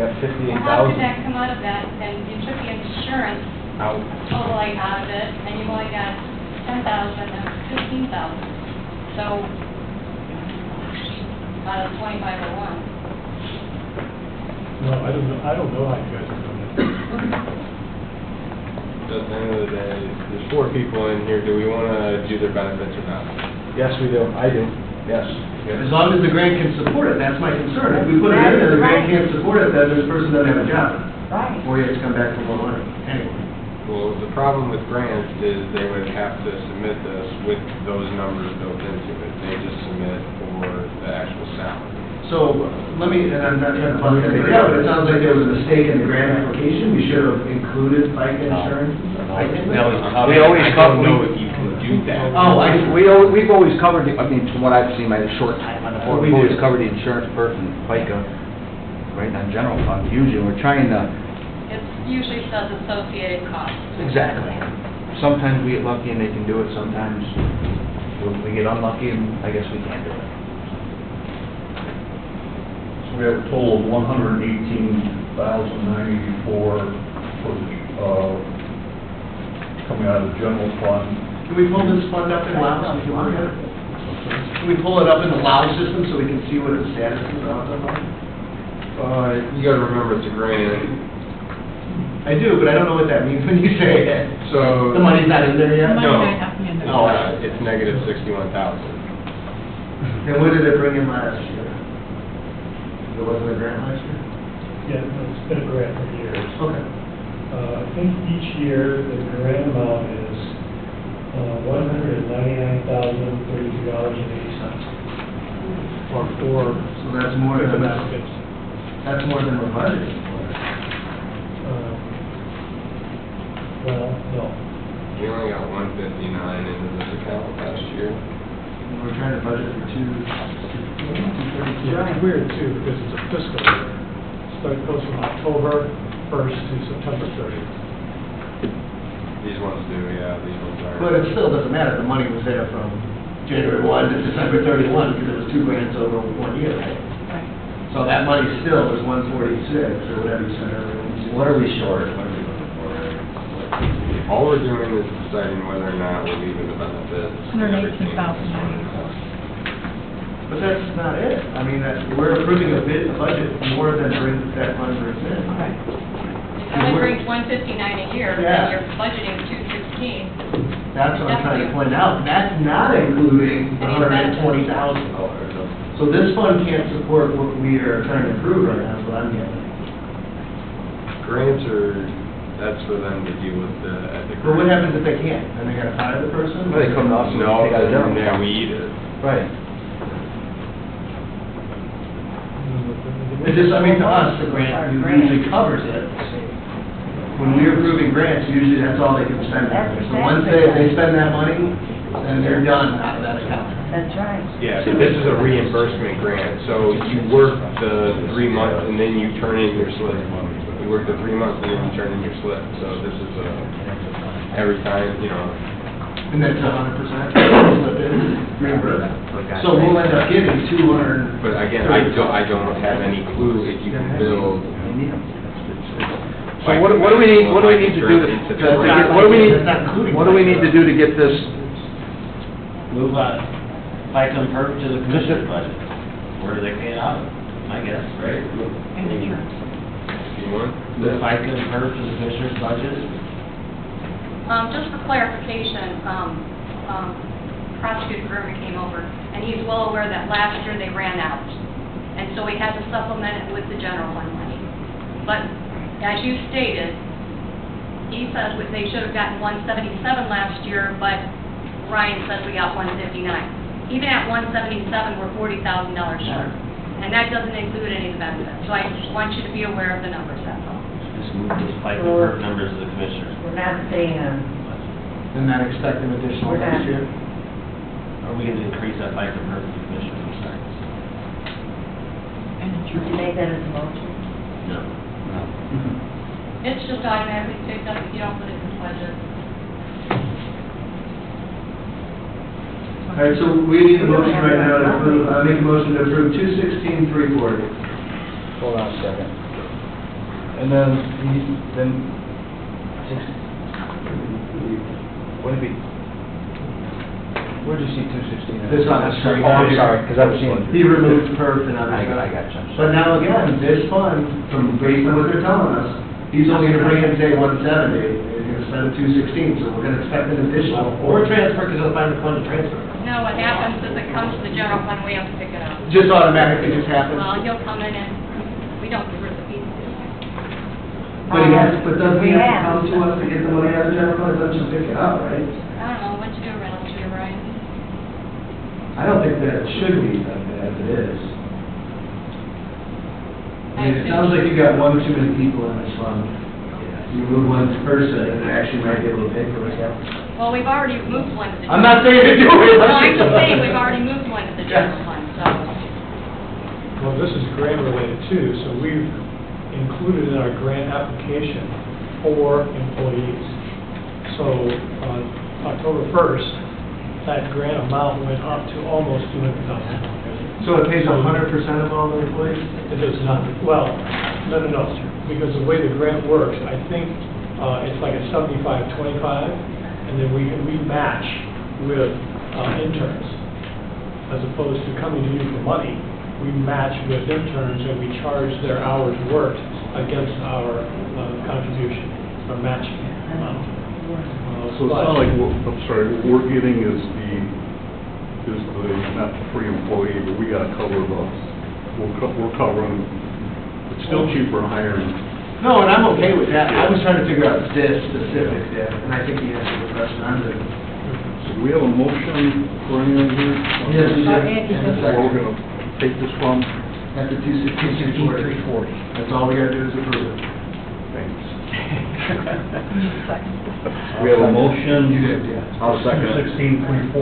got Well, 58,000. how could that come out of that? And you took the insurance Out. totally out of it, and you only got 10,000 and 15,000. So, out of 2501. No, I don't know how you guys are doing it. At the end of the day, there's 4 people in here, do we want to do their benefits or not? Yes, we do. I do. Yes. As long as the grant can support it, that's my concern. If we put it in there, the grant can't support it, then this person doesn't have a job. Right. Or you have to come back for more money, anyway. Well, the problem with grants is they would have to submit this with those numbers built into it. They just submit for the actual salary. So, let me, and I'm not trying to bust anybody out, but it sounds like there was a mistake in the grant application. We should have included FICA insurance. We always I cover. don't know if you can do that. Oh, I see. We've always covered, I mean, from what I've seen, my short time on the board, We we've always do. covered the insurance person, FICA, right, on general fund. Usually, we're trying to, It usually says associated costs. exactly. Sometimes we get lucky and they can do it, sometimes we get unlucky and I guess we can't do it. So we have a total of $118,984 for, coming out of the general fund. Can we pull this fund up in Lao if you want? Can we pull it up in the Lao system so we can see what the status is of the fund? You gotta remember it's a grant, I do, but I don't know what that means when you say it. so. The money's not in there yet? Money No. might not be in there. Oh. It's negative 61,000. And what did it bring in last year? There wasn't a grant last year? Yeah, no, it's been a grant for years. Okay. I think each year, the grant amount is $199,032.80. Or for So that's more the than, benefits. that's more than we're budgeting for. Well, no. We only got 159 into this account last year. And we're trying to budget for 232. Yeah, it's weird too, because it's a fiscal year. So it goes from October 1st to September 30th. These ones do, yeah, these ones are. But it still doesn't matter, the money was there from January 1 to December 31, because it was 2 grants over 1 year, right? Right. So that money still is 146, or whatever you said earlier. What are we short? What are we looking for? All we're doing is deciding whether or not we're leaving the benefits. and everything. But that's not it. I mean, we're approving a budget more than that money brings in. Right. It only brings 159 a year, Yeah. and you're budgeting 216. That's what I'm trying to point out. That's not including the $120,000. So this fund can't support what we are trying to approve right now, is what I'm getting. Grants are, that's for them to deal with at the. But what happens if they can't? Then they gotta fire the person? Well, they come to us and No, take out a general. yeah, we eat it. Right. It just, I mean, to us, the grant usually covers it. When we're approving grants, usually that's all they can spend. So once they spend that money, then they're done out of that account. That's right. Yeah, so this is a reimbursement grant, so you work the 3 months and then you turn in your slip. You work the 3 months and then you turn in your slip, so this is every time, you know. And that's 100% slip in, reimbursed. So we'll end up getting 200. But again, I don't have any clue if you can build. So what do we need to do to what do we need to do to get this? Move FICA and PERF to the commissioner's budget. Where do they pay it out of? I guess, right? And insurance. Move FICA and PERF to the commissioner's budget? Just for clarification, Prosecutor Berman came over, and he's well aware that last year they ran out. And so we had to supplement it with the general fund money. But as you stated, he says they should have gotten 177 last year, but Ryan says we got 159. Even at 177, we're $40,000 short. And that doesn't include any of the benefits. So I just want you to be aware of the numbers, that's all. Just move those FICA and PERF numbers to the commissioner's. We're not saying, And not expecting additional We're next not. year? Or we can increase that FICA and PERF to the commissioner's side. And would you make that as a motion? No. It's just automatically picked up if you don't put it in the budget. All right, so we need a motion right now to approve, make a motion to approve 216,340. Hold on a second. And then, would it be, where'd you see 216? This on the screen. Oh, I'm sorry, because I've seen. He removed perf and other I stuff. got you. But now again, this fund, from based on what they're telling us, he's only gonna bring in, say, 170, and he's gonna spend 216, so we're gonna expect an additional, or transfer, because he'll find a fund to transfer. No, what happens is it comes to the general fund, we have to pick it up. Just automatically just happens. Well, he'll come in and, we don't give her the fees. But he has, but doesn't he have to come to us to get the money out of the general fund, doesn't just pick it up, right? I don't know, what you do around here, Ryan? I don't think that it should be like that as it is. I mean, it sounds like you got one too many people in this fund. You move one person, and it actually might be able to pay for itself. Well, we've already moved one to the. I'm not saying to do it. No, I'm just saying, we've already moved one to the general fund, so. Well, this is grant related too, so we've included in our grant application 4 employees. So on October 1st, that grant amount went up to almost $200,000. So it pays 100% of all the employees? It does not, well, no, because the way the grant works, I think it's like a 75-25, and then we match with interns, as opposed to coming to you for money. We match with interns and we charge their hours worked against our contribution, or matching amount. So it's not like, I'm sorry, what we're getting is not the free employee, but we gotta cover we're covering, it's still cheaper hiring. No, and I'm okay with that. I was trying to figure out this specific, and I think he answered the question. I'm good. So do we have a motion for anyone here? Yes, we do. And where we're gonna take this from? At the 216,340. That's all we gotta do is approve it. Thanks. We have a motion. You did, yeah. I'll second it. 216,340,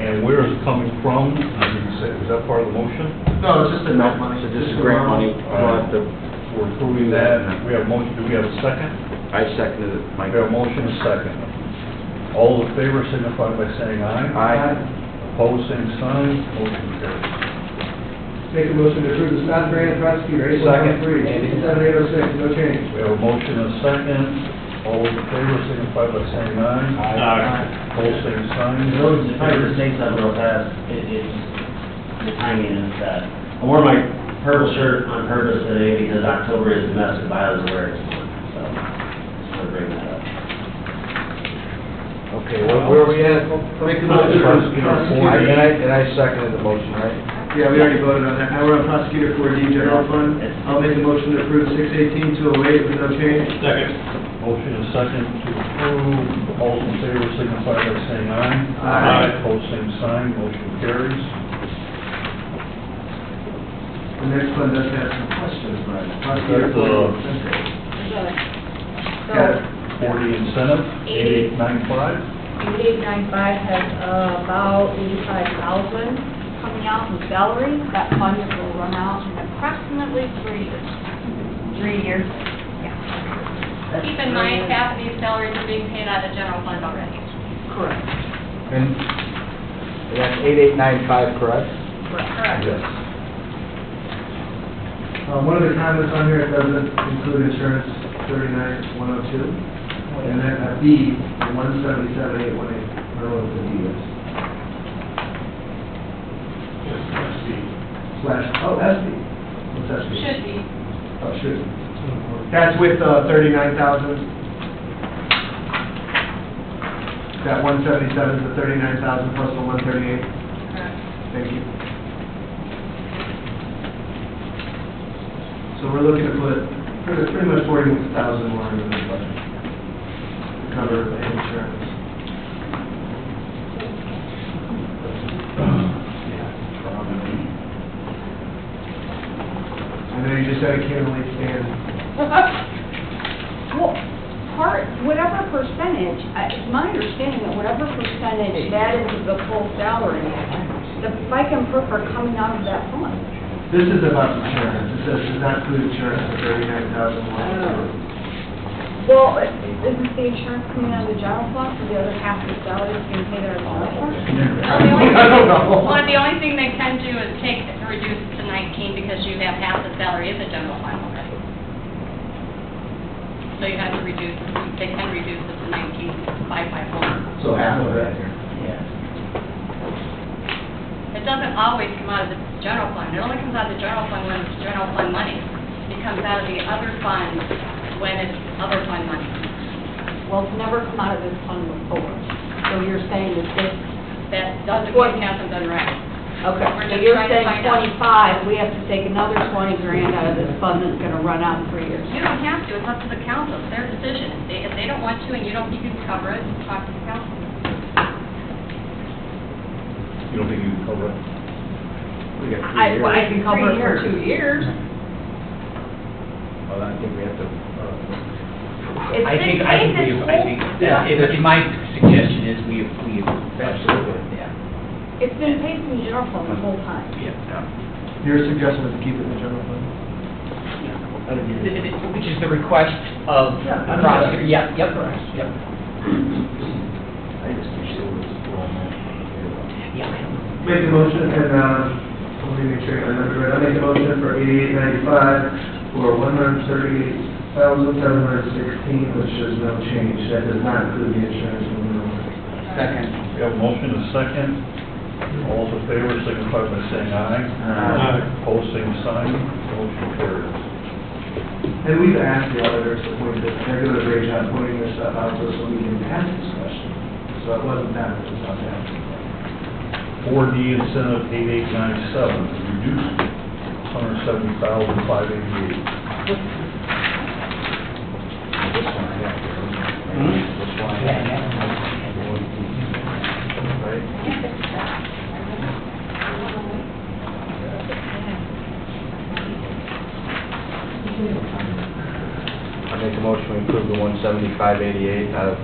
and where is it coming from? Is that part of the motion? No, it's just a grant money. So this is grant money. We're approving that. We have a motion, do we have a second? I seconded it, Mike. We have a motion, a second. All in favor signify by saying aye. Aye. Opposed, same sign, motion carries. Make a motion to approve the Scott Grant prosecutor, Second. 8113, 7806, no change. We have a motion, a second. All in favor signify by saying aye. Aye. Opposed, same sign. If I were to say something real fast, it's, the timing is that, I wore my purple shirt on purpose today because October is Domestic Violence Awareness Month, so, just want to bring that up. Okay, where are we at? Make a motion for prosecutor. And I seconded the motion, right? Yeah, we already voted on that. Now we're on prosecutor 4D general fund. I'll make a motion to approve 618-208 with no change. Second. Motion is second to approve. All in favor signify by saying aye. Aye. Opposed, same sign, motion carries. The next one does have some questions, Brian. Prosecutor That's, 4D. Got it. 40 incentive, 8895. 8895 has about 85,000 coming out in salary. That fund will run out in approximately 3 years. 3 years? Yeah. Keep in mind, half of these salaries are being paid out of general fund already. Correct. And that's 8895, correct? Correct. Yes. One of the comments on here, it doesn't include insurance 39102. And then a B, 177,818. I don't know what the D is. Yes, SB. Slash, oh, SB. What's SB? Should be. Oh, should be. That's with 39,000. That 177 is the 39,000 plus the 138. Correct. Thank you. So we're looking to put pretty much 40,000 more into this budget to cover the insurance. I know you just said it can't really stand. Well, whatever percentage, it's my understanding that whatever percentage that is of the full salary, the FICA and PERF are coming out of that fund. This is about insurance. It says does not include insurance for 39,000. Well, isn't the insurance coming out of the general fund, so the other half of the salary is being paid out of the general fund? I don't know. Well, the only thing they can do is reduce it to 19 because you have half the salary in the general fund already. So you have to reduce, they can reduce it to 19,554. So half of it. It doesn't always come out of the general fund. It only comes out of the general fund when it's general fund money. It comes out of the other fund when it's other fund money. Well, it's never come out of this fund before. So you're saying that this, That doesn't mean it hasn't been right. okay, We're so just you're trying to saying find out. 25, we have to take another 20 grand out of this fund that's gonna run out in 3 years. You don't have to. It's up to the council. It's their decision. If they don't want to and you don't think you can cover it, talk to the council. You don't think you can cover it? I can cover it for 2 years. Well, I think we have to, It's I been think, paid this I think, my suggestion is we, absolutely. yeah. It's been paid from the general fund the whole time. Your suggestion is to keep it in the general fund? Which is the request of the prosecutor, yep. I just wish it was Make a motion, and, let me make sure I remember it, I make a motion for 8895 for 138,716, which is no change, that does not include the insurance. Second. We have a motion and a second. All those in favor signify by saying aye. Aye. Opposed, same sign. Motion carries. And we've asked the auditors to point this, they're doing a great job pointing this stuff out to us so we can ask this question. So it wasn't that, it was not that. 4D incentive 8897, reduced 170,588. I make a motion to improve the 17588 out of,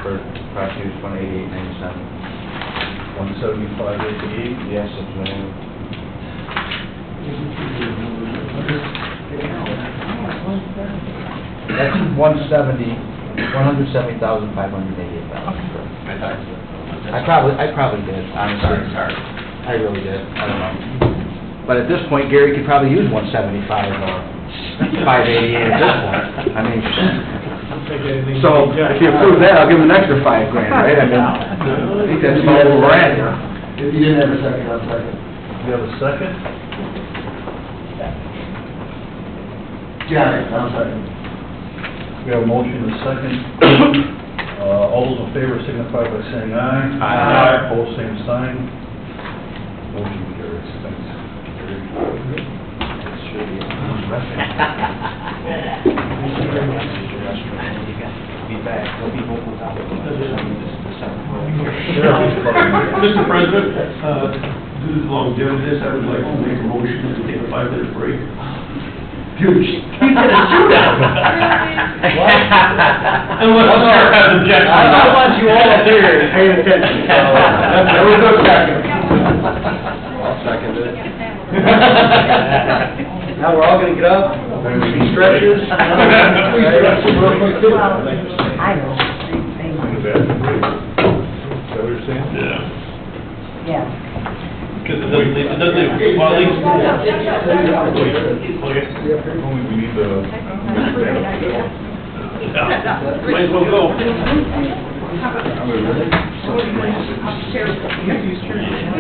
for prosecutor's fund 8897. 175,888. Yes, it's been. That's 170,588 dollars. I probably did, honestly. Sorry. I really did, I don't know. But at this point, Gary could probably use 175, 588 at this point. I mean, so if you approve that, I'll give him an extra $5 grand, right? I mean, I think that's about where we're at here. If you didn't have a second, I'll second. You have a second? Yeah, I'll second. We have a motion and a second. All those in favor signify by saying aye. Aye. Opposed, same sign. Motion carries. Thanks. Be back, there'll be vocal topic. Mr. President, due to the longevity of this, I would like to make a motion to take a 5-minute break. Huge. He's gonna shoot us. Unless the chair has objection. I want you all up here paying attention. There was no second. I'll second it. Now we're all gonna get up, stretches. I know. Is that what you're saying? Yeah. Yeah. Because it doesn't leave, well, at least. Only we need the. Might as well go. I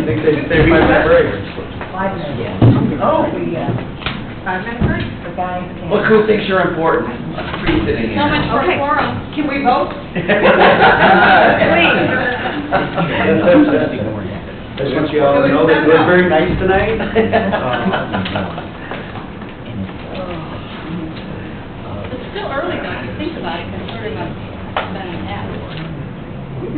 think they 5-minute break. 5 minutes. Oh, we, 5-minute break? The guys can. Look who thinks you're important. Free sitting here. So much for a quorum. Can we vote? I just want you all to know that it was very nice tonight. It's still early though, if you think about it, considering I've been in that. Did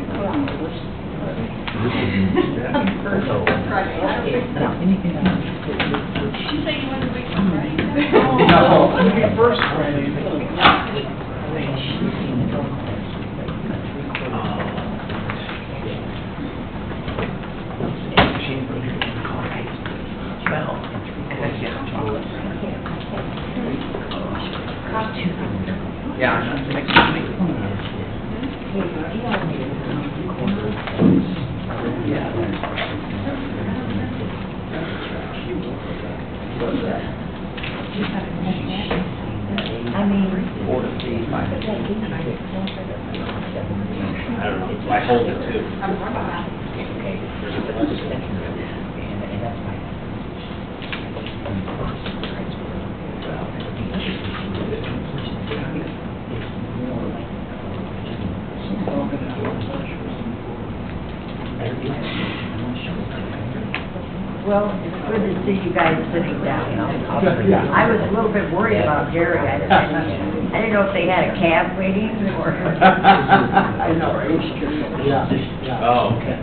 you say you wanted to wait for Friday? No, first Friday. Yeah, next I mean, I don't know, I hold it too. Well, it's good to see you guys sitting down. I was a little bit worried about Jerry. I didn't know if they had a cab waiting or. I know, right? Oh, okay.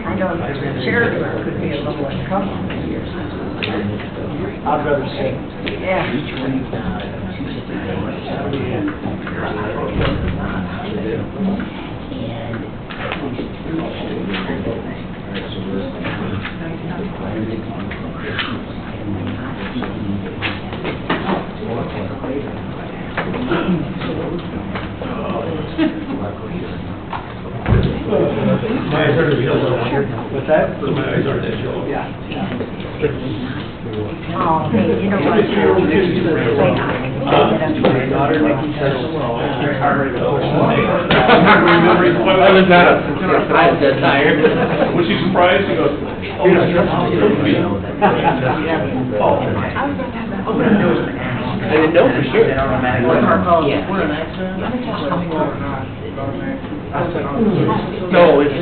I know the charity could be a little uncomfortable. I'd rather say. Yeah. My eyes aren't that sharp. What's that? My eyes aren't that sharp. Yeah. Oh, hey, you know what? My daughter, Nikki, says, very hard to go. I was dead tired. Was she surprised? She goes, oh, my God. I didn't know for sure. No, it's.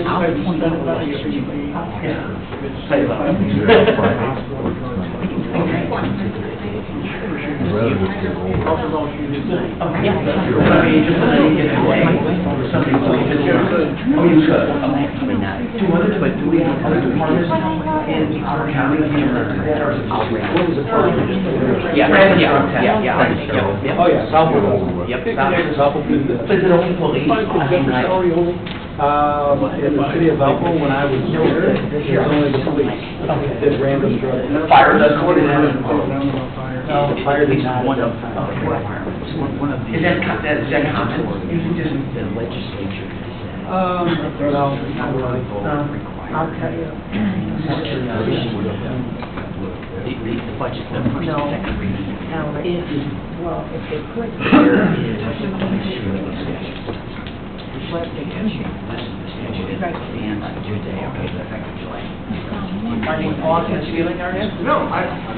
Oh, yeah, Southwood. Yep. Is it only police? In the city of Valpo, when I was there, it was only the police that ran the drug. Fire doesn't do that? No, the fire did not. Is that common? The legislature. No, not really. I'll tell you. The budget, the first No. and second reading. Well, if they could. What they can change, this is the statute, and today, okay, the effective July. Are you off his feeling, are you? No,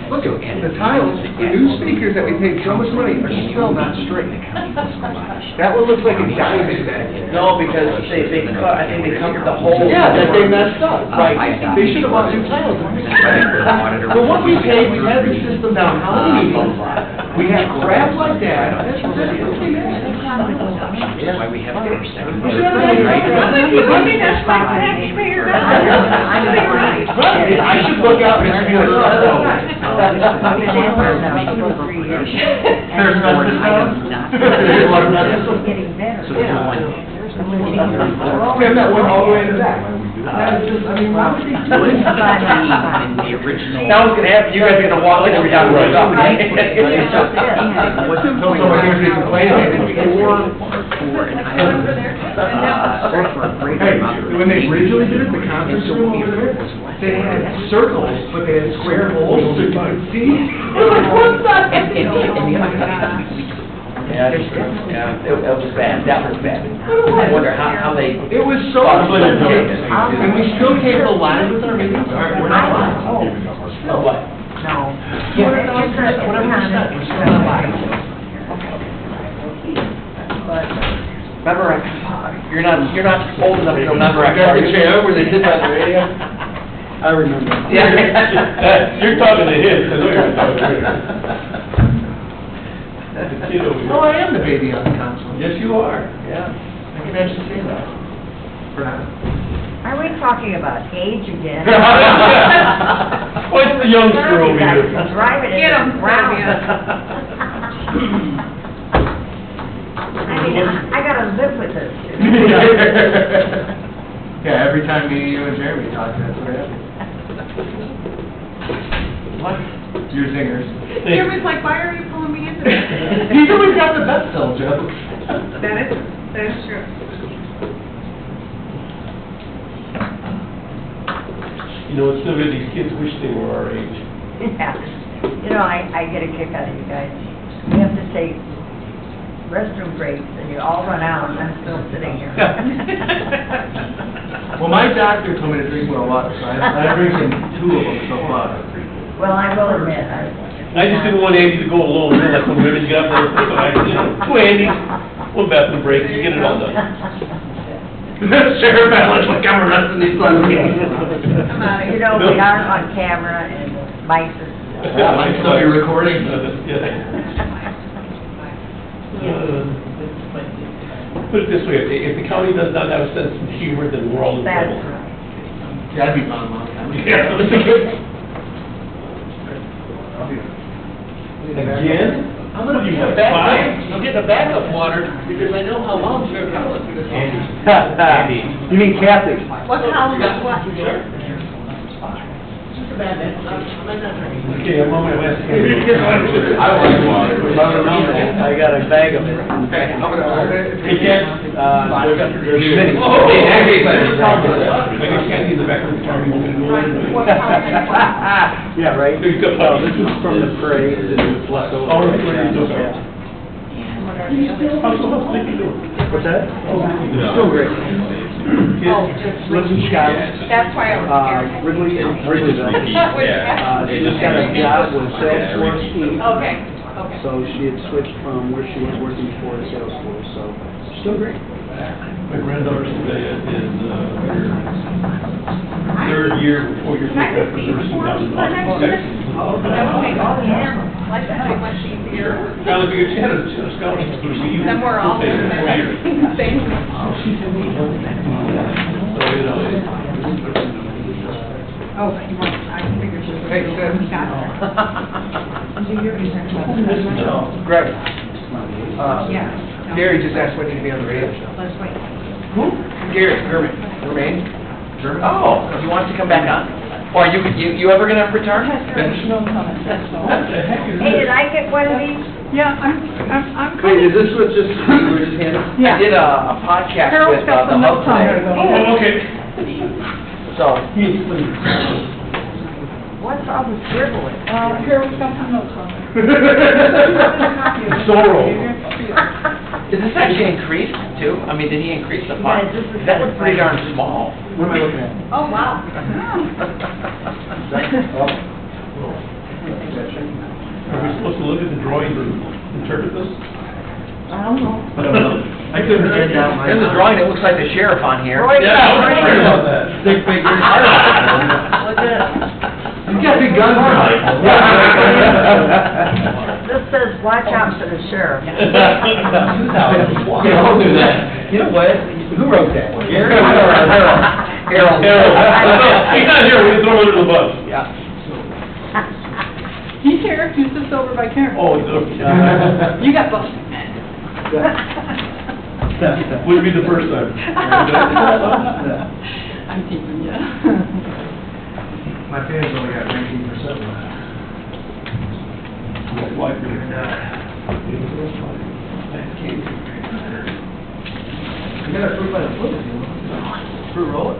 look at the tiles, the new speakers that we paid so much money are still not straight. That one looks like a diamond bag. No, because they cut, I think they covered the whole. Yeah, that they messed up, right, they should have bought new tiles. For what we paid, we had the system down, how many meetings? We had crap like that. That's Why we have our second. That's my taxpayer dollars. I should look out and be like, There's no one item not. Getting better. So there's no one. we have that one all the way in the back. That's just, I mean, why would they do it? In the original. That was gonna happen, you guys are gonna walk like every time we go up. Right. So someone hears me complaining, For an item. Hey, when they originally did it, the conference room over there, they had circles, but they had square holes, so you could see. It was like, what's that? Yeah, it was bad, that was bad. I wonder how they. It was so complicated, and we still can't go live with our meetings, all right, we're not live. No, what? No. Remember, you're not old enough to remember. Remember the chair where they did that on the radio? I remember. Yeah. You're talking to him, I know you're talking to him. The kid over No, there. I am the baby on the council. Yes, you are. Yeah, I can actually say that. For now. Are we talking about age again? What's the youngster over here? Drive it Get 'em, in round. Sylvia. I mean, I gotta live with this. Yeah, every time me, you and Jeremy talk, that's what happens. What? Your singers. Jeremy's like, why are you pulling me into this? He's always got the best self jokes. That is true. You know, it's still good, these kids wish they were our age. Yeah. You know, I get a kick out of you guys. We have to take restroom breaks, and you all run out, and I'm still sitting here. Well, my doctor told me to drink more water, so I drink 2 of them so far. Well, I will admit, I just didn't want Andy to go alone, and let some women get up there, so I said, "Go, Andy, one bathroom break, you get it all done." Sheriff, like I'm arresting these sons. You know, we are on camera, and mics are... So you're recording? Put it this way, if the county does not have a sense of humor, then we're all in That's trouble. right. Yeah, I'd be fine, Mom. Again? I'm gonna You get have a backup. 5? I'm getting a backup water because I know how Mom's gonna tell us. Andy. You mean Kathy? What house, what? Sure. Just a bad man. I'm not drinking. Okay, I'm on my last hand. I like water. I got a bag of it. Hey, Ken, there's many. Oh, Hey, I got candy in the back of the car. You want me to go in? Yeah, right? There you go. This is from the parade, this is left over. Oh, right, right, okay. Yeah. How's the thing doing? What's that? Still great. Lindsay Scott. That's why I was scared. Wrigleyville. She just got a job with Salesforce Inc. Okay. So she had switched from where she was working before to Salesforce, so still great. My granddaughter's today is third year before your first That would make all the animals, like that, so much easier. Now, if you had a scholarship, but we... Then we're all the same. Oh, you want, I figured you were. Hey, good. Got there. Do your research. Greg, Yeah. Gary just asked when you can be on the radio show. Let's wait. Who? Gary, Germain. Germain? Oh, he wants to come back on? Or you ever gonna return? No comment, that's all. Hey, did I get one of these? Yeah, I'm Wait, coming. is this what just, you were just handing? Yeah. I did a podcast Carol's with got the some Hub notes on today. there. Oh, okay. So, What's all the scribbling? Carol's got some notes on there. Sorrow. is this actually increased too? I mean, did he increase the fund? Yeah, this is- That was pretty darn small. What am I looking at? Oh, wow. Are we supposed to look at the drawings and interpret this? I don't know. I couldn't hand out my... In the drawing, it looks like the sheriff on here. Roy, Yeah, I was worried about that. Stick figures. What's it? He's got big guns now. This says, watch out for the sheriff. Yeah, I'll do that. You know what? Who wrote that? Gary? Harold. He's not here, we can throw him under the bus. Yeah. He's here, he's just over by Karen. Oh, he's okay. You got busted. Wouldn't be the first time. I'm teasing you. My fans only got 19% left. Like it. You got a fruit by the foot if you want. Fruit roll it?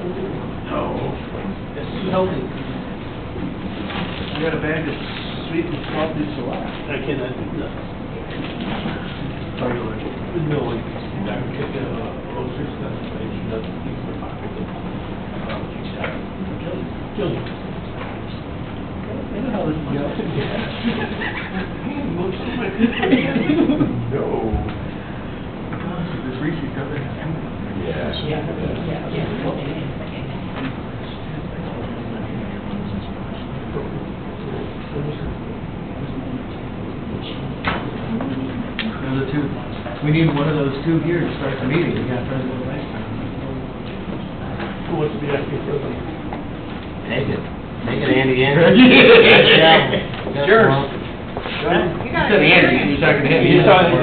No. It's too healthy. You got a bag of sweet and salty salad. I cannot do that. Oh, you like it? No, like, I would get the grocery stuff, and he doesn't use the pocket. Kill you. No. This Reese got it. Yes. Another two. We need one of those two here to start the meeting. We got President last time. Who wants to be acting president? Make it Andy Sure. You got Said Andy, you're talking to him. He's talking,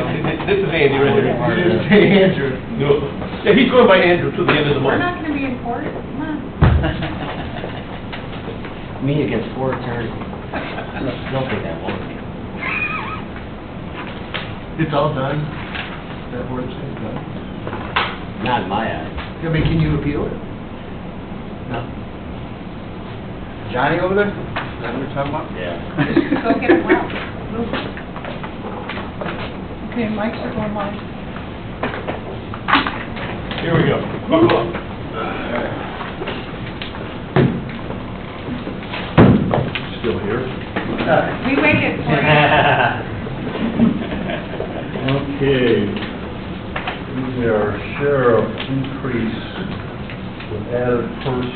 this is Andy right there. Andrew. No. Yeah, he's going by Andrew till the end of the We're month. not gonna be in court, come on. Me against 4 attorneys. Don't think that won't. It's all done. That board thing's done. Not in my eyes. I mean, can you appeal it? No. Johnny over there? that what you're talking about? Yeah. Go get it well. Move. Okay, mics are going live. Here we go. Buckle up. Still here? We waited for you. Okay. Our sheriff increase with added purse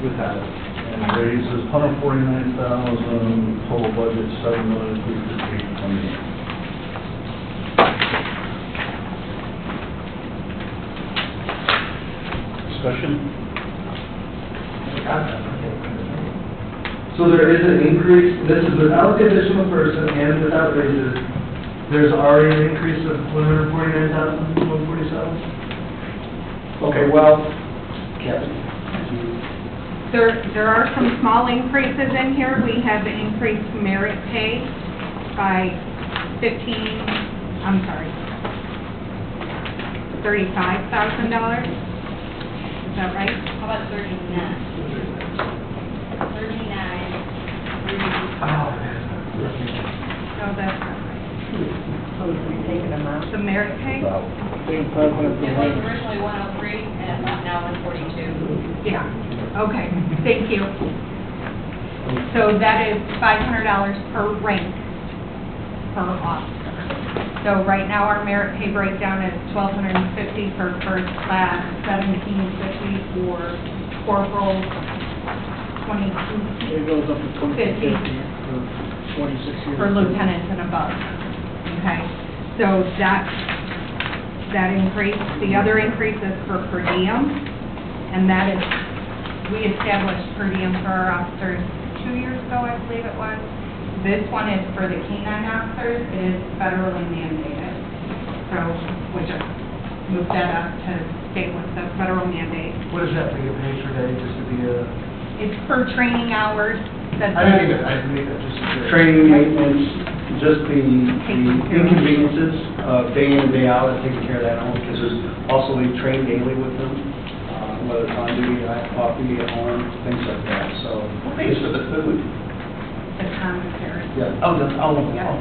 and raises $149,000, total budget $7,358,028. Discussion? So there is an increase, this is without the additional person and without raises, there's already an increase of $149,147? Okay, well, Kevin. There are some small increases in here. We have increased merit pay by $35,000. Is that right? How about 39? 39. No, that's not right. So you're taking them out? The merit pay? It was originally 103 and now 142. Yeah, okay, thank you. So that is $500 per rank per officer. So right now, our merit pay breakdown is $1,250 for first class, $1,750 for corporal, It goes up to $2,250 for 26 years. for lieutenants and above. Okay, so that increase. The other increase is for per diem, and that is, we established per diem for our officers 2 years ago, I believe it was. This one is for the K-9 officers. It is federally mandated. So we just moved that up to stay with the federal mandate. What does that for you pay per day, just to be a? It's per training hours. I didn't need that, just training, maintenance, just the inconveniences of day in, day out, and taking care of that home, because there's also we train daily with them, whether it's on duty, off duty, at home, things like that, so. Pays for the food. The commissary. Yeah. Yep.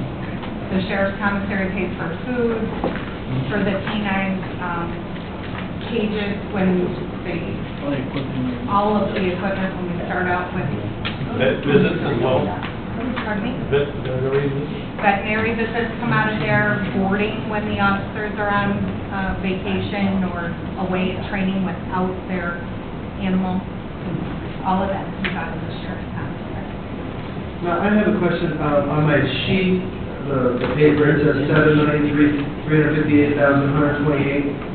The sheriff's commissary pays for food, for the K-9 cages when they, all of the equipment when we start out with. Visits as well? Pardon me? Veterinary visits? Veterinary visits come out of there, boarding when the officers are on vacation or away at training without their animal. All of that comes out of the sheriff's commissary. Now, I have a question, on my sheet, the paper, it says $7,358,128.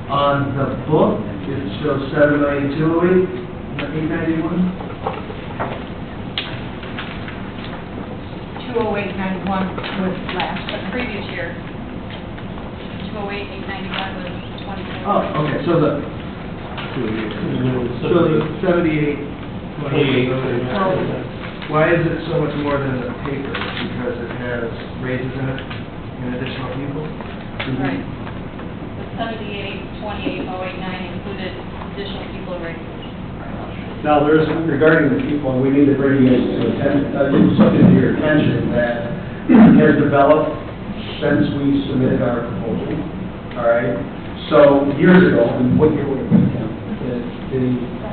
On the book, it shows $7,208,891. 20891 was last, The previous year, 208,891 was 2020. Oh, okay, so the 7828. Why is it so much more than the paper? Because it has raises in it and additional people? Right. The 78,28,089 included additional people raises. Now, there's, regarding the people, we need to bring this to something to your attention that has developed since we submitted our proposal, all right? So, years ago, and what year would it be, Tim? The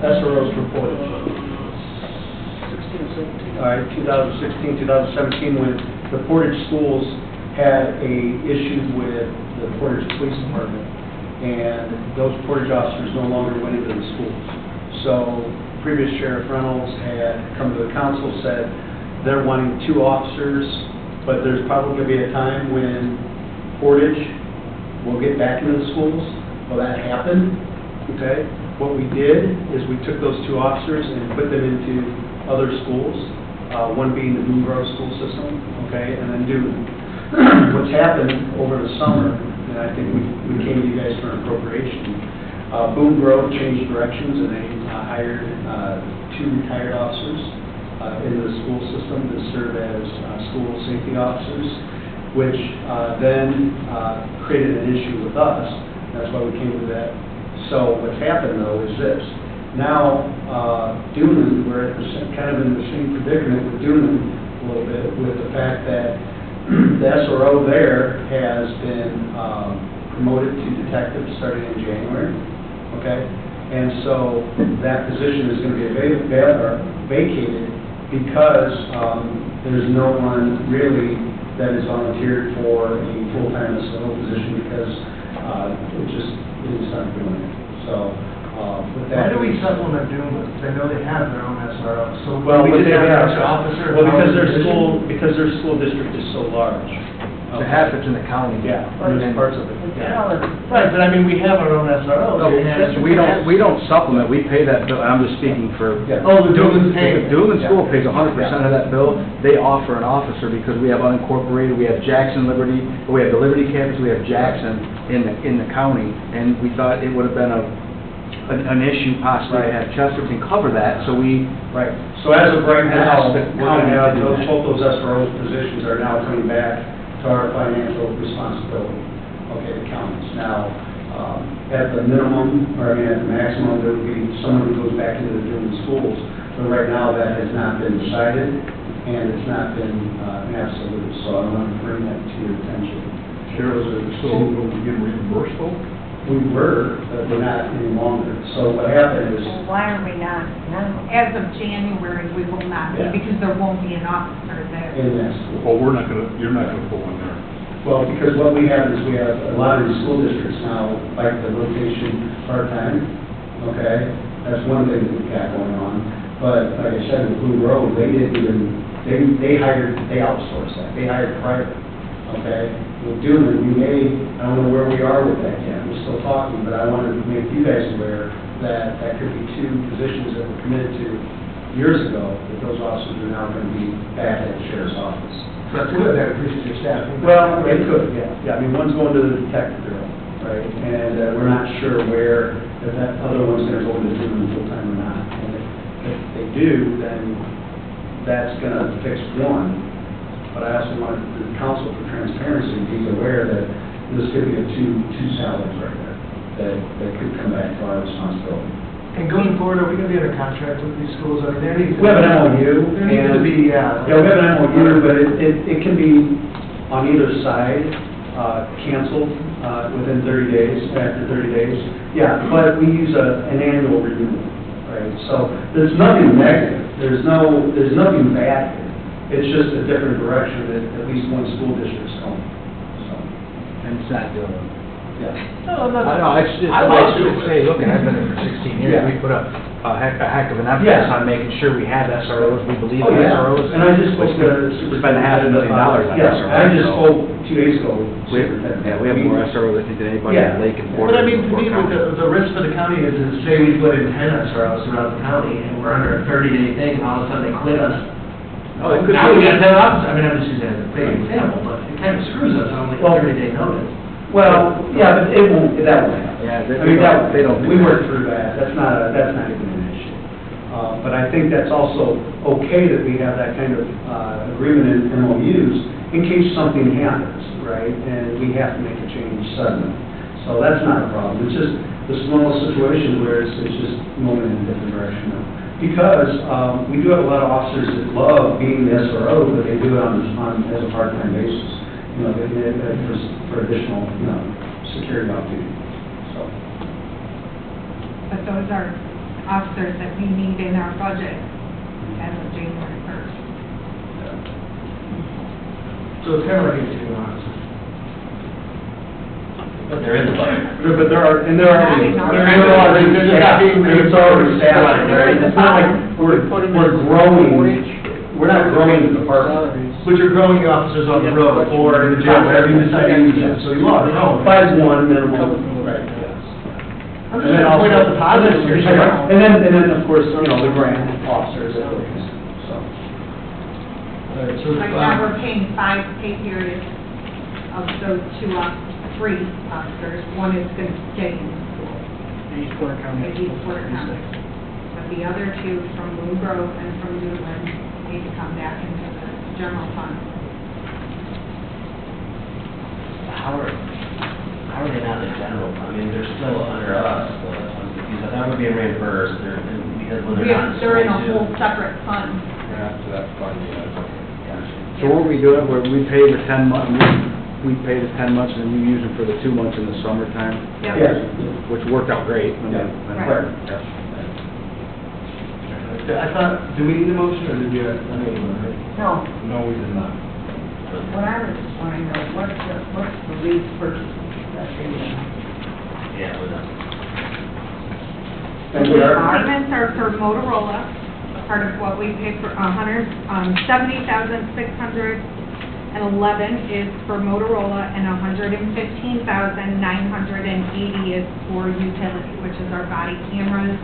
SRO's report. 16 or 17. All right, 2016, 2017, when the Portage schools had a issue with the Portage Police Department, and those Portage officers no longer went into the schools. So, previous Sheriff Reynolds had come to the council, said they're wanting 2 officers, but there's probably going to be a time when Portage will get back into the schools. Well, that happened, okay? What we did is we took those 2 officers and put them into other schools, one being the Boone Grove school system, okay, and then Dune. What's happened over the summer, and I think we came to you guys for an appropriation, Boone Grove changed directions and they hired 2 retired officers into the school system to serve as school safety officers, which then created an issue with us. That's why we came to that. So what's happened though is this. Now, Dunan, we're at kind of in the same predicament with Dunan a little bit, with the fact that the SRO there has been promoted to detective starting in January, okay? And so that position is going to be vacated because there's no one really that is volunteered for a full-time SRO position because it just is not doing it. So with that. Why do we supplement Dunan? Because I know they have their own SRO. So Well, we what just they have an have, extra officer. well, because their school district is so large. So half it's in the county. Yeah, and then parts of it. Right, but I mean, we have our own SRO. No, we don't supplement, we pay that bill, I'm just speaking for. Oh, the Dulan's paying. Dulan School pays 100% of that bill. They offer an officer because we have unincorporated, we have Jackson Liberty, we have the Liberty campus, we have Jackson in the county, and we thought it would have been an issue possibly to have Chesterton cover that, so we. Right, so as of right now, Ask the we're going to have county to do that. both those SRO positions are now coming back to our financial responsibility, okay, the counties. Now, at the minimum, or I mean, at the maximum, there would be someone who goes back into the Dulan schools, but right now, that has not been decided, and it's not been an absolute, so I want to bring that to your attention. Sheriff, so will we get reimbursed though? We were, but we're not any longer. So what happened is, Well, why are we not now? As of January, we will not be, Yeah. because there won't be an officer there. in that school. Well, you're not gonna put one there. Well, because what we have is we have a lot of these school districts now, like the rotation part-time, okay? That's one thing that we've got going on. But like I said, with Blue Road, they didn't even, they outsourced that. They hired private, okay? With Dulan, we may, I don't know where we are with that yet. We're still talking, but I wanted to make you guys aware that that could be two positions that were committed to years ago, that those officers are now going to be back at the sheriff's office. So that's good, that increases your staff. Well, it could, yeah. Yeah, I mean, one's going to the detective bureau, right? And we're not sure where, if that other one's going to go into Dulan full-time or not. And if they do, then that's going to fix one. But I also want the council for transparency to be aware that this could be two salaries right there that could come back to our responsibility. And going forward, are we going to be under contract with these schools? I mean, there needs to. We have an MOU. There needs to be, yeah. Yeah, we have an MOU, but it can be on either side, canceled within 30 days, after 30 days. Yeah, but we use an annual renewal, right? So there's nothing negative. There's nothing bad here. It's just a different direction that at least one school district's going, so. And it's not doing. Yeah. I know, it's just, I should say, look, I've been there for 16 years, Yeah. we put a heck of an emphasis Yeah. on making sure we have SROs, we believe Oh, in yeah. SROs. And I just spoke to We spend $500,000 on Yes, SROs. I just so spoke 2 days ago. we have more SROs, I think, than anybody in Yeah. Lake and But I Porter. mean, to me, with the risk for the county is say we put in 10 SROs throughout the county, and we're under a 30-day thing, and all of a sudden they quit us. Oh, it could Now be. we got 10 officers, I mean, I'm just using it as a fake example, but it kind of screws us on like a 30-day notice. Well, yeah, but that won't happen. Yeah, I mean, they don't. we worked through that, that's not even an issue. But I think that's also okay that we have that kind of agreement in MOUs in case something happens, right? And we have to make a change suddenly. So that's not a problem, it's just the smallest situation where it's just moving in a different direction now. Because we do have a lot of officers that love being the SRO, but they do it on as a part-time basis. You know, for additional, security off duty, so. But those are officers that we need in our budget as of January 1st. So it's kind of like a 2 officers. But they're in the budget. But there are, and there are, it's already established, right? It's not like we're growing, we're not growing the department. But you're growing the officers on the road, or in the jail, whatever you decide to use them, so you are, no. 5-1 minimum, right, yes. I'm just trying to point out the positives here. And then, of course, the grant officers, so. Right now, we're paying 5 pay periods of those 3 officers. One is going to stay in school. East Porter County. East Porter County. But the other 2 from Blue Grove and from Newland need to come back into the general fund. How are they not in the general? I mean, they're still under us, so that's one thing. confused, they're not being reimbursed, because when they're not in They're in a school whole separate fund. We're not to that fund yet. So what we do, where we pay the 10 months, we pay the 10 months and then you use them for the 2 months in the summertime? Yep. Yes. Which worked out great. Yeah. Right. I thought, do we need a motion, or did you, I know you want to, No, No, we did not. what I was just wanting to know, what's the lease purchase that they did? Yeah, we're not. and we are, Payments are for Motorola, part of what we pay for, 70,611 is for Motorola, and 115,980 is for utility, which is our body cameras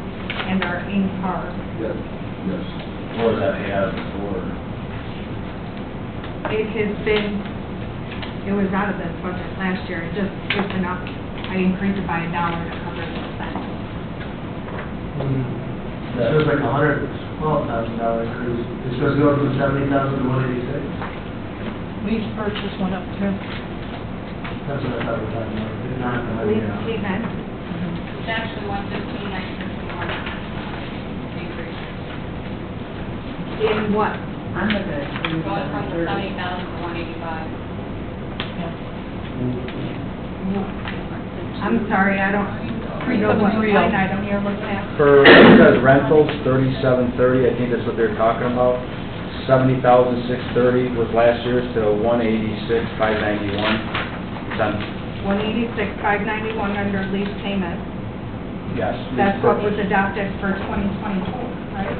and our in-car. yes, yes. What was that paid out of before? It has been, it was out of this budget last year, it's been up, I increased it by $1 to cover the expense. That was like $112,000 increase. It's supposed to go from 70,000 to 186? Lease purchase went up too. That's what I thought we were talking about. Did not, Lease yeah. payment, It's actually 115,961 increase. in what? I'm looking at Going from the 3,730. 70,000 to 185. I'm sorry, I don't know what line item you're looking at. For, it says rentals, 3730, I think that's what they're talking about. 70,630 was last year's to 186,591. Then, 186,591 under lease payment. yes. That's what was adopted for 2024, right?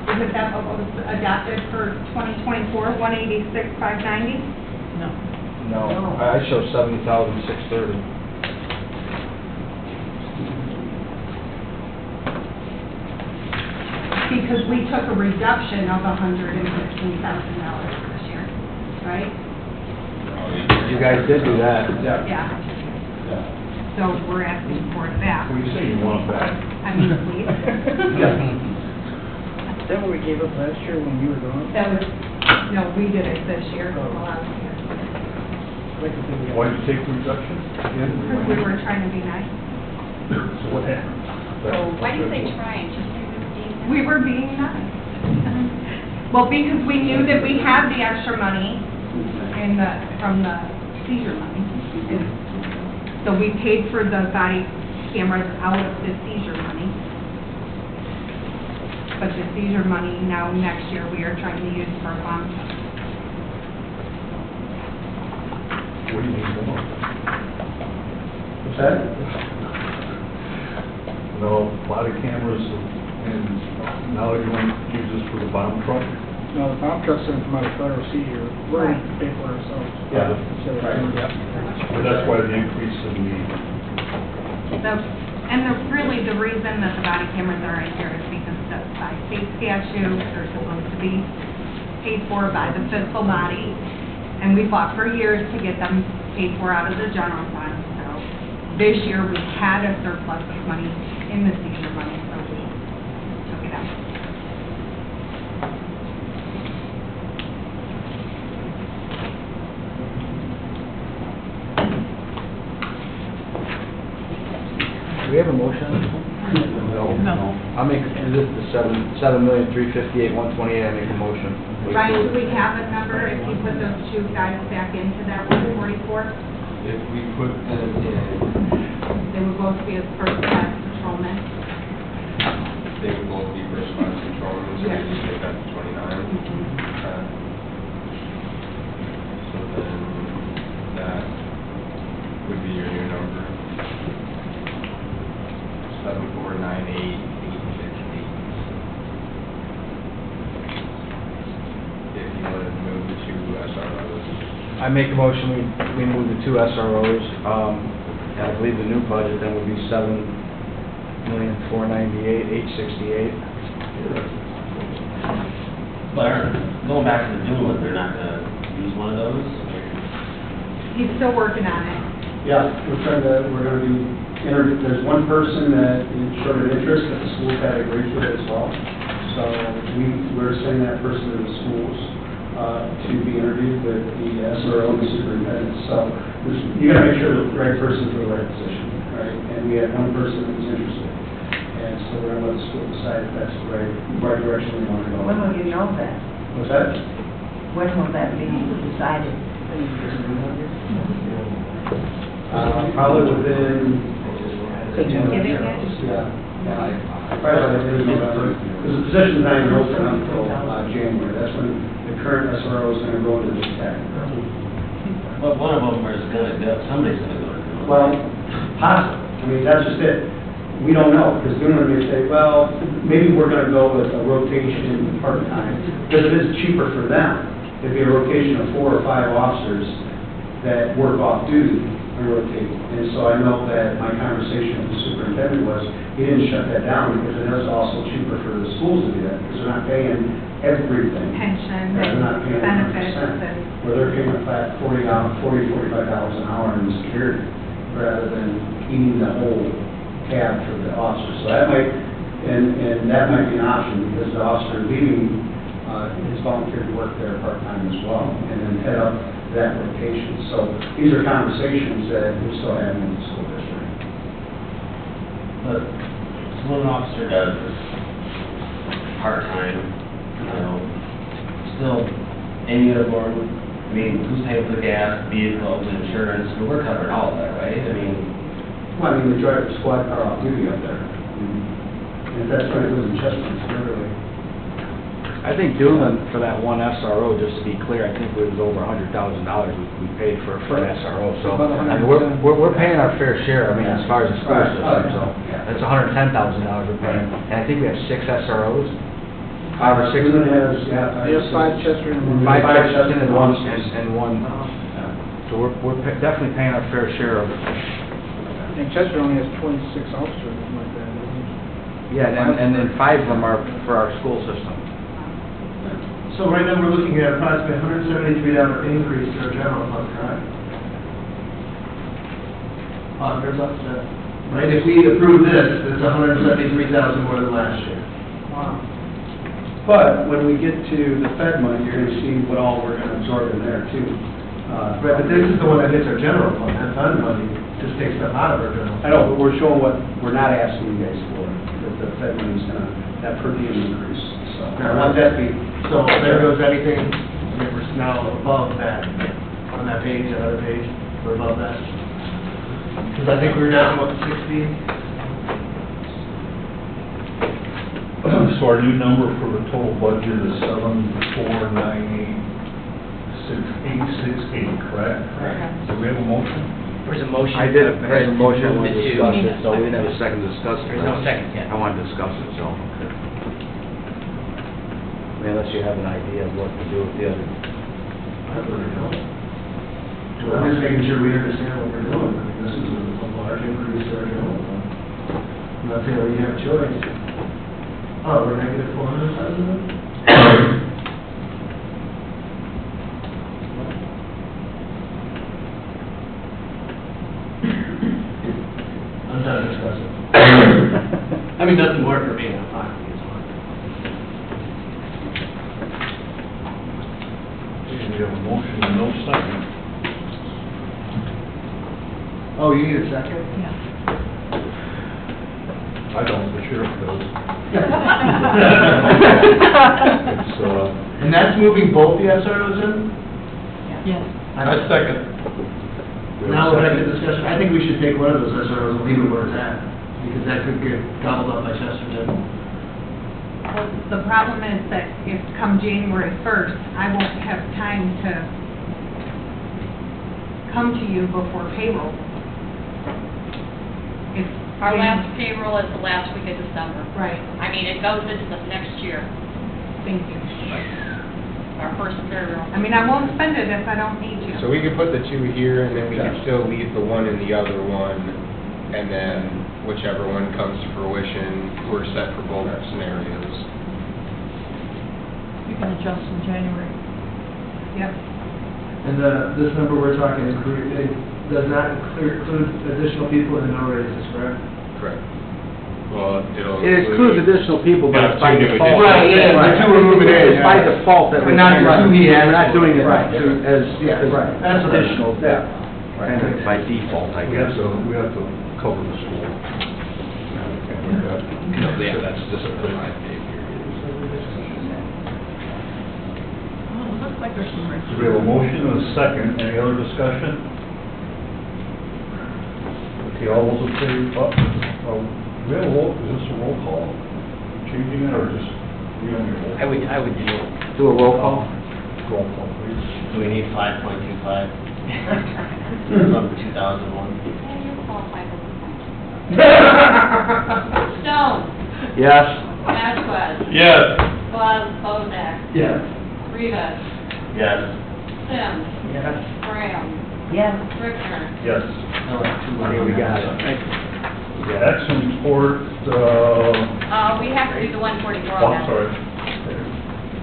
Isn't that what was adopted for 2024, 186,590? No. No, I show 70,630. Because we took a reduction of $115,000 this year, right? You guys did do that. Yeah. So we're asking for it back. Well, you say you want it back. I mean, please. Is that what we gave up last year when you were gone? That was, no, we did it this year, last year. Why did you take the reduction again? Because we were trying to be nice. So what happened? Why do you say trying, just We were being nice. Well, because we knew that we had the extra money from the seizure money. So we paid for the body cameras out of the seizure money. But the seizure money now, next year, we are trying to use for bomb trucks. What do you mean more? What's that? No, body cameras and now you want to use this for the bomb truck? No, the bomb truck's gonna come out of federal seizure. We're Right. gonna pay for it ourselves. Yeah. So, yeah. But that's why the increase in Really, the reason that the body cameras are in here is because that's by state statute, they're supposed to be paid for by the fiscal body, and we fought for years to get them paid for out of the general fund, so this year we had a surplus of money in the seizure money, so we took it out. Do we have a motion? No. I'll make, is it the 7,358,128, I make a motion. Ryan, do we have a number if you put those two guys back into that 144? If we put them in, They would both be as first class patrolmen. they would both be first class patrolmen, so we Yes. just make that to 29. Okay. So then, that would be your new number. 7498868. If you wanted to move the two SROs. I make a motion, we move the two SROs, and I believe the new budget then would be 7,498,868. But going back to the new one, they're not gonna use one of those? He's still working on it. Yeah, we're gonna do, there's one person that showed an interest that the schools had agreed to it as well. So we're sending that person to the schools. to be interviewed with the SRO and the superintendent. So you got to make sure the right person for the right position, right? And we had one person that was interested. And so we're going to let the school decide if that's the right direction we want to go. When will you know that? What's that? When will that be decided? Probably within. Yeah. Probably by the end of November. Because the position's not even open until January. That's when the current SRO is going to go into this tech. Well, one of them is gonna go, somebody's gonna go. Well, possible. I mean, that's just it. We don't know, because then when they say, well, maybe we're gonna go with a rotation part-time, because it is cheaper for them. It'd be a rotation of 4 or 5 officers that work off duty and rotate. And so I know that my conversation with the superintendent was, he didn't shut that down, because it is also cheaper for the schools to do that, because they're not paying everything. Pension, They're not paying benefits, 100%. Where they're paying a flat $45 an hour in security, rather than eating the whole tab for the officer. So that might, and that might be an option, because the officer leaving is volunteered to work there part-time as well, and then head up that rotation. So these are conversations that we're still having in the school district. But when an officer does this part-time, still in uniform, I mean, who's paying for the gas, vehicles, insurance? I mean, we're covering all of that, right? I mean, well, I mean, they drive the squad car off duty up there. And if that's what it was in Chester, it's literally. I think Doolin, for that one SRO, just to be clear, I think it was over $100,000 we paid for an SRO. So I mean, we're paying our fair share, I mean, as far as the school system, so that's $110,000 we're paying. And I think we have 6 SROs. 5 or 6. Doolin has, We have 5 Chester and 5 Chester and one. So we're definitely paying our fair share of. And Chester only has 26 officers, something like that. Yeah, and then 5 of them are for our school system. So right now, we're looking at approximately $173 increase to our general fund, correct? There's offset. Right, if we approve this, it's $173,000 more than last year. Wow. But when we get to the Fed money, you're gonna see what all we're gonna absorb in there too. Right, but this is the one that hits our general fund, that fund money just takes stuff out of our general fund. I know, but we're showing what we're not asking you guys for, that the Fed money's gonna, that per diem increase, so. Now, what'd that be? So there goes anything, I mean, we're now above that, on that page, that other page, we're above that. Because I think we're down, what, 60? So our new number for the total budget is 7,498,668, correct? Correct. Do we have a motion? There's a motion. I did have a motion, I wanted to Two. discuss it, so we didn't have a second to discuss it. There's no second yet. I want to discuss it, so. I mean, unless you have an idea of what to do with the other. I really don't. I'm just making sure we understand what we're doing. I mean, this is a large increase to our general fund. I'm not saying we have a choice. Oh, we're negative 400,000? I'm done discussing. I mean, nothing more for me, I'm fine. We have a motion and no second. Oh, you need a second? Yeah. I don't, the sheriff does. It's, And that's moving both the SROs in? Yes. I second. Now we're having a discussion, I think we should take one of those SROs and leave it where it's at, because that could get gobbled up by Chesterton. Well, the problem is that if come January 1st, I won't have time to come to you before payroll. If Our last payroll is the last week of December. Right. I mean, it goes into the next year, Thank you. our first payroll. I mean, I won't spend it if I don't need to. So we could put the 2 here, and then we could still leave the 1 in the other one, and then whichever one comes to fruition, we're set for both scenarios. You can adjust in January. Yep. And this number we're talking it does not include additional people in no raises, correct? Correct. Well, it'll. It excludes additional people, but it's by Yeah, two new default. additions. Right, yeah, Right. the two we're moving in, It's by yeah. default that But we're not not two he has. we're not doing it Right. as Yeah, right. That's what I- additional, yeah. kind of by default, I We guess. have to cover the school. Yeah, that's just a 5-day Oh, it looks like there's some. So we have a motion and a second. Any other discussion? Okay, all those in favor, we have a roll, is this a roll call? Changing it, or just, we don't need a roll? I would Do a roll call? Roll call, please. Do we need 5.25 from 2001? Stone, Yes. Vasquez, Yes. Bozak, Yes. Rivas, Yes. Sims, Yes. Graham, Yes. Richter. Yes. Okay, we got it. Yeah, action report, We have to do the 144 oh, on I'm that. sorry.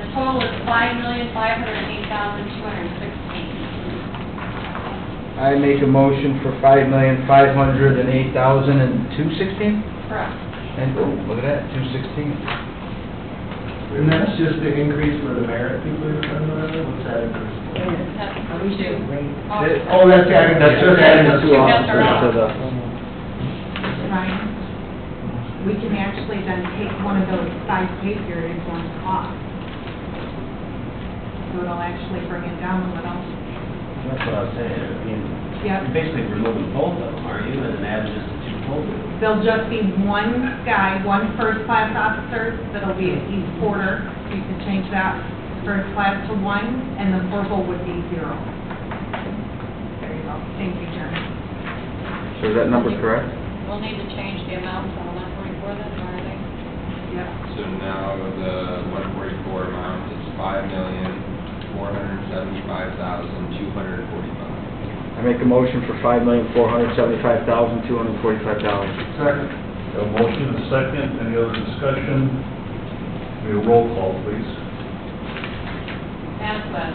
The total is 5,508,216. I make a motion for $5,508,216? Correct. And, oh, look at that, 216. And that's just the increase for the merit people you're talking about? What's that increase? That's two. Oh, that's adding, that's just adding the two Yes, officers. sir. To the, Ryan, we can actually then take one of those 5 pay periods on off. So it'll actually bring it down a little. That's what I was saying, I mean, Yep. you're basically removing both of them, are you, and then adding just the two full-time? There'll just be one guy, one first-class officer, that'll be, he's quarter, you can change that, first class to 1, and the purple would be 0. There you go, thank you, Jeremy. so is that number correct? We'll need to change the amounts on the 144 then, or are they? Yep. So now the 144 amount is $5,475,245. I make a motion for $5,475,245. Second. A motion and a second. Any other discussion? We have a roll call, please. Vasquez,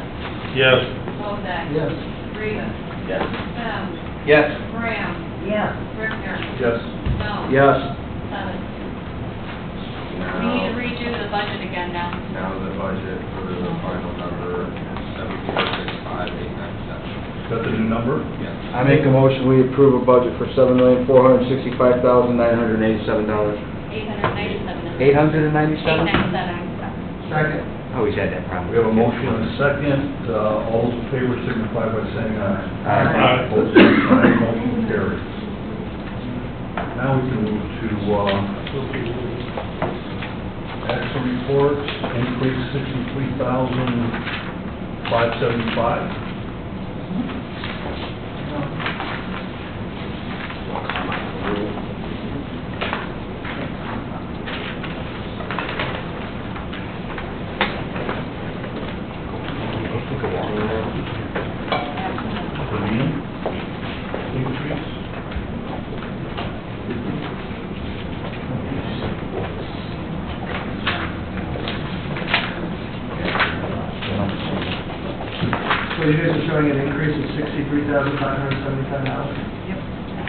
Yes. Bozak. Yes. Rivas, Yes. Sims, Yes. Graham, Yes. Richter, Yes. Stone. Yes. 7. We need to Now, redo the budget again now. now the budget for the final number is 7465,897. Is that the new number? Yes. I make a motion, we approve a budget for $7,465,987. 897. 897? 897. Second. Always had that problem. We have a motion and a second. All those in favor signify by saying aye. Aye. Opposed, same sign. Motion carries. Now we can move to action reports. Increase 63,575. Per diem increase. So you guys are showing an increase of $63,575? Yep.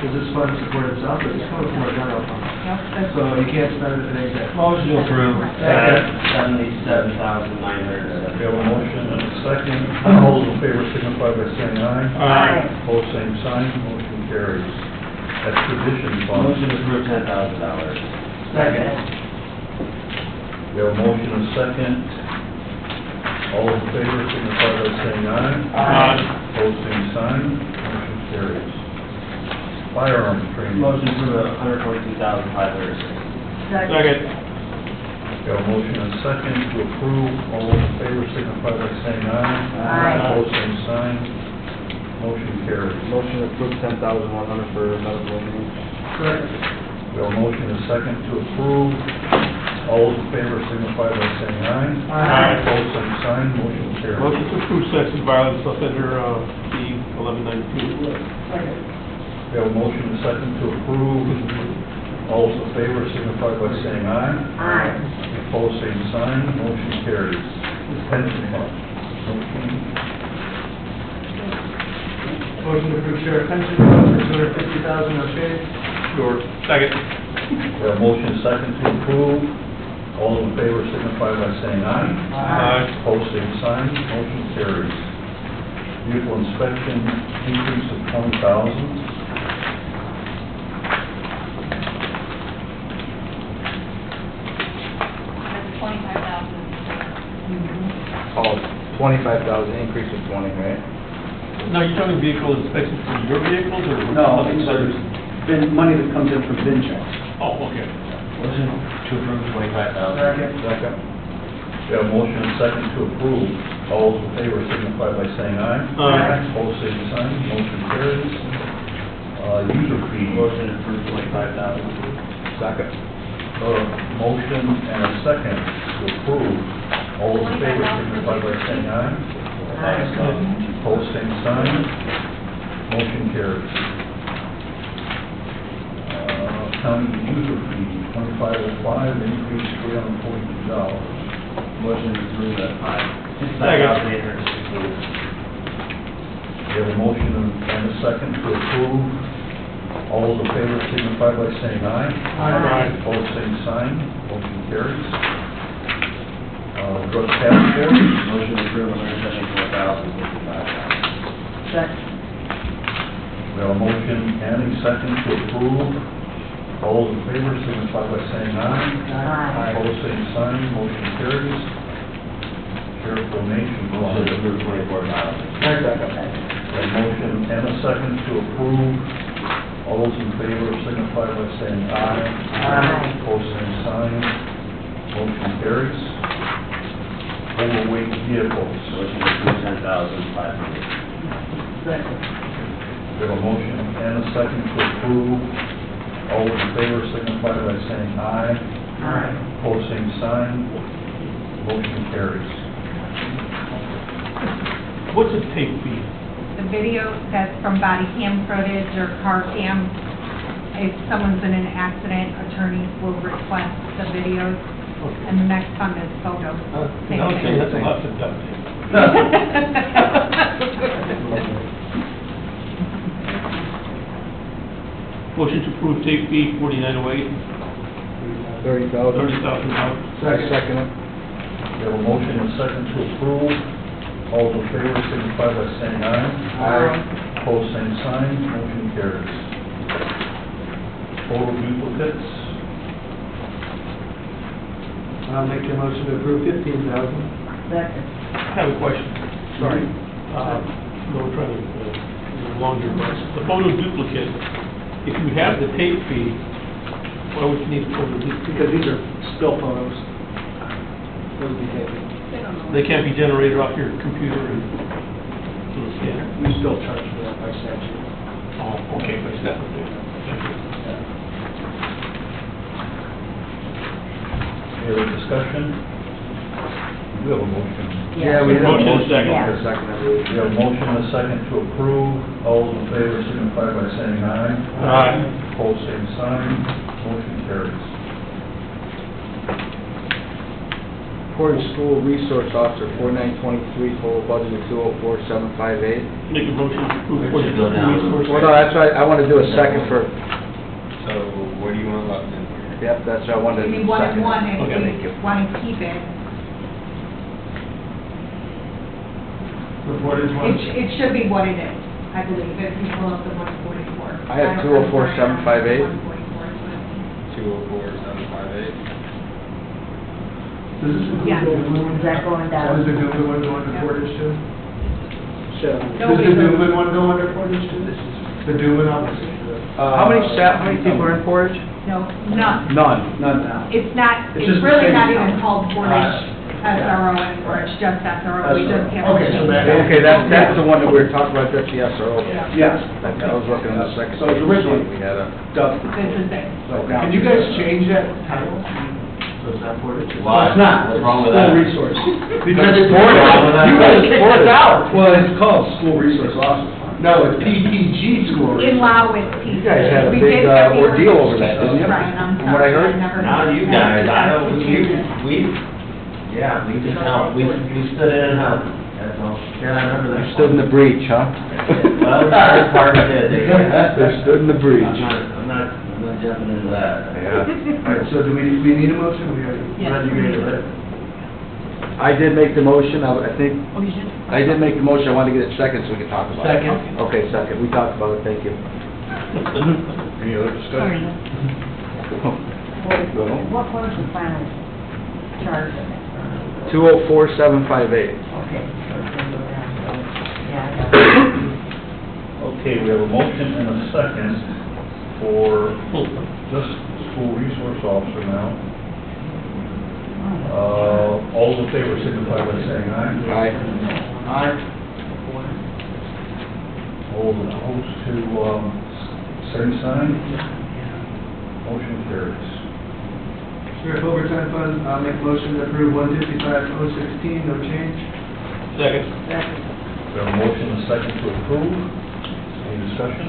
Does this fund support itself, or is it coming from our general fund? Yep, that's, So you can't spend it in anything? Motion to approve. Second. 77,907. We have a motion and a second. All those in favor signify by saying aye. Aye. Opposed, same sign. Motion carries. Expedition fund. Motion to approve $10,000. Second. We have a motion and a second. All in favor signify by saying aye. Aye. Opposed, same sign. Motion carries. Firearms training. Motion to approve $142,506. Second. We have a motion and a second to approve. All those in favor signify by saying aye. Aye. Opposed, same sign. Motion carries. Motion to approve 10,100 for medical needs. Second. We have a motion and a second to approve. All those in favor signify by saying aye. Aye. Opposed, same sign. Motion carries. Motion to approve sex and violence offender, B 1192. Second. We have a motion and a second to approve. All those in favor signify by saying aye. Aye. Opposed, same sign. Motion carries. Pension fund. No change. Motion to approve sheriff pension fund for $250,000, no change. Sure. Second. We have a motion second to approve. All in favor signify by saying aye. Aye. Opposed, same sign. Motion carries. Vehicle inspection increase of 20,000. That's 25,000. Oh, 25,000, increase of 20, right? Now, you're talking vehicle inspections for your vehicles or? No, there's been money that comes in from VIN checks. Oh, okay. Motion to approve 25,000. Second. We have a motion and second to approve. All those in favor signify by saying aye. Aye. Opposed, same sign. Motion carries. User fee. Motion to approve 25,000. Second. Motion and a second to approve. All those in favor signify by saying aye. Opposed, same sign. Motion carries. County user fee, 2505, increase $342. Motion to approve that Second. We have a motion and a second to approve. All those in favor signify by saying aye. Aye. Opposed, same sign. Motion carries. Drug task force. Motion to approve 174,055. Second. We have a motion and a second to approve. All those in favor signify by saying aye. Aye. Opposed, same sign. Motion carries. Sheriff donation. Motion to approve 24,000. A motion and a second to approve. All those in favor signify by saying aye. Aye. Opposed, same sign. Motion carries. Overweight vehicles. Motion to approve 10,500. Second. We have a motion and a second to approve. All those in favor signify by saying aye. Aye. Opposed, same sign. Motion carries. What's a tape fee? The video that's from body cam footage or car cam, if someone's in an accident, attorneys will request the videos, and the next one is photos. Same Okay, thing. that's a lot to duct tape. Motion to approve tape fee 4908, 30,000. $30,000. Second. We have a motion and a second to approve. All those in favor signify by saying aye. Aye. Opposed, same sign. Motion carries. Total duplicates. I'll make the motion to approve 15,000. Second. I have a question. Sorry. No, we're trying to, longer, but the photo duplicate, if you have the tape fee, why would you need a photo duplicate? Because these are still photos. Those be taken. They can't be generated off your computer and through a scanner? We still charge for that by statute. Oh, okay, but it's not, okay. Thank you. Any other discussion? We have a motion. Yeah, we have a Motion motion. second. A second, I believe. We have a motion and a second to approve. All those in favor signify by saying aye. Aye. Opposed, same sign. Motion carries. Portage School Resource Officer, 4923, total budget of 204,758. Make a motion to approve. It should go down. Well, no, that's right, I want to do a second for, So what do you want left in here? yep, that's what I wanted to Maybe do one second. and one, if Okay, thank you. we want to keep it. What is one? It should be what it is, I believe, if you pull up the 144. I have 204,758. 204,758. Does this include Yeah. the Dublin one? Is that going down? Does the Dublin one go under Yeah. Portage too? No, Does the we don't. Dublin one go under Portage too? The Dublin officer? How many people are in Portage? No, none. None. None now. It's not, It's it's just the really same not stuff. even called Portage SRO anymore, it's just SRO, we just have. Okay, so that- Okay, that's the one that we were talking about, that's the SRO. Yes. Okay, I was looking at the second. So it's originally We had a, Dublin. This is it. Can you guys change that title? So it's not Portage? Why? It's not. What's wrong with School that? resource. Because it's What's wrong with that? You guys kicked us Portage. out. Well, it's called School Resource Officer. No, it's PTG School. In law with P. you guys had a We big did have the ordeal over that, didn't you? Brian, I'm From what I sorry, heard? never. Not you guys, I don't, we, yeah, we just helped, we stood in and helped, that's all. Yeah, I remember that. You stood in the breach, huh? Well, that's part of it. They stood in the breach. I'm not jumping into that. Yeah. All right, so do we need a motion? We already, Yes. you made it, right? I did make the motion, I think, Oh, you did? I did make the motion, I wanted to get it second so we can talk about it. Second. Okay, second, we talked about it, thank you. Any other discussion? What was the final charge of it? 204758. Okay. Yeah. Okay, we have a motion and a second for this school resource officer now. All in favor signify by saying aye. Aye. Aye. All opposed to, same sign. Motion carries. Sheriff overtime fund, I'll make a motion to approve 155,016, no change. Second. We have a motion and a second to approve. Any discussion?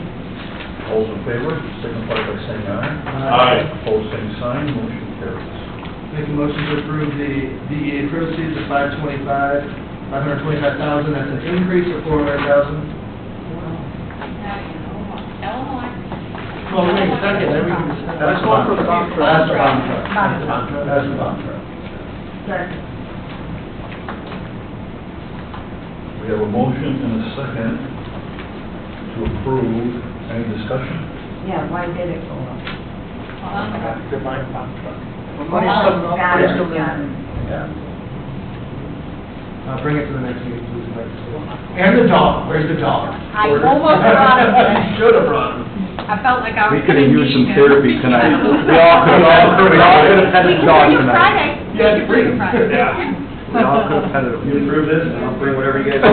All in favor signify by saying aye. Aye. Opposed, same sign. Motion carries. Make a motion to approve the DEA proceeds of 525,000, that's an increase of 400,000. Illinois. Well, wait a second, then we can discuss. That's one for the bomb truck. That's the bomb truck. That's the bomb truck. Second. We have a motion and a second to approve. Any discussion? Yeah, why did it go up? Good mind, bomb truck. Oh, got it, got it. Bring it to the next meeting, please. And the dog, where's the dog? I almost brought him today. Should have brought him. I felt like I was We could have gonna used some need him. therapy tonight. We all could have petted the dog You tonight. Friday. Yeah, it's free. Friday. We all could have petted him. You approve this? I'll bring whatever you guys. Whoa,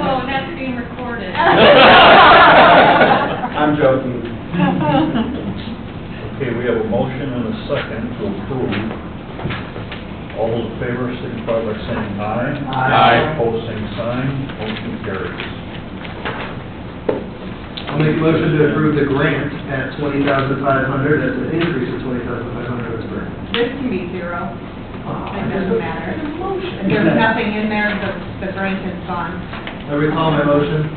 whoa, that's being recorded. I'm joking. Okay, we have a motion and a second to approve. All those in favor signify by saying aye. Aye. Opposed, same sign. Motion carries. I'll make a motion to approve the grant at 20,500, that's an increase of 20,500 as grant. This can be zero. It doesn't matter. There's nothing in there, the grant is gone. I recall my motion.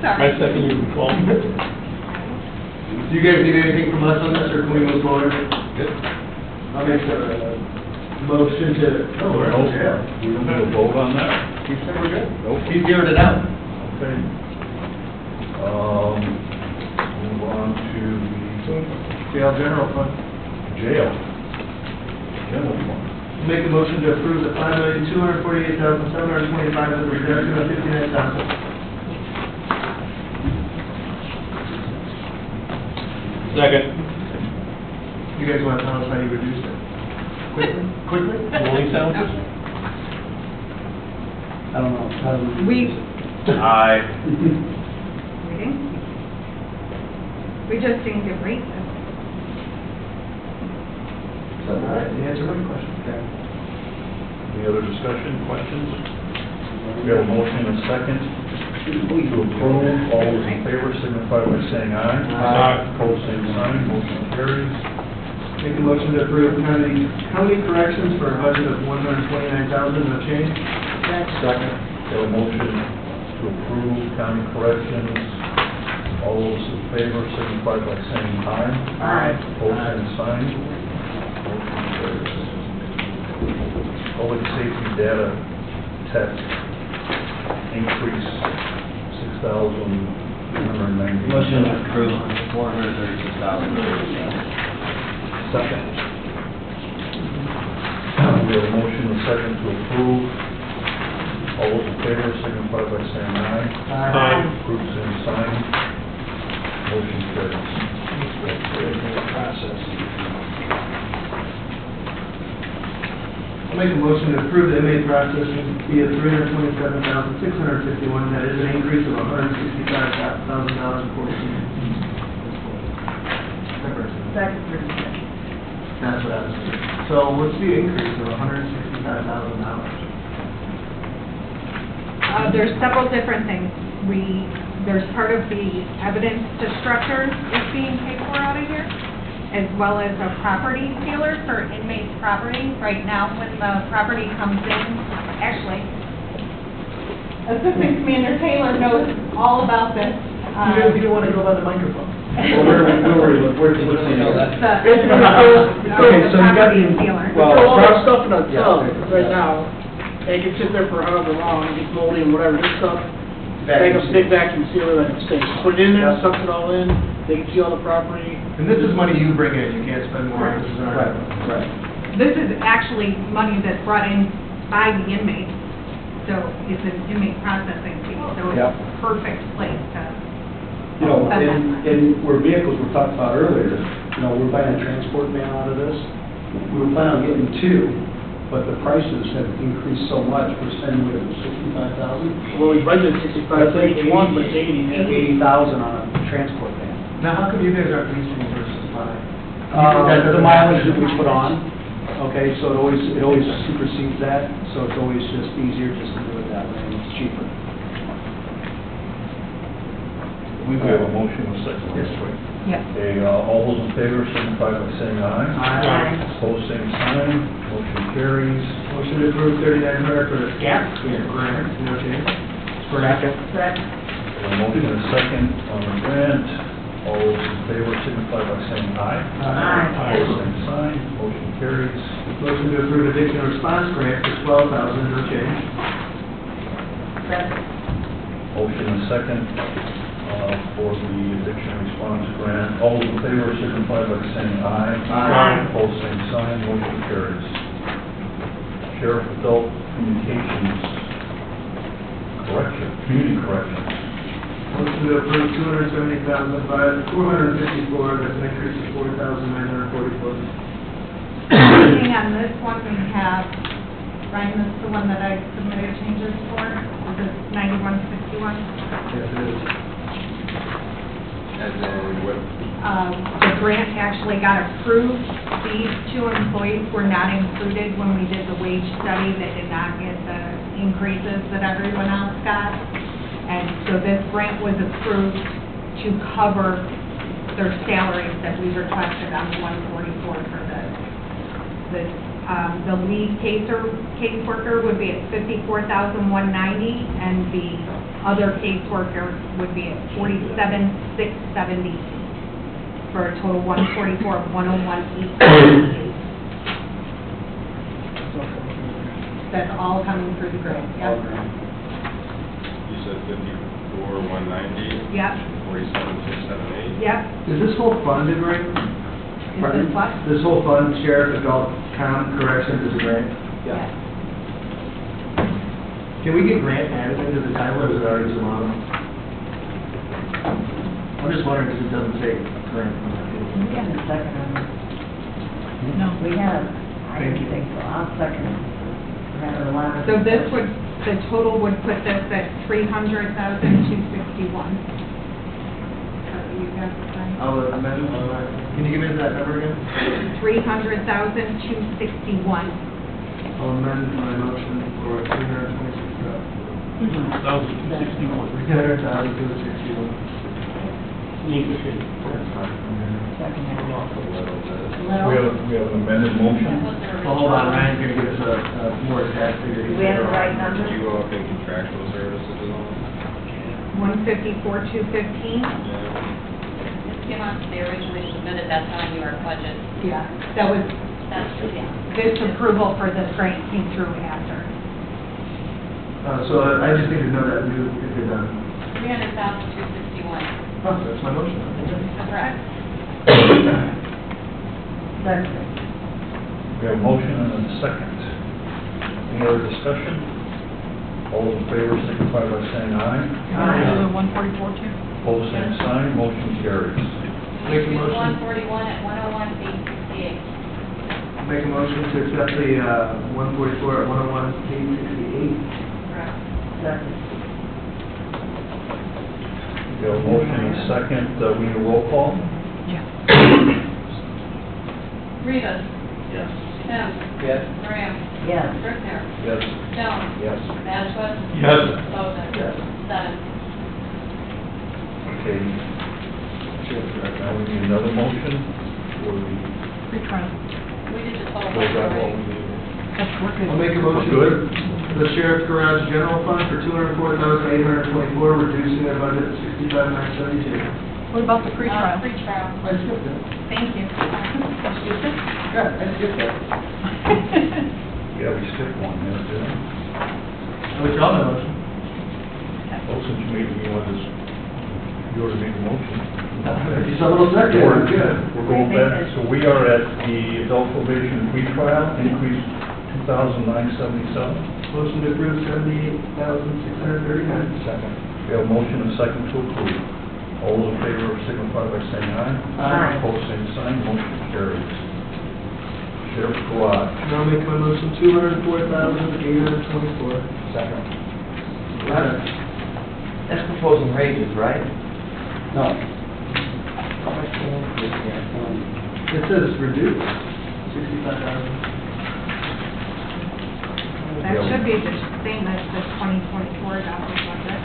Sorry. second you recall. Do you guys need anything from us on this, or can we move forward? I'll make a motion to... No, we don't need a vote on that. He said we're good. Nope. He zeroed it out. Okay. Move on to the Jail general fund. jail. General fund. Make a motion to approve the $5,248,725 with a reduction of $59,000. Second. You guys want to tell us how you reduced it? Quickly? Rolling sound? I don't know. How do We, Aye. we just didn't give raises. All right, you answered my question. Okay. Any other discussion, questions? We have a motion and a second to approve. All those in favor signify by saying aye. Aye. Opposed, same sign. Motion carries. Make a motion to approve county corrections for a budget of $129,000, no change. Second. We have a motion to approve county corrections. All those in favor signify by saying aye. Aye. Opposed, same sign. Motion carries. Public safety data tech increase $6,390. Motion to approve $436,000. Second. We have a motion and a second to approve. All those in favor signify by saying aye. Aye. Approved, same sign. Motion carries. I'll make a motion to approve the inmate processing fee of $327,651. That is an increase of $165,000.14. Second. That's what I was saying. So what's the increase of $165,000? There's several different things. There's part of the evidence to structure is being paid for out of here, as well as a property sealer for inmates' property. Right now, when the property comes in, actually, Assistant Commander Taylor knows all about this. You don't want to go by the microphone. The Okay, so you got property the, sealer. well, all that stuff in a tub right now, and it can sit there for however long, it gets moldy and whatever, this stuff, like a big vacuum sealer that stinks. Put it in there, sucks it all in, they can see all the property. And this is money you bring in, you can't spend more, this is our. Right. This is actually money that's brought in by the inmates, so it's an inmate processing fee, so it's a perfect place to. You know, and where vehicles were talked about earlier, you know, we're buying a transport van out of this. We were planning on getting two, but the prices have increased so much, we're spending, what is it, $65,000? Well, we budgeted 65 for each one, but it's 80. 80,000 on a transport van. Now, how come you guys aren't leasing versus buying? That's the mileage that we put on, okay, so it always supersedes that, so it's always just easier just to do it that way, and it's cheaper. We have a motion with second. Yes, right? Yes. Okay, all those in favor signify by saying aye. Aye. Opposed, same sign. Motion carries. Motion to approve 3900 for the gap grant, no change. Second. A motion and a second on the grant. All those in favor signify by saying aye. Aye. Opposed, same sign. Motion carries. Motion to approve addiction response grant for 12,000, no change. Motion and a second for the addiction response grant. All those in favor signify by saying aye. Aye. Opposed, same sign. Motion carries. Sheriff Adult Communications Correction, Community Correction. Motion to approve 270,454, that's an increase of 4,944. Hang on, this one we have, Ryan, this is the one that I submitted changes for, this is 9161. Yes, it is. And then what, The grant actually got approved. These two employees were not included when we did the wage study. They did not get the increases that everyone else got. And so this grant was approved to cover their salaries that we requested on the 144 for the lead caseworker would be at $54,190, and the other caseworker would be at $47,670, for a total 144 of 101 each. That's all coming through the grant, yep. you said 54,190? Yep, 47,678? yep. Is this whole funded, right? Is this what? This whole fund, sheriff, adult, corrections is a grant? Yes. Can we get grant added into the title, or is it already too long? I'm just wondering, because it doesn't say grant. We have a second on this. No. We have, I didn't think so, I'll second it. We have a lot of. So this would, the total would put this at $300,261. You got the sign? I'll amend, can you give me that number again? $300,261. I'll amend my motion for 326,000. 300,261. That's fine. We have an amended motion. Well, hold on, Ryan's gonna give us a more exact figure. Do we have the right number? Did you go up in contractual services and all? 154,215. The amount they originally submitted, that's on your budget. Yeah, that was, That's, yeah. this approval for this grant came through after. So I just need to know that new, if you're done. 300,261. Oh, that's my motion. Correct. Second. We have a motion and a second. Any other discussion? All those in favor signify by saying aye. The 144 too? Opposed, same sign. Motion carries. Make a motion. 141 at 101,868. Make a motion to accept the 144 at 101,868. Correct. Second. We have a motion and a second. We need a roll call. Yeah. Rivas. Yes. Tim. Yes. Graham. Yes. Brickner. Yes. Jones. Yes. Ashworth. Yes. Bozeman. Yes. 7. Okay. Now we need another motion. for the, Pre-trial. We did the total. was that what we right? needed? That's working. I'll make a motion. Good. The sheriff's garage general fund for $204,824, reducing their budget to $65,972. What about the pre-trial? Pre-trial. I skipped it. Thank you. Yeah, I skipped that. Yeah, we skipped one, didn't we? I withdraw my motion. Well, since you made, you already made the motion. You saw a little second. We're good. We're going back, so we are at the adult probation pretrial, increase 2,977. Motion to approve $78,639. Second. We have a motion and a second to approve. All those in favor signify by saying aye. Aye. Opposed, same sign, motion carries. Sheriff's Garage. Now make my motion $204,824. Second. That's proposing raises, right? No. It says reduce, 65,000. That should be the same as the 2024 adopted budget,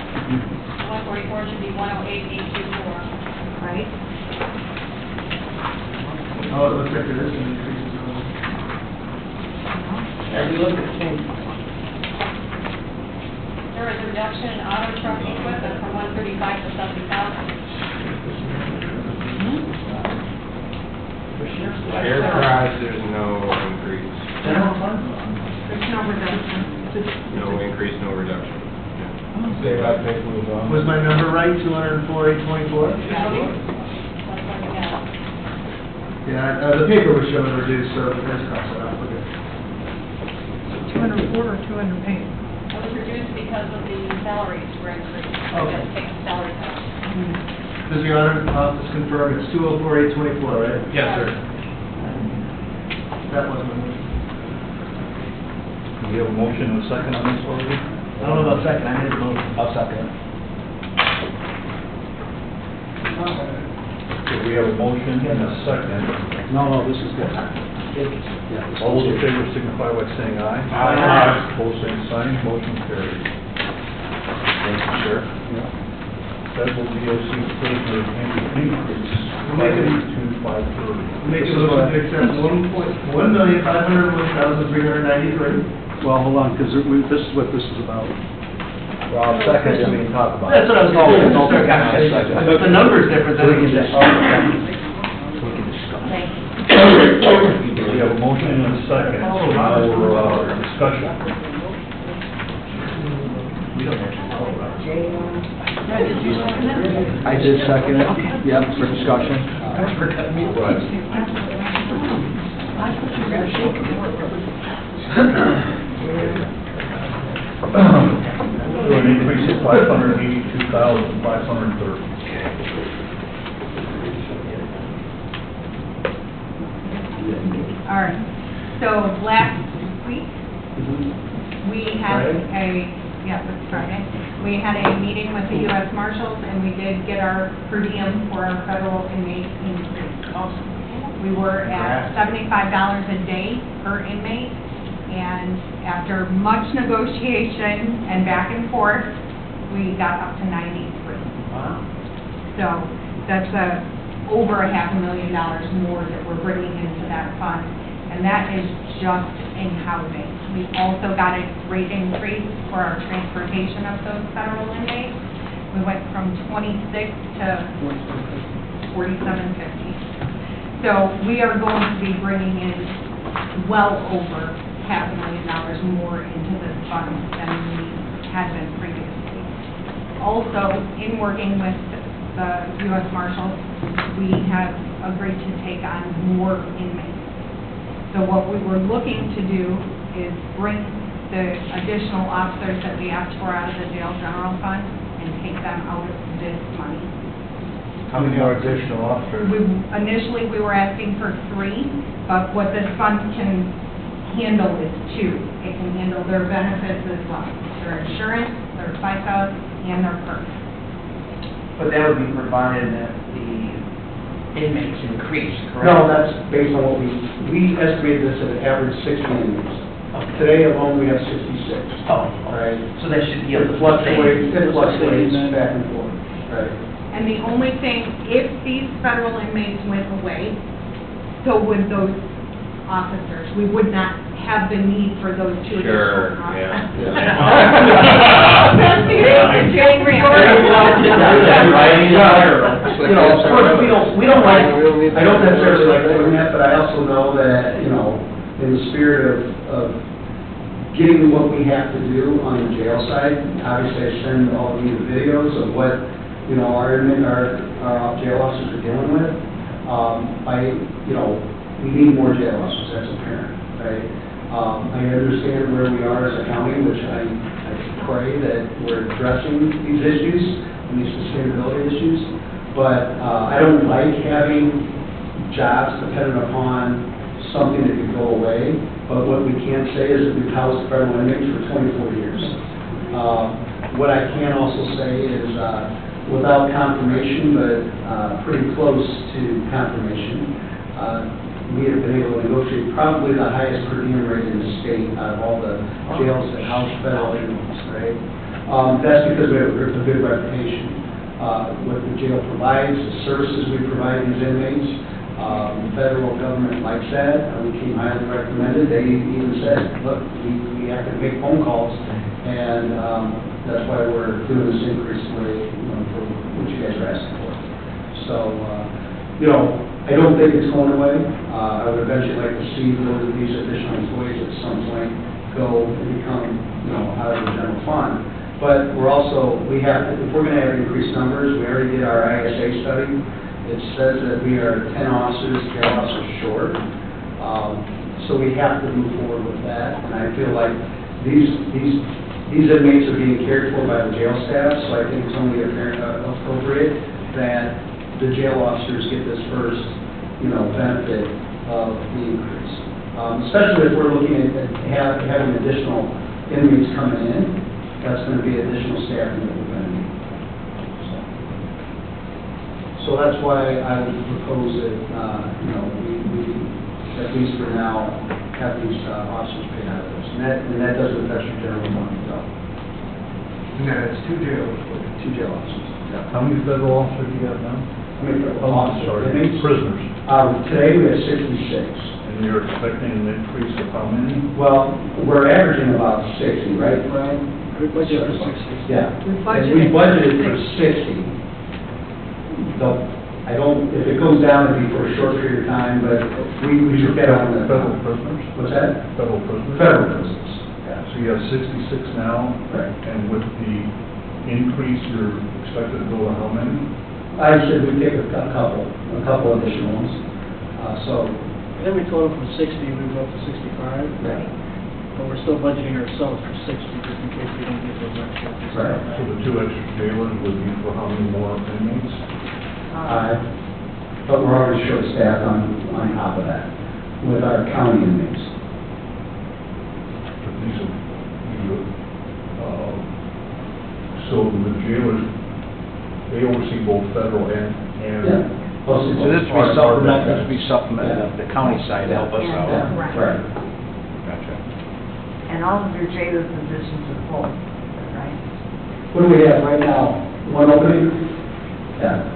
144 should be 108,824. right? Oh, it looks like there is an increase. And we look at the same. There was a reduction in auto truck equipment from 135 to 70,000. Sheriff's Garage, there's no increase. General fund? There's no reduction. No increase, no reduction. Was my number right, 204,824? That's what we got. Yeah, the paper was showing reduced, so that's cross it out, okay. 204 or 208? It was reduced because of the salaries were increased. We had to take the salary cut. Does your honor office confirm it's 204,824, right? Yes, sir. That was my motion. Do we have a motion and a second on this already? I don't know about second, I made the motion. I'll second it. Okay, we have a motion and a second. No, this is good. All those in favor signify by saying aye. Aye. Opposed, same sign, motion carries. Thank you, Sheriff. Federal DOC prisoner increase, $582,530. Make a motion to accept $1,501,393. Well, hold on, because this is what this is about. Well, second, we can talk about. That's what I was going to Oh, say. okay, gotcha. If the number's different, then we can just. We have a motion and a second for discussion. We don't have to talk about it. Did you second it? I did second it, yep, for discussion. Right. For an increase of $582,530. All right, so last week, we had that's Friday, we had a meeting with the U.S. Marshals, and we did get our per diem for our federal inmate increase. We were at $75 a day per inmate, and after much negotiation and back and forth, we got up to 93. Wow. So that's over $500,000 more that we're bringing into that fund, and that is just in housing. We also got a rate increase for our transportation of those federal inmates. We went from 26 to 47.50. So we are going to be bringing in well over $500,000 more into this fund than we had been previously. Also, in working with the U.S. Marshals, we have agreed to take on more inmates. So what we were looking to do is bring the additional officers that we asked for out of the jail general fund and take them out of this money. How many more additional officers? Initially, we were asking for 3, but what this fund can handle is 2. It can handle their benefits as well, their insurance, their FICA, and their perks. But that would be provided that the inmates increase, correct? No, that's based on what we estimated this at an average 60 inmates. Today alone, we have 66. Oh, Right. so that should be able It to fluctuates back and forth. Right. And the only thing, if these federal inmates went away, So would those officers, we would not have the need for those two additional officers. That's the reason, Jane You know, of course, we don't like, I don't necessarily like doing that, but I also know that, you know, in the spirit of getting what we have to do on the jail side, obviously I send all of you the videos of what, you know, our jail officers are dealing with. You know, we need more jail officers, that's apparent, right? I understand where we are as a county, which I pray that we're addressing these issues and these sustainability issues, but I don't like having jobs dependent upon something that could go away, but what we can say is that we've housed federal inmates for 24 years. What I can also say is, without confirmation, but pretty close to confirmation, we have been able to negotiate probably the highest per diem rate in the state out of all the jails that house federal inmates, right? That's because we have a good reputation. What the jail provides, the services we provide these inmates, the federal government likes that. We came highly recommended. They even said, look, we have to make phone calls, and that's why we're doing this increase rate, you know, for what you guys are asking for. So, you know, I don't think it's going away. I would eventually like to see these additional employees at some point go and become, you know, out of the general fund. But we're also, we have to, if we're going to have increased numbers, we already did our ISA study. It says that we are 10 officers, jail officers short. So we have to move forward with that. And I feel like these inmates are being cared for by the jail staff, so I think it's only appropriate that the jail officers get this first, you know, benefit of the increase. Especially if we're looking at having additional inmates coming in, that's going to be additional staffing that we're going to need. So that's why I would propose that, you know, we, at least for now, have these officers paid out of this. And that doesn't affect your general fund, so. And that's two jails. Two jail officers. Yeah. How many federal officers do you have now? How many federal officers? Prisoners. Today we have 66. And you're expecting an increase of how many? Well, we're averaging about 60, right, Brian? We budgeted for 60. Yeah. We And we budgeted for 60. I don't, if it goes down, it'd be for a short period of time, but we should get on the. Federal prisoners? What's that? Federal prisoners? Federal prisoners. Yeah, so you have 66 now? Right. And with the increase, you're expected to go to how many? I said we'd take a couple additional ones. So. And then we told them from 60, we moved up to 65. Right. But we're still budgeting ourselves for 60, just in case we don't get those extra. Right. So the two extra jailers would be for how many more inmates? But we're already short staffed on top of that with our county inmates. But so the jailers, they oversee both federal and. Yeah. So this would be supplemented, the county side to help us out. Yeah, right. Gotcha. And all of your jailer positions are full, right? What do we have right now? One opening? Yeah.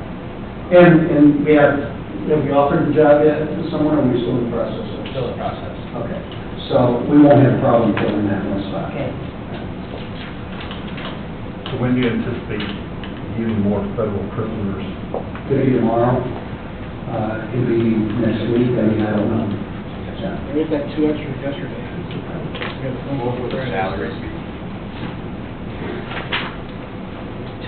And we have we offered the job yet to someone, or are we still in the process? Still in process. Okay. So we won't have a problem filling that one spot. Okay. So when do you anticipate getting more federal prisoners? Could be tomorrow, could be next week, I mean, I don't know. Yeah. We had that 2 extra yesterday. We had a phone call with our Salaries.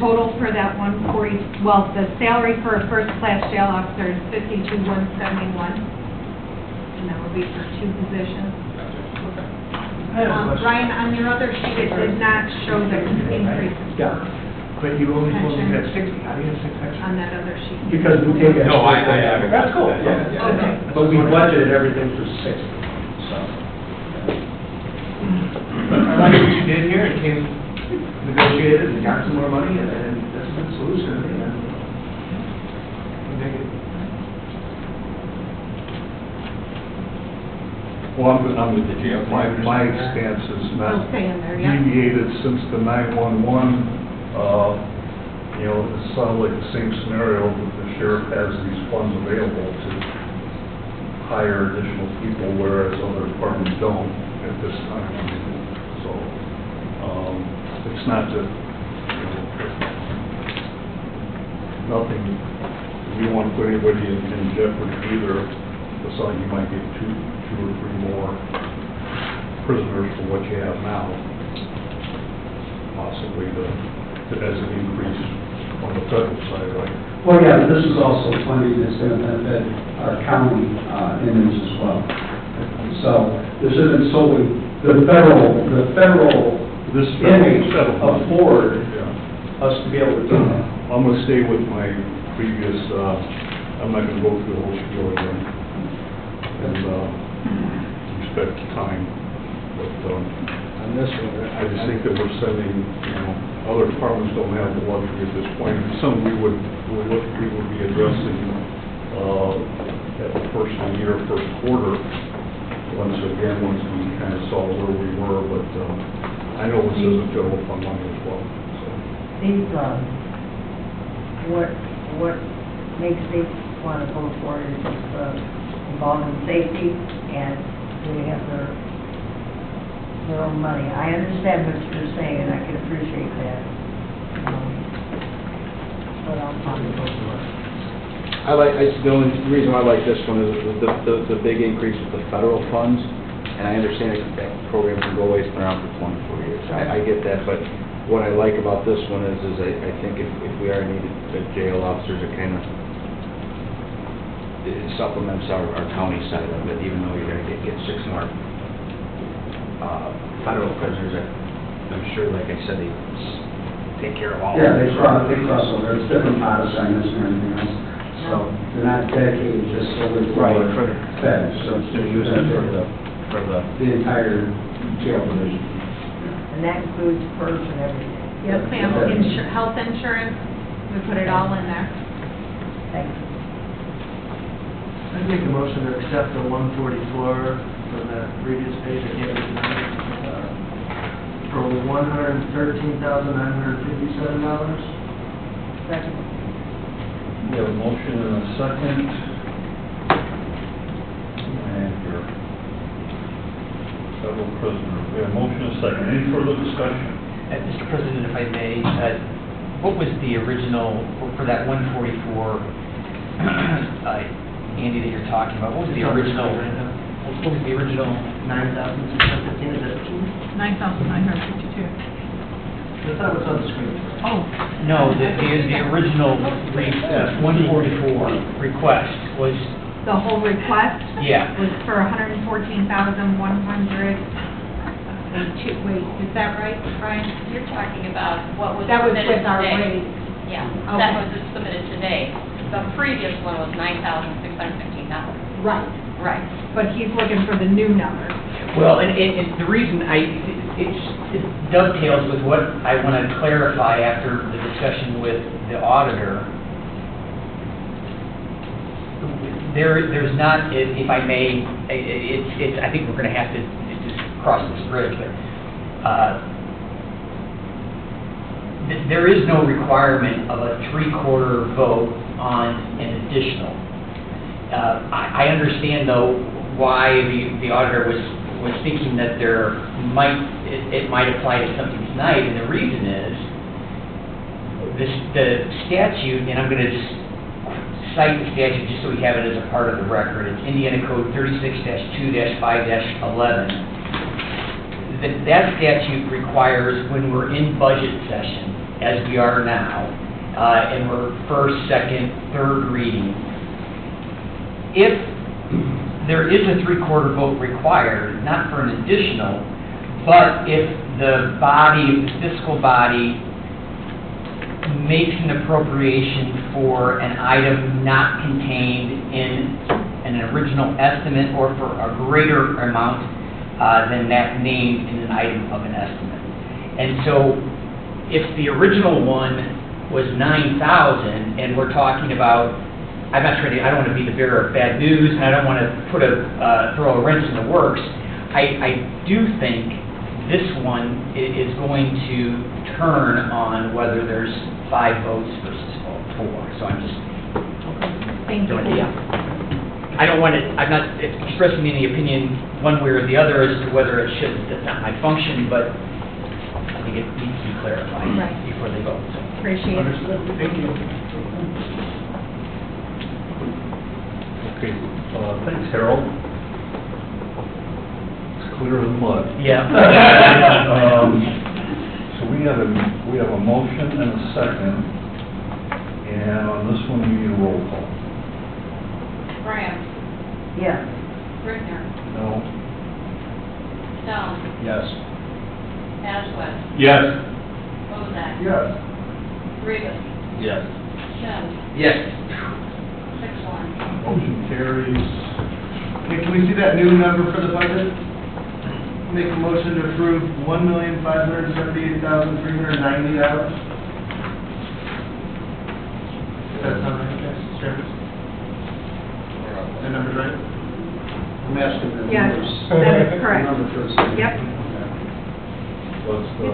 Total for that 140, well, the salary for a first-class jail officer is $52,171. And that would be for 2 positions. Ryan, on your other sheet, it did not show the increase. Yeah. But you only told me you had 60, how do you have 6 extra? On that other sheet. Because we take extra. No, I have it. That's cool. Yeah, yeah. Okay. But we budgeted everything for 60, so. I like what you did here, and came, negotiated, and got some more money, and that's a good solution, and I dig it. Well, I'm with the jail. My stance has We'll not stay in there, yeah. deviated since the 911. You know, it's sort of like the same scenario, that the sheriff has these funds available to hire additional people, whereas other departments don't at this time. So, it's not that, nothing, we want to put anybody in jeopardy either. It's like you might get two or three more prisoners for what you have now, possibly as an increase on the federal side, right? Well, yeah, but this is also funding that's going to benefit our county inmates as well. So this isn't solely, the federal inmates afford us to be able to do that. I'm going to stay with my previous, I'm not going to go through the whole spiel again, and respect time, but On this one, I just think that we're sending, other departments don't have the luxury at this point. Some we would be addressing at the first of the year, first quarter, once we kind of saw where we were, but I know this isn't general fund money as well. So. These, what makes me want to vote for it is just involving safety, and they have their own money. I understand what you're saying, and I can appreciate that. But I'll probably vote for it. The only reason I like this one is the big increase with the federal funds, and I understand that programs can go away, it's been around for 24 years. I get that, but what I like about this one is I think if we are needed, the jail officers, it kind of supplements our county side of it, even though you're going to get 6 more federal prisoners. I'm sure, like I said, they take care of all of Yeah, them. they cross over, it's different pot assignments and everything else. So they're not dedicated just solely for feds, so They're using it for the entire jail division. And that includes PERS and everything. Yep, family health insurance, we put it all in there. Thank you. I'd make a motion to accept the 144 from the previous page, I can't remember, for $113,957. Second. We have a motion and a second. And your federal prisoner. We have a motion and a second. Any further discussion? Mr. President, if I may, what was the original, for that 144, Andy, that you're talking about, what was the original? What was the original? 9,615, is that what you mean? 9,952. I thought it was on the screen. Oh. No, the original 144 request was. The whole request? Yeah. Was for 114,182, wait, is that right, Brian? You're talking about what was That was submitted with our today. raise. Yeah, Okay. that was submitted today. The previous one was $9,615. Right. Right. But he's looking for the new number. Well, and the reason it dovetails with what I want to clarify after the discussion with the auditor. There's not, if I may, I think we're going to have to just cross this bridge, but there is no requirement of a 3/4 vote on an additional. I understand, though, why the auditor was thinking that it might apply to something tonight, and the reason is the statute, and I'm going to just cite the statute just so we have it as a part of the record. It's Indiana Code 36-2-5-11. That statute requires, when we're in budget session, as we are now, and we're first, second, third reading, if there is a 3/4 vote required, not for an additional, but if the fiscal body makes an appropriation for an item not contained in an original estimate or for a greater amount than that named in an item of an estimate. And so if the original one was 9,000 and we're talking about, I don't want to be the bearer of bad news, and I don't want to throw a wrench in the works. I do think this one is going to turn on whether there's 5 votes versus 4. So I'm just Thank you. doing it. Can I don't want it, I'm not expressing any opinion one way or the other as to whether it should, that's not my function, but I think it needs to be clarified Right. before they vote, so. Appreciate it. Understood. Thank you. Okay, thanks, Harold. It's clear as mud. Yeah. So we have a motion and a second, and on this one, we need a roll call. Graham, Yes. Brickner, No? Stone, Yes. Ashworth, Yes. Bozak, Yes. Rivas, Yes. Sims, Yes. 6-1. Motion carries. Okay, can we see that new number for the budget? Make a motion to approve $1,578,390. Does that sound right, guys? Chairman? That number's right? I'm asking the Yes, numbers. that is correct. The number for the city. Yep. Let's, we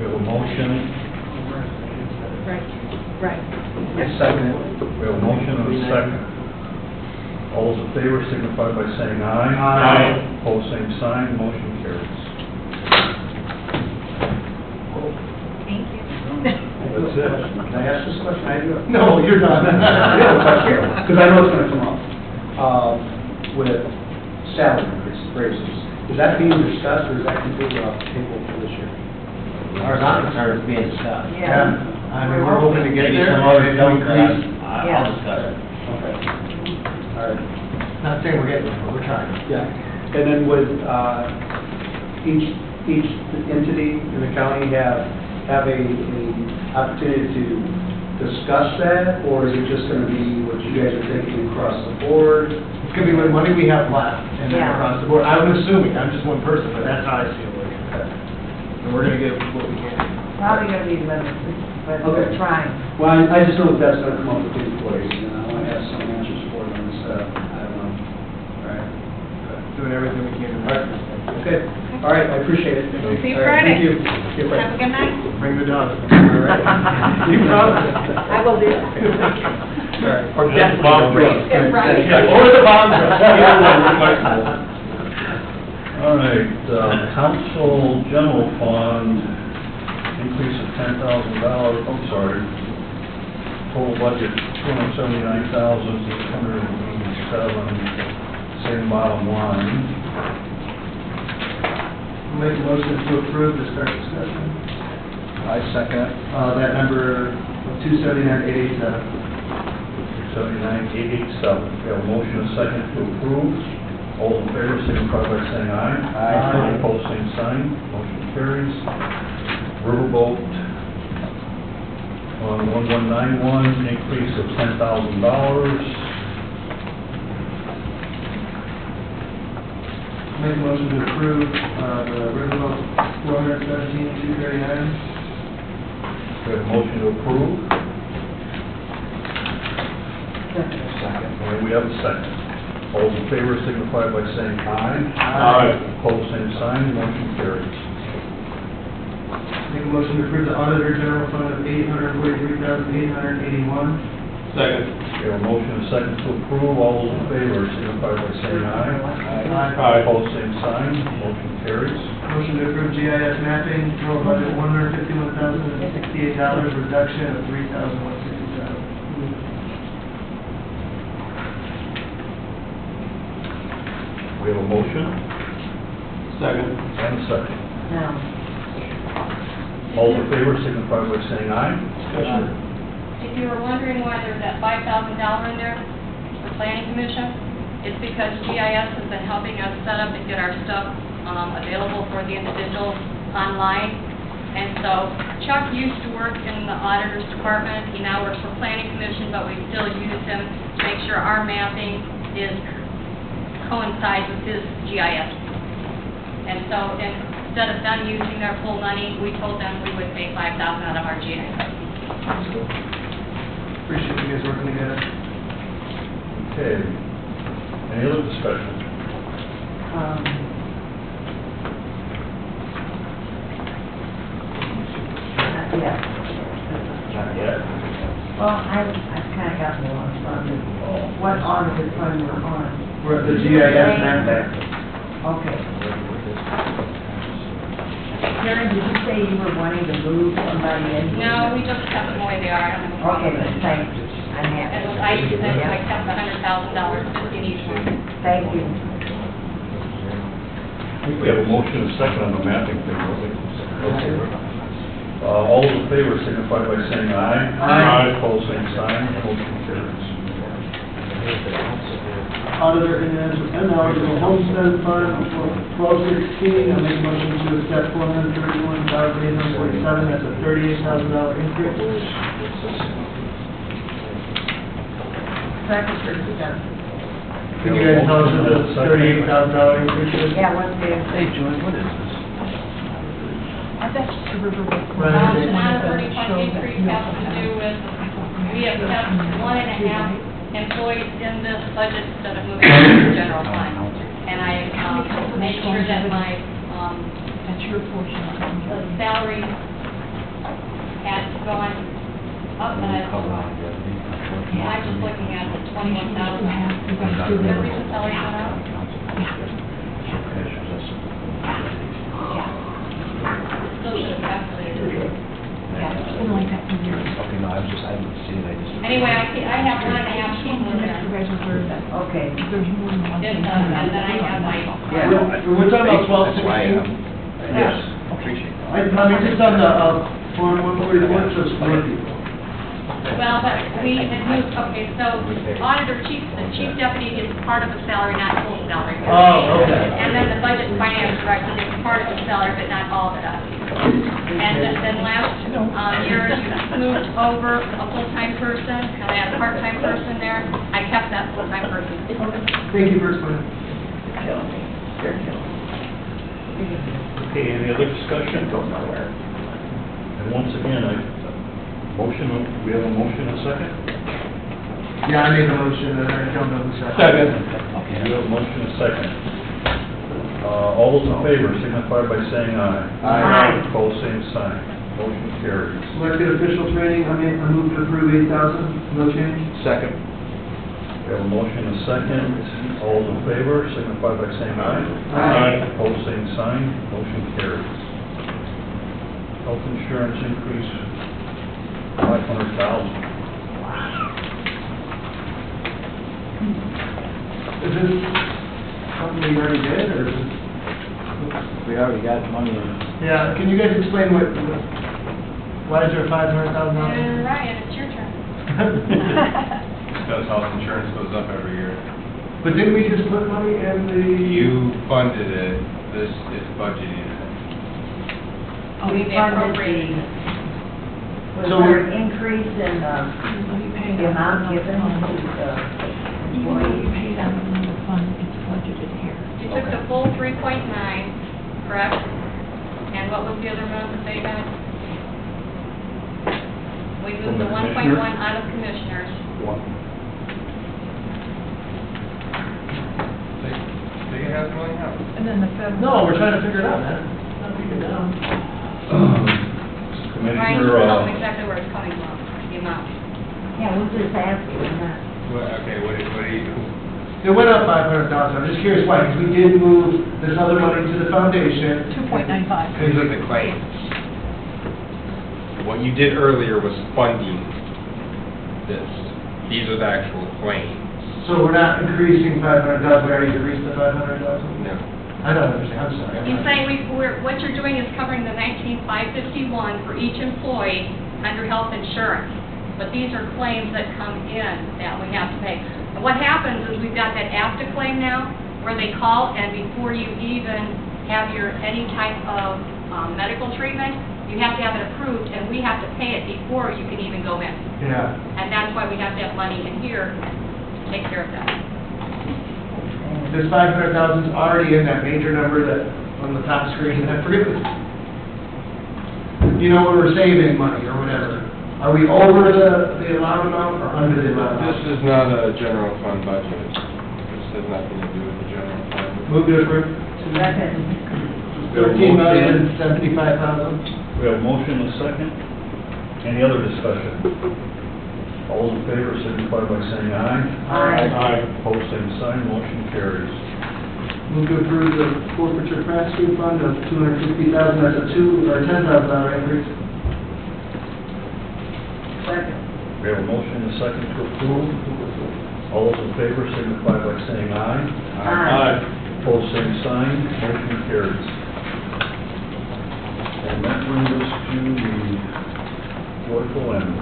have a motion, Right, right. a second. We have a motion and a second. All those in favor signify by saying aye. Aye. Pose same sign, motion carries. Thank you. That's it. Can I ask this question? I do. No, you're done. Because I know it's going to come up. With salary raises, is that being discussed or is that completely off the table for this year? As far as I'm concerned, it's being discussed. Yeah. I mean, we're hoping to get Maybe there. some others don't, but Increase. I'll discuss it. Okay. All right. Not saying we're getting there, but we're trying. Yeah. And then would each entity in the county have a opportunity to discuss that, or is it just going to be what you guys are thinking across the board? It's gonna be what money we have left, and then Yeah. across the board. I'm assuming, I'm just one person, but that's how I see it working. And we're gonna get what we can. Probably gonna be limited, but we're Okay. trying. Well, I just know that that's going to come up with the employees, and I want to have some answers for them and stuff. I don't know. All right. Doing everything we can to All right. right. Okay. All right, I appreciate it. See you All right, Friday. Thank you. See you Friday. Have a good night. Bring the dog. All right. You promise? I will do. All right. Or Just bomb truck. Yeah, right. Or the bomb truck. All right, council general fund, increase of $10,000, I'm sorry. Total budget, $279,687, same bottom line. Make a motion to approve the start discussion. I second it. That number of 279,887. 279,887. We have a motion and a second to approve. All in favor, signify by saying aye. Aye. Opposed, same sign. Motion carries. Riverboat, on 1191, increase of $10,000. Make a motion to approve the riverboat 417,239. We have a motion to approve. Second. And we have a second. All in favor, signify by saying aye. Aye. Opposed, same sign. Motion carries. Make a motion to approve the auditor general fund of $843,881. Second. We have a motion and a second to approve. All those in favor, signify by saying aye. Aye. Opposed, same sign. Motion carries. Motion to approve GIS mapping, total budget $151,068, reduction of $3,167. We have a motion Second. and a second. Now, All in favor, signify by saying aye. If you were wondering why there's that $5,000 in there for planning commission, it's because GIS has been helping us set up and get our stuff available for the individuals online. And so Chuck used to work in the auditor's department. He now works for planning commission, but we still use him to make sure our mapping coincides with his GIS. And so instead of them using their full money, we told them we would pay $5,000 out of our GIS. Appreciate you guys working together. Okay. Any other discussion? not yet. Not yet. Well, I've kind of gotten lost on what audit fund we're on. We're at the GIS map back. Okay. Karen, did you say you were wanting to move somebody in? No, we just kept them the way they are, I don't have a problem Okay, with it. thanks. I'm happy. And I kept the $100,000, 50 in each one. Thank you. I think we have a motion and a second on the mapping thing, don't we? Okay. All those in favor signify by saying aye. Aye. Opposed, same sign, motion carries. Auditor ineligible homestead fund for 1216, I make a motion to accept $431,847, that's a $38,000 increase. Second for discussion. Can you guys tell us what the $38,000 increase is? Yeah, what's the? Hey, Joy, what is this? That's the riverboat. Right. The non-30 fund increase has to do with, we have kept 1.5 employees in this budget instead of moving to the general fund. And I made sure that my, That's your portion. the salary had gone up, and I thought, well, I'm just looking at the 21,000. Is there a reason salary went up? Still should have calculated it. Something like that for years. Okay, no, I didn't see it, I just. Anyway, I have 1.5 people in there. Okay. There's more than one. And then I have my. We're talking about 1216? Yes. Appreciate that. I mean, just on the, Form 144, it says 4 people. Well, but we had moved, okay, so auditor chief, the chief deputy is part of the salary, not full salary. Oh, okay. And then the budget and finance director is part of the salary, but not all of it. And then last year, you moved over a full-time person, and I had a part-time person there. I kept that full-time person. Thank you for explaining. Okay, any other discussion? Go nowhere. And once again, we have a motion and a second? Yeah, I made the motion, and I don't know who seconded. Second. Okay, we have a motion and a second. All those in favor signify by saying aye. Aye. Opposed, same sign. Motion carries. Elected official training, I move to approve 8,000, no change. Second. We have a motion and a second. All those in favor signify by saying aye. Aye. Opposed, same sign. Motion carries. Health insurance increase, 500,000. Is this something we already did, or is it? We already got money in. Yeah, can you guys explain why is there $500,000? Ryan, it's your turn. Because health insurance goes up every year. But didn't we just put money in the? You funded it, this is budgeting it. We funded the, was So there we- an increase in the amount given to the Even though you employees? paid out of another fund, it's budgeted here. You took the full 3.9, correct? And what was the other amount that they had? We From moved the the 1.1 commissioners? out of commissioners. They have money out. And then the federal. No, we're trying to figure it out, man. Not figured it out. Ryan, you Commissioner, tell them exactly where it's coming from, the amount. Yeah, we'll just ask you, not. Okay, what do you? It went up 500,000, I'm just curious why, because we did move this other money to the foundation. 2.95. These are the claims. What you did earlier was funding this. These are the actual claims. So we're not increasing 500,000, we already increased the 500,000? No. I don't understand, I'm sorry. He's saying what you're doing is covering the 19,551 for each employee under health insurance. But these are claims that come in that we have to pay. And what happens is we've got that AFTA claim now, where they call, and before you even have any type of medical treatment, you have to have it approved, and we have to pay it before you can even go in. Yeah. And that's why we have to have money in here to take care of that. This 500,000 is already in that major number that, on the top screen, I forget what. You know, when we're saving money or whatever. Are we over the allowed amount or under the allowed amount? This is not a general fund budget. This has nothing to do with the general fund. Move to approve. Second. 13,075,000. we have a motion and a second. Any other discussion? All those in favor signify by saying aye. Aye. Pose same sign, motion carries. Move to approve the forfeiture pass-through fund of $250,000, that's a $10,000 increase. Second. We have a motion and a second to approve. All those in favor signify by saying aye. Aye. Pose same sign, motion carries. And that brings us to the political end.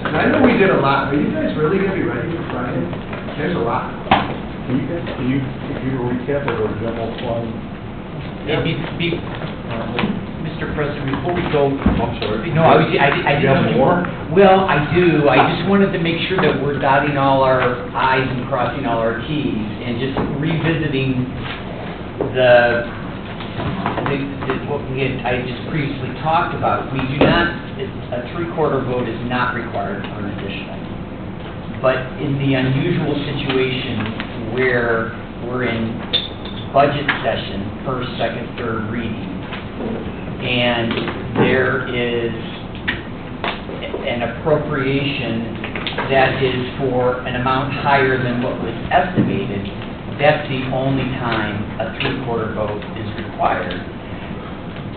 And I know we did a lot, are you guys really gonna be ready for Friday? There's a lot. Can you recap of the general fund? Mr. President, before we go... I'm sorry. No, I didn't... You have more? Well, I do. I just wanted to make sure that we're dotting all our i's and crossing all our t's, and just revisiting what I just previously talked about. We do not, a three-quarter vote is not required for an additional. But in the unusual situation where we're in budget session, first, second, third reading, and there is an appropriation that is for an amount higher than what was estimated, that's the only time a three-quarter vote is required.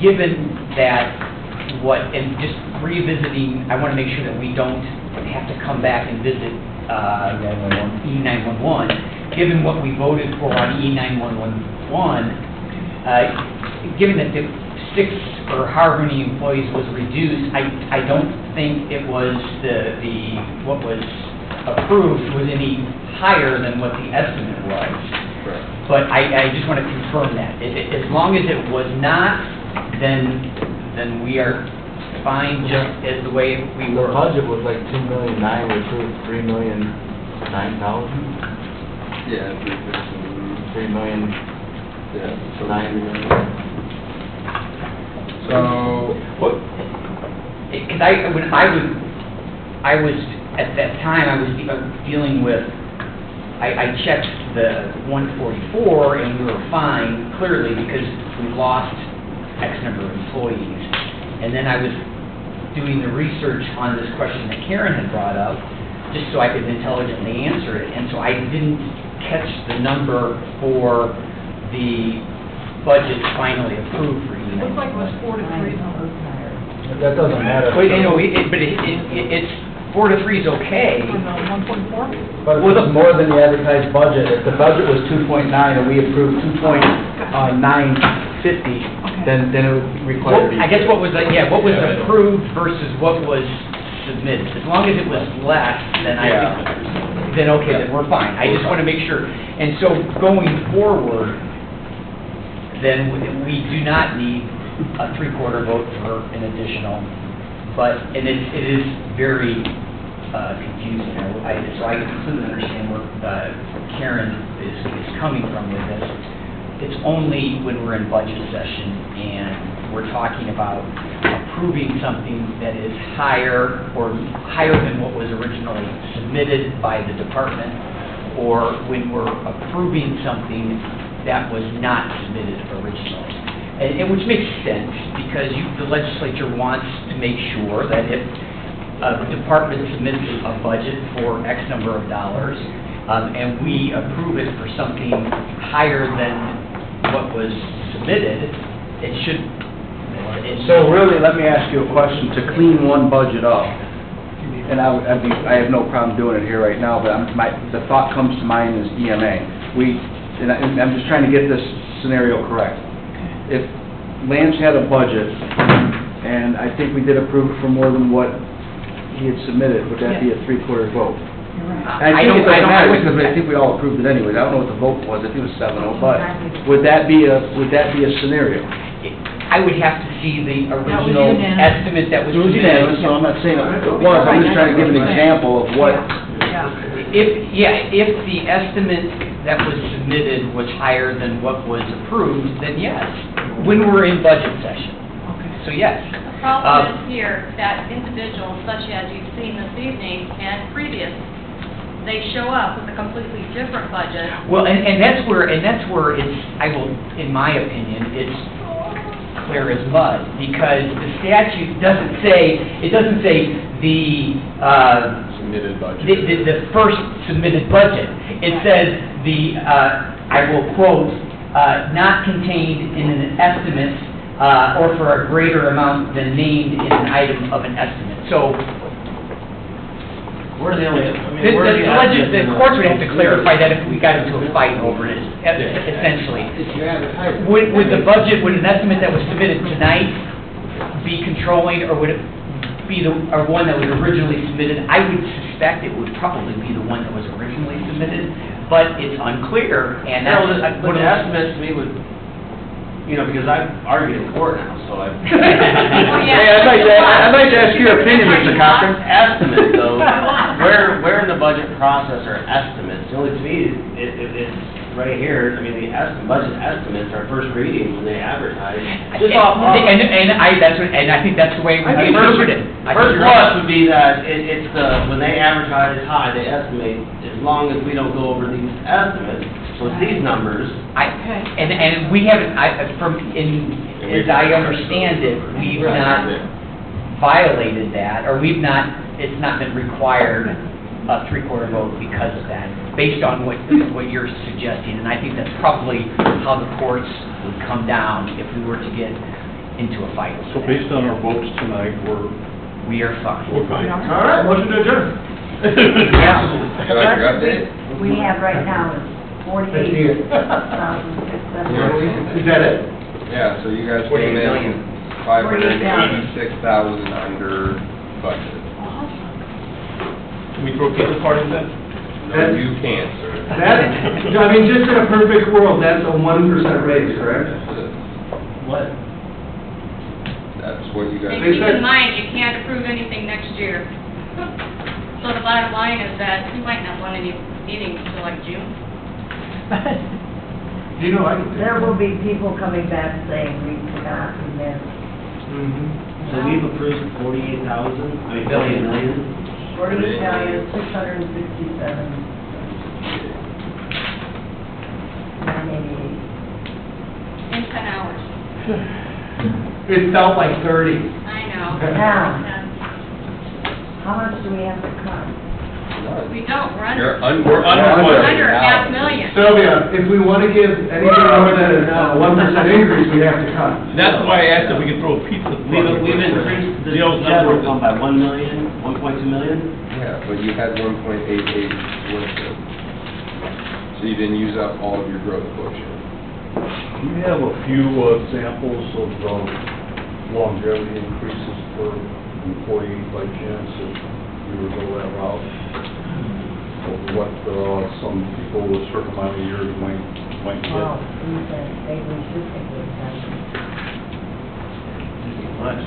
Given that and just revisiting, I want to make sure that we don't have to come back and visit E911. Given what we voted for on E911, given that the 6 or however many employees was reduced, I don't think it was what was approved was any higher than what the estimate was. But I just want to confirm that. As long as it was not, then we are fine just as the way we were. The budget was like $2,900,000, we approved $3,009,000. Yeah, $3 million. yeah, so $9. So, Because I was at that time, I was dealing with, I checked the 144 and we were fine, clearly, because we lost X number of employees. And then I was doing the research on this question that Karen had brought up, just so I could intelligently answer it. And so I didn't catch the number for the budget finally approved for It looks like it was 4 to 3. That doesn't matter. But it's 4 to 3 is okay. On the 1.4? But it's more than the advertised budget. If the budget was 2.9 and we approved 2.950, then it would require... I guess what was approved versus what was submitted. As long as it was less, then then we're fine. I just want to make sure. And so going forward, then we do not need a three-quarter vote for an additional. And it is very confusing. So I completely understand where Karen is coming from with this. It's only when we're in budget session and we're talking about approving something that is higher than what was originally submitted by the department, or when we're approving something that was not submitted originally. And which makes sense, because the legislature wants to make sure that if a department submits a budget for X number of dollars, and we approve it for something higher than what was submitted, it should... So really, let me ask you a question, to clean one budget up, and I have no problem doing it here right now, but the thought comes to mind is EMA. And I'm just trying to get this scenario correct. If Lance had a budget, and I think we did approve it for more than what he had submitted, would that be a three-quarter vote? I think it doesn't matter, because I think we all approved it anyways. I don't know what the vote was, I think it was 7-0, but would that be a scenario? I would have to see the original estimate that was It was unanimous, so I'm not saying it was, I'm just trying to give an example of what... If the estimate that was submitted was higher than what was approved, then yes, when we're in budget session. So yes. The problem is here that individuals such as you've seen this evening and previous, they show up with a completely different budget. Well, and that's where it's, in my opinion, it's clear as mud, because the statute doesn't say the submitted budget. The first submitted budget. It says I will quote, not contained in an estimate, or for a greater amount than named in an item of an estimate. So, We're the only, I mean, we're the the courts would have to clarify that if we got into a fight over it, essentially. Would the budget, would an estimate that was submitted tonight be controlling, or would it be or one that was originally submitted? I would suspect it would probably be the one that was originally submitted, but it's unclear, and that's... But the estimate to me would, you know, because I've argued in court now, so I've... Hey, I'd like to ask your opinion, Mr. Cochran. Estimate, though, where in the budget process are estimates? Only to me, it's right here, I mean, the budget estimates are first reading when they advertise. Just off. And I think that's the way we interpret it. First plus would be that it's when they advertise high, they estimate, as long as we don't go over these estimates, so it's these numbers. And we haven't, as I understand it, we've not violated that, or it's not been required a three-quarter vote because of that, based on what you're suggesting, and I think that's probably how the courts would come down if we were to get into a fight. So based on our votes tonight, we are fine. We're fine. All right, motion to adjourn. We have right now is 48,600. Is that it? Yeah, so you guys came in 586,000 under budget. Can we throw pizza parties then? No, you can't, sir. I mean, just in a perfect world, that's a 1% raise, correct? What? That's what you guys... And keep in mind, you can't approve anything next year. So the bottom line is that you might not want any meetings until like June. Do you know, There will be people coming back saying we forgot and then. So we've approved 48,000, I mean, million. 48,667,988. In 10 hours. it felt like 30. I know. Now, how much do we have to cut? We don't, We're under we're under $500,000. Sylvia, if we want to give anything more than a 1% increase, we have to cut. That's why I asked if we could throw a pizza. We've increased the general fund by 1 million, 1.2 million. Yeah, but you had 1.88 worth of, so you didn't use up all of your growth quotient. We have a few examples of longevity increases for employees by chance if we were to go that route. Of what some people with certain amount of years might get. Well, maybe we should take it down. Much.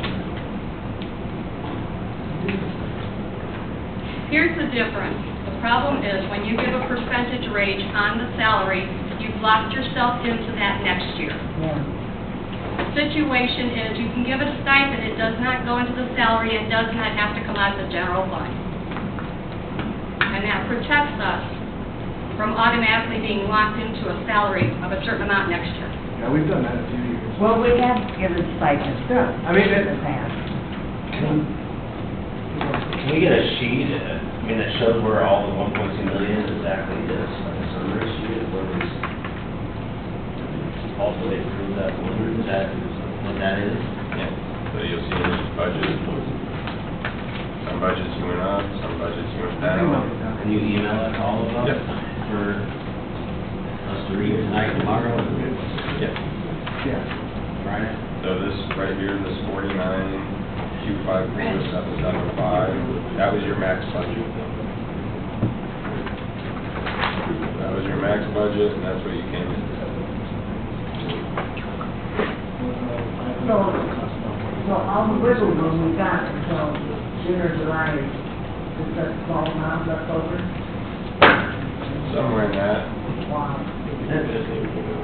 Here's the difference. The problem is when you give a percentage raise on the salary, you've locked yourself into that next year. Yeah. The situation is you can give a stipend, it does not go into the salary, it does not have to come out of the general fund. And that protects us from automatically being locked into a salary of a certain amount next year. Yeah, we've done that a few years. Well, we have given stipends. I mean, in the past. Can we get a sheet, that shows where all the 1.2 million exactly is, like a summary sheet, what is, also they prove that one, is that what that is? Yeah, so you'll see in each budget, some budgets you went up, some budgets you went down. Can you email it to all of us? Yep. For us to read tonight, tomorrow? Yep. Yeah. Friday? So this right here, this 49,254,775, that was your max budget. That was your max budget, and that's what you came in. So all the wiggle room we got until June or July is just a small amount left over. Somewhere in that. Wow.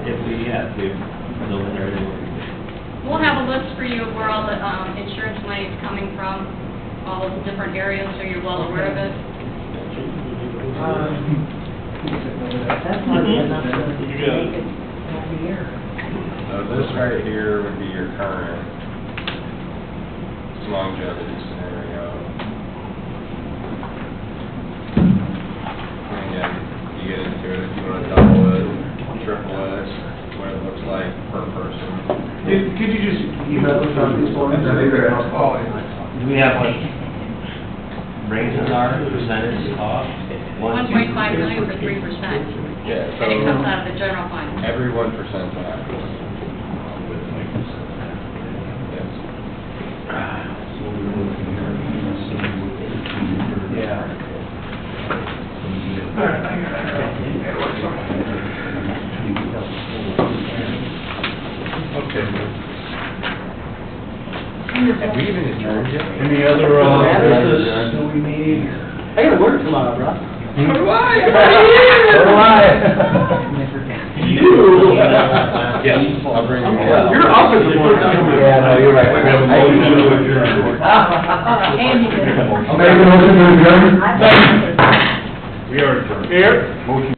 If we know when everything. We'll have a list for you of where all the insurance money is coming from, all of the different areas, so you're well aware of it. That's not enough to make it every year. So this right here would be your current longevity scenario. triple it, what it looks like per person. Could you just email us on these forms? I think they're helpful. Do we have what raises are, percentage off? 1.5 million for 3%. Yeah, And it comes so out of the general fund. every 1% back. Yes. Okay. Have we even adjourned yet? Any other, business that we need? I gotta work tomorrow, bro. So do I. You. Yes, I'll bring you. You're up at the board. Yeah, no, you're right. We have a motion to adjourn. Andy did it. I'll make a motion to adjourn. We are adjourned. Here. Motion